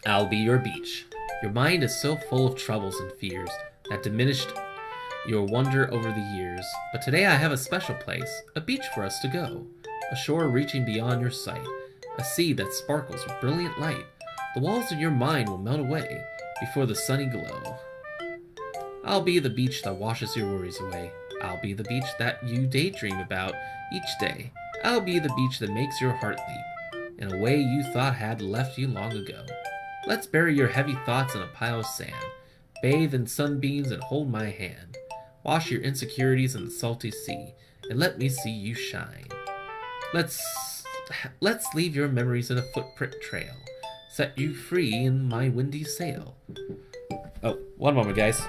I'll be your beach. Your mind is so full of troubles and fears that diminished your wonder over the years. But today I have a special place, a beach for us to go. A shore reaching beyond your sight. A sea that sparkles with brilliant light. The walls of your mind will melt away before the sunny glow. I'll be the beach that washes your worries away. I'll be the beach that you daydream about each day. I'll be the beach that makes your heart leap in a way you thought had left you long ago. Let's bury your heavy thoughts in a pile of sand. Bathe in sunbeams and hold my hand. Wash your insecurities in the salty sea, and let me see you shine. Let's leave your memories in a footprint trail. Set you free in my windy sail. Oh, one moment, guys.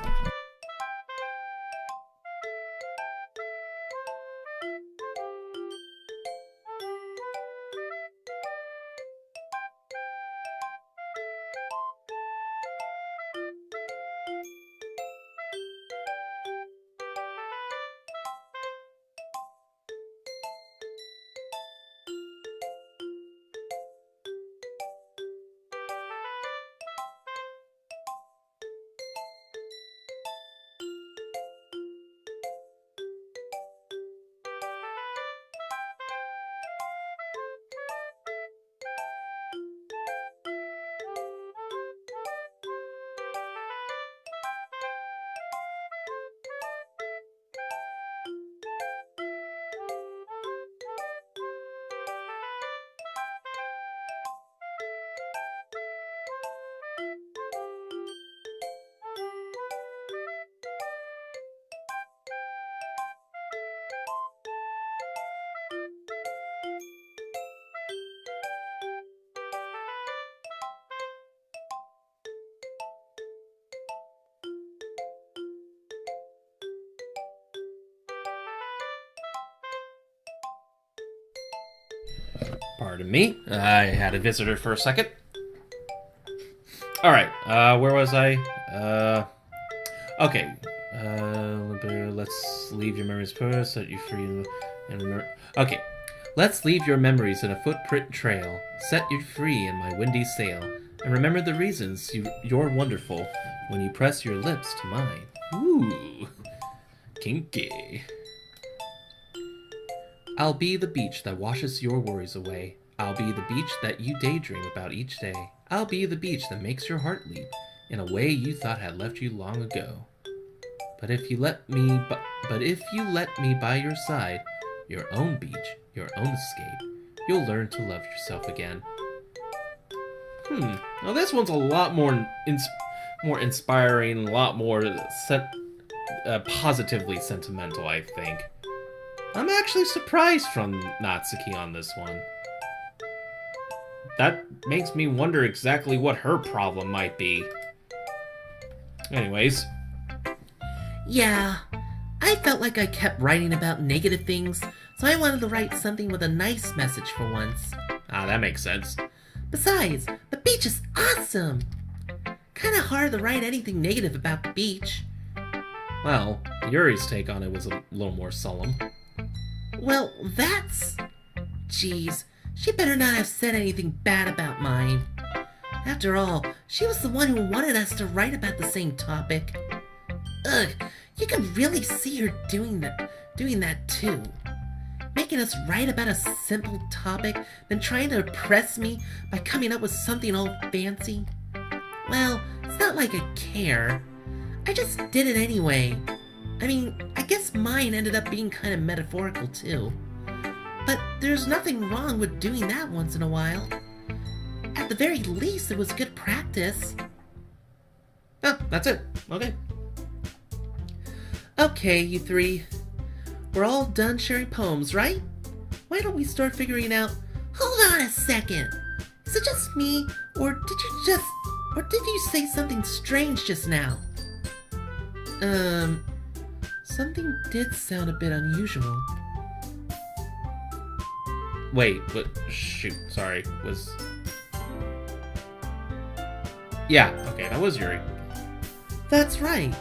Pardon me, I had a visitor for a second. Alright, where was I? Okay. Let's leave your memories first, set you free and remember. Okay. Let's leave your memories in a footprint trail, set you free in my windy sail, and remember the reasons you're wonderful when you press your lips to mine. Ooh. Kinky. I'll be the beach that washes your worries away. I'll be the beach that you daydream about each day. I'll be the beach that makes your heart leap in a way you thought had left you long ago. But if you let me by your side, your own beach, your own escape, you'll learn to love yourself again. Now this one's a lot more inspiring, a lot more positively sentimental, I think. I'm actually surprised from Natsuki on this one. That makes me wonder exactly what her problem might be. Anyways. Yeah, I felt like I kept writing about negative things, so I wanted to write something with a nice message for once. Ah, that makes sense. Besides, the beach is awesome! Kinda hard to write anything negative about the beach. Well, Yuri's take on it was a little more solemn. Well, that's... Jeez, she better not have said anything bad about mine. After all, she was the one who wanted us to write about the same topic. Ugh, you can really see her doing that too. Making us write about a simple topic, then trying to impress me by coming up with something all fancy. Well, it's not like I care. I just did it anyway. I mean, I guess mine ended up being kind of metaphorical too. But there's nothing wrong with doing that once in a while. At the very least, it was good practice. Oh, that's it. Okay. Okay, you three. We're all done sharing poems, right? Why don't we start figuring out... Hold on a second! Is it just me, or did you say something strange just now? Something did sound a bit unusual. Wait, what? Shoot, sorry. Yeah, okay, that was Yuri. That's right.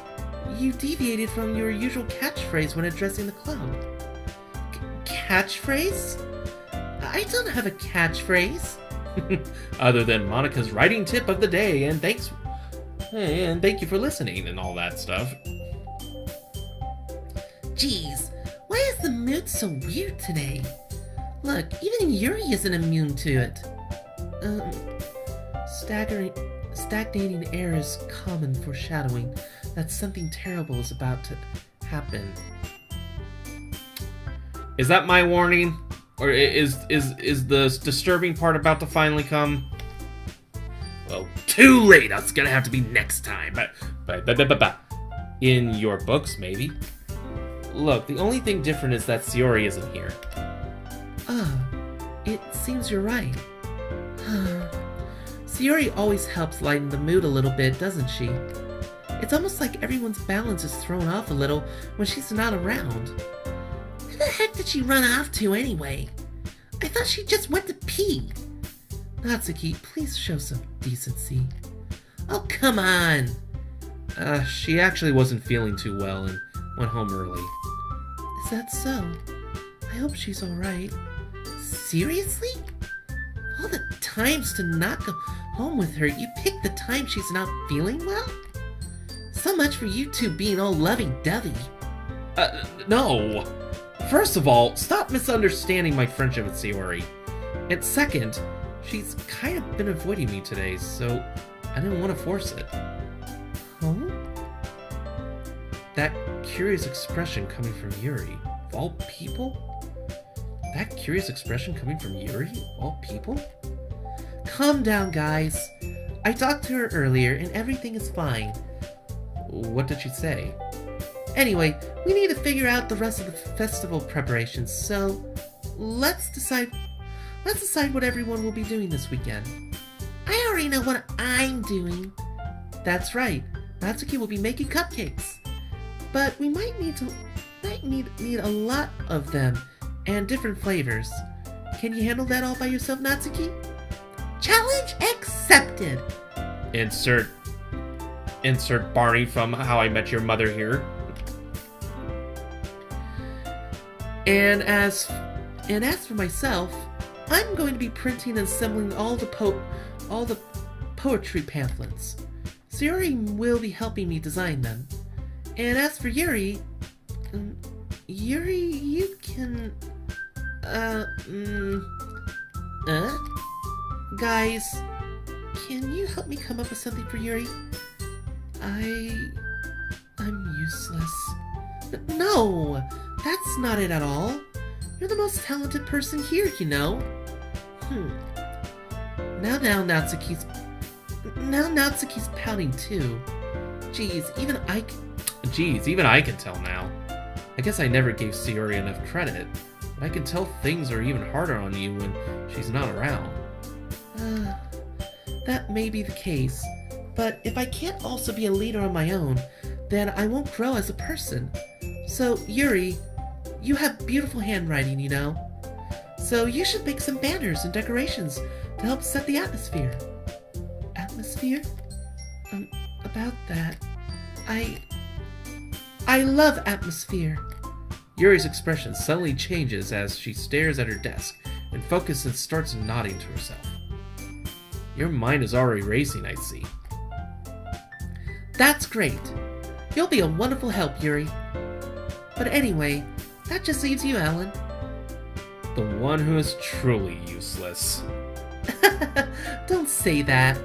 You deviated from your usual catchphrase when addressing the club. Catchphrase? I don't have a catchphrase. Other than Monica's writing tip of the day, and thank you for listening and all that stuff. Jeez, why is the mood so weird today? Look, even Yuri isn't immune to it. Stagnating air is common foreshadowing that something terrible is about to happen. Is that my warning? Or is the disturbing part about to finally come? Well, too late. That's gonna have to be next time. But in your books, maybe. Look, the only thing different is that Sayori isn't here. It seems you're right. Sayori always helps lighten the mood a little bit, doesn't she? It's almost like everyone's balance is thrown off a little when she's not around. Where the heck did she run off to anyway? I thought she just went to pee. Natsuki, please show some decency. Oh, come on! She actually wasn't feeling too well and went home early. Is that so? I hope she's alright. Seriously? All the times to not go home with her, you pick the time she's not feeling well? So much for you two being all lovey-dovey. No! First of all, stop misunderstanding my friendship with Sayori. And second, she's kind of been avoiding me today, so I didn't want to force it. Huh? That curious expression coming from Yuri, of all people? That curious expression coming from Yuri, of all people? Calm down, guys. I talked to her earlier and everything is fine. What did she say? Anyway, we need to figure out the rest of the festival preparations, so let's decide what everyone will be doing this weekend. I already know what I'm doing. That's right. Natsuki will be making cupcakes. But we might need a lot of them and different flavors. Can you handle that all by yourself, Natsuki? Challenge accepted. Insert Barney from How I Met Your Mother here. And as for myself, I'm going to be printing and assembling all the poetry pamphlets. Sayori will be helping me design them. And as for Yuri, you can, guys, can you help me come up with something for Yuri? I'm useless. No, that's not it at all. You're the most talented person here, you know. Now Natsuki's pouting too. Geez, even I can tell now. I guess I never gave Sayori enough credit, but I can tell things are even harder on you when she's not around. That may be the case, but if I can't also be a leader on my own, then I won't grow as a person. So, Yuri, you have beautiful handwriting, you know. So you should make some banners and decorations to help set the atmosphere. Atmosphere? About that, I love atmosphere. Yuri's expression suddenly changes as she stares at her desk and focuses and starts nodding to herself. Your mind is already racing, I see. That's great. You'll be a wonderful help, Yuri. But anyway, that just leaves you, Alan. The one who is truly useless. Don't say that.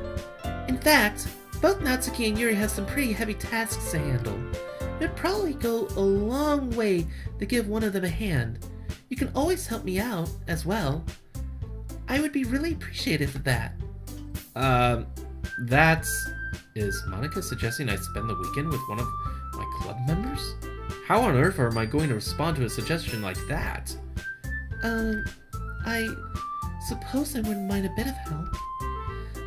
In fact, both Natsuki and Yuri have some pretty heavy tasks to handle. It would probably go a long way to give one of them a hand. You can always help me out, as well. I would be really appreciative of that. Is Monica suggesting I spend the weekend with one of my club members? How on earth am I going to respond to a suggestion like that? I suppose I wouldn't mind a bit of help.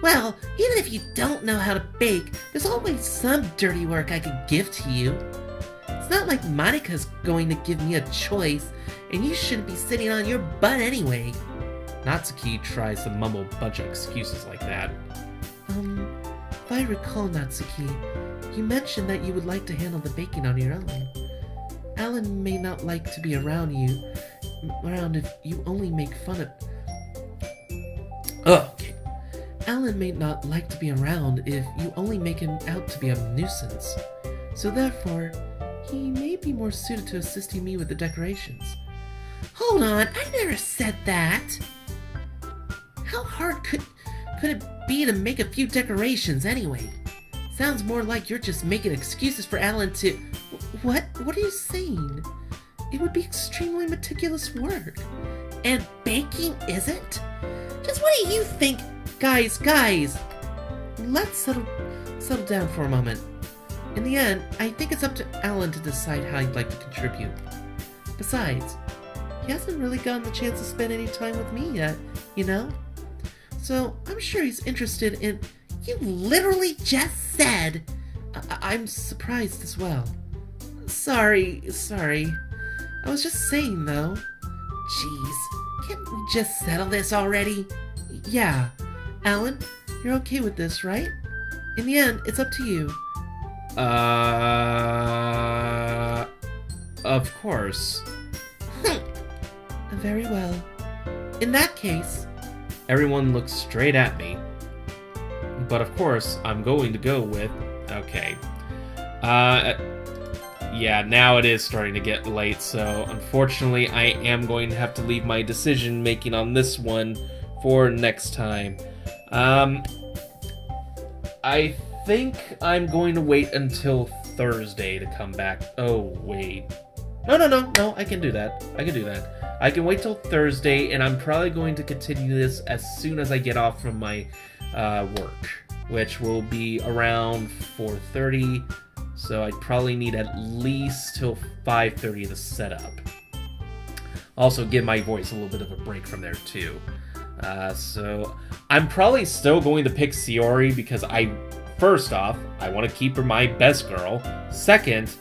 Well, even if you don't know how to bake, there's always some dirty work I could give to you. It's not like Monica's going to give me a choice, and you shouldn't be sitting on your butt anyway. Natsuki tries to mumble a bunch of excuses like that. If I recall, Natsuki, you mentioned that you would like to handle the baking on your own. Alan may not like to be around if you only make fun of... Okay. Alan may not like to be around if you only make him out to be a nuisance. So therefore, he may be more suited to assisting me with the decorations. Hold on, I never said that! How hard could it be to make a few decorations anyway? Sounds more like you're just making excuses for Alan to... What are you saying? It would be extremely meticulous work. And baking isn't? Just what do you think? Guys, let's settle down for a moment. In the end, I think it's up to Alan to decide how he'd like to contribute. Besides, he hasn't really gotten the chance to spend any time with me yet, you know? So, I'm sure he's interested in... You literally just said... I'm surprised as well. Sorry. I was just saying, though. Jeez, can't we just settle this already? Yeah. Alan, you're okay with this, right? In the end, it's up to you. Of course. Very well. In that case... Everyone looks straight at me. But of course, I'm going to go with... Okay. Yeah, now it is starting to get late, so unfortunately I am going to have to leave my decision making on this one for next time. I think I'm going to wait until Thursday to come back. Oh, wait. No, I can do that. I can wait till Thursday, and I'm probably going to continue this as soon as I get off from my work, which will be around 4:30, so I'd probably need at least till 5:30 to set up. Also give my voice a little bit of a break from there too. So I'm probably still going to pick Sayori because first off, I want to keep her my best girl. Second,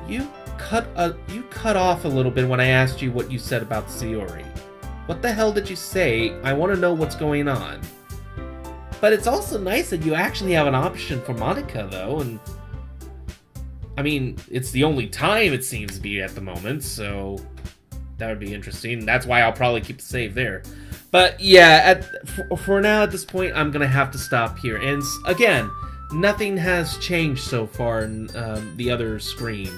you cut off a little bit when I asked you what you said about Sayori. What the hell did you say? I want to know what's going on. But it's also nice that you actually have an option for Monica, though, and... I mean, it's the only time it seems to be at the moment, so... That would be interesting. That's why I'll probably keep the save there. But, yeah, for now, at this point, I'm gonna have to stop here. And, again, nothing has changed so far in the other screen.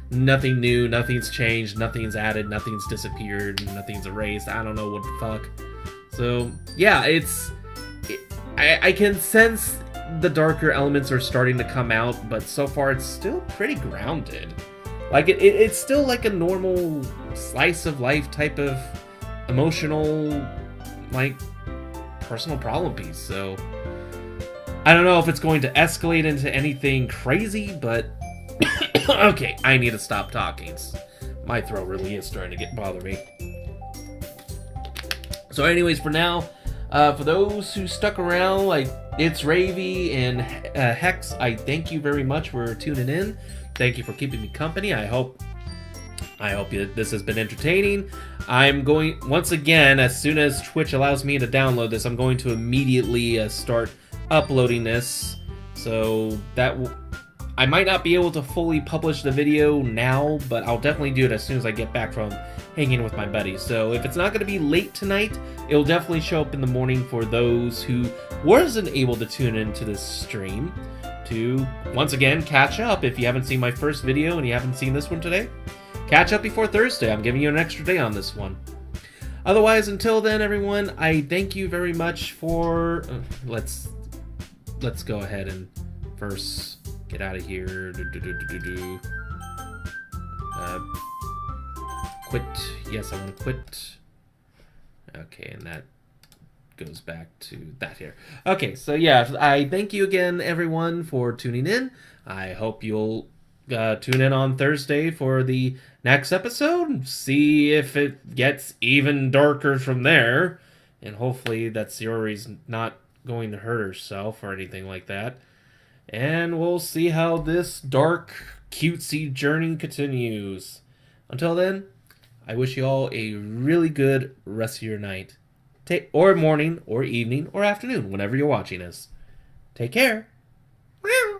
Nothing new, nothing's changed, nothing's added, nothing's disappeared, nothing's erased. I don't know what the fuck. So, yeah, I can sense the darker elements are starting to come out, but so far it's still pretty grounded. Like, it's still like a normal slice of life type of emotional, like, personal problem piece. So, I don't know if it's going to escalate into anything crazy, but... Okay, I need to stop talking. My throat really is starting to bother me. So anyways, for now, for those who stuck around, like It's Ravy and Hex, I thank you very much for tuning in. Thank you for keeping me company. I hope this has been entertaining. I'm going, once again, as soon as Twitch allows me to download this, I'm going to immediately start uploading this. So that I might not be able to fully publish the video now, but I'll definitely do it as soon as I get back from hanging with my buddies. So if it's not going to be late tonight, it'll definitely show up in the morning for those who wasn't able to tune into this stream to, once again, catch up. If you haven't seen my first video and you haven't seen this one today, catch up before Thursday. I'm giving you an extra day on this one. Otherwise, until then, everyone, I thank you very much for... let's go ahead and first... get out of here. Quit. Yes, I want to quit. Okay, and that goes back to that here. Okay, so yeah, I thank you again, everyone, for tuning in. I hope you'll tune in on Thursday for the next episode. See if it gets even darker from there. And hopefully that Sayori's not going to hurt herself or anything like that. And we'll see how this dark, cutesy journey continues. Until then, I wish you all a really good rest of your night. Or morning, or evening, or afternoon, whenever you're watching us. Take care. Meow.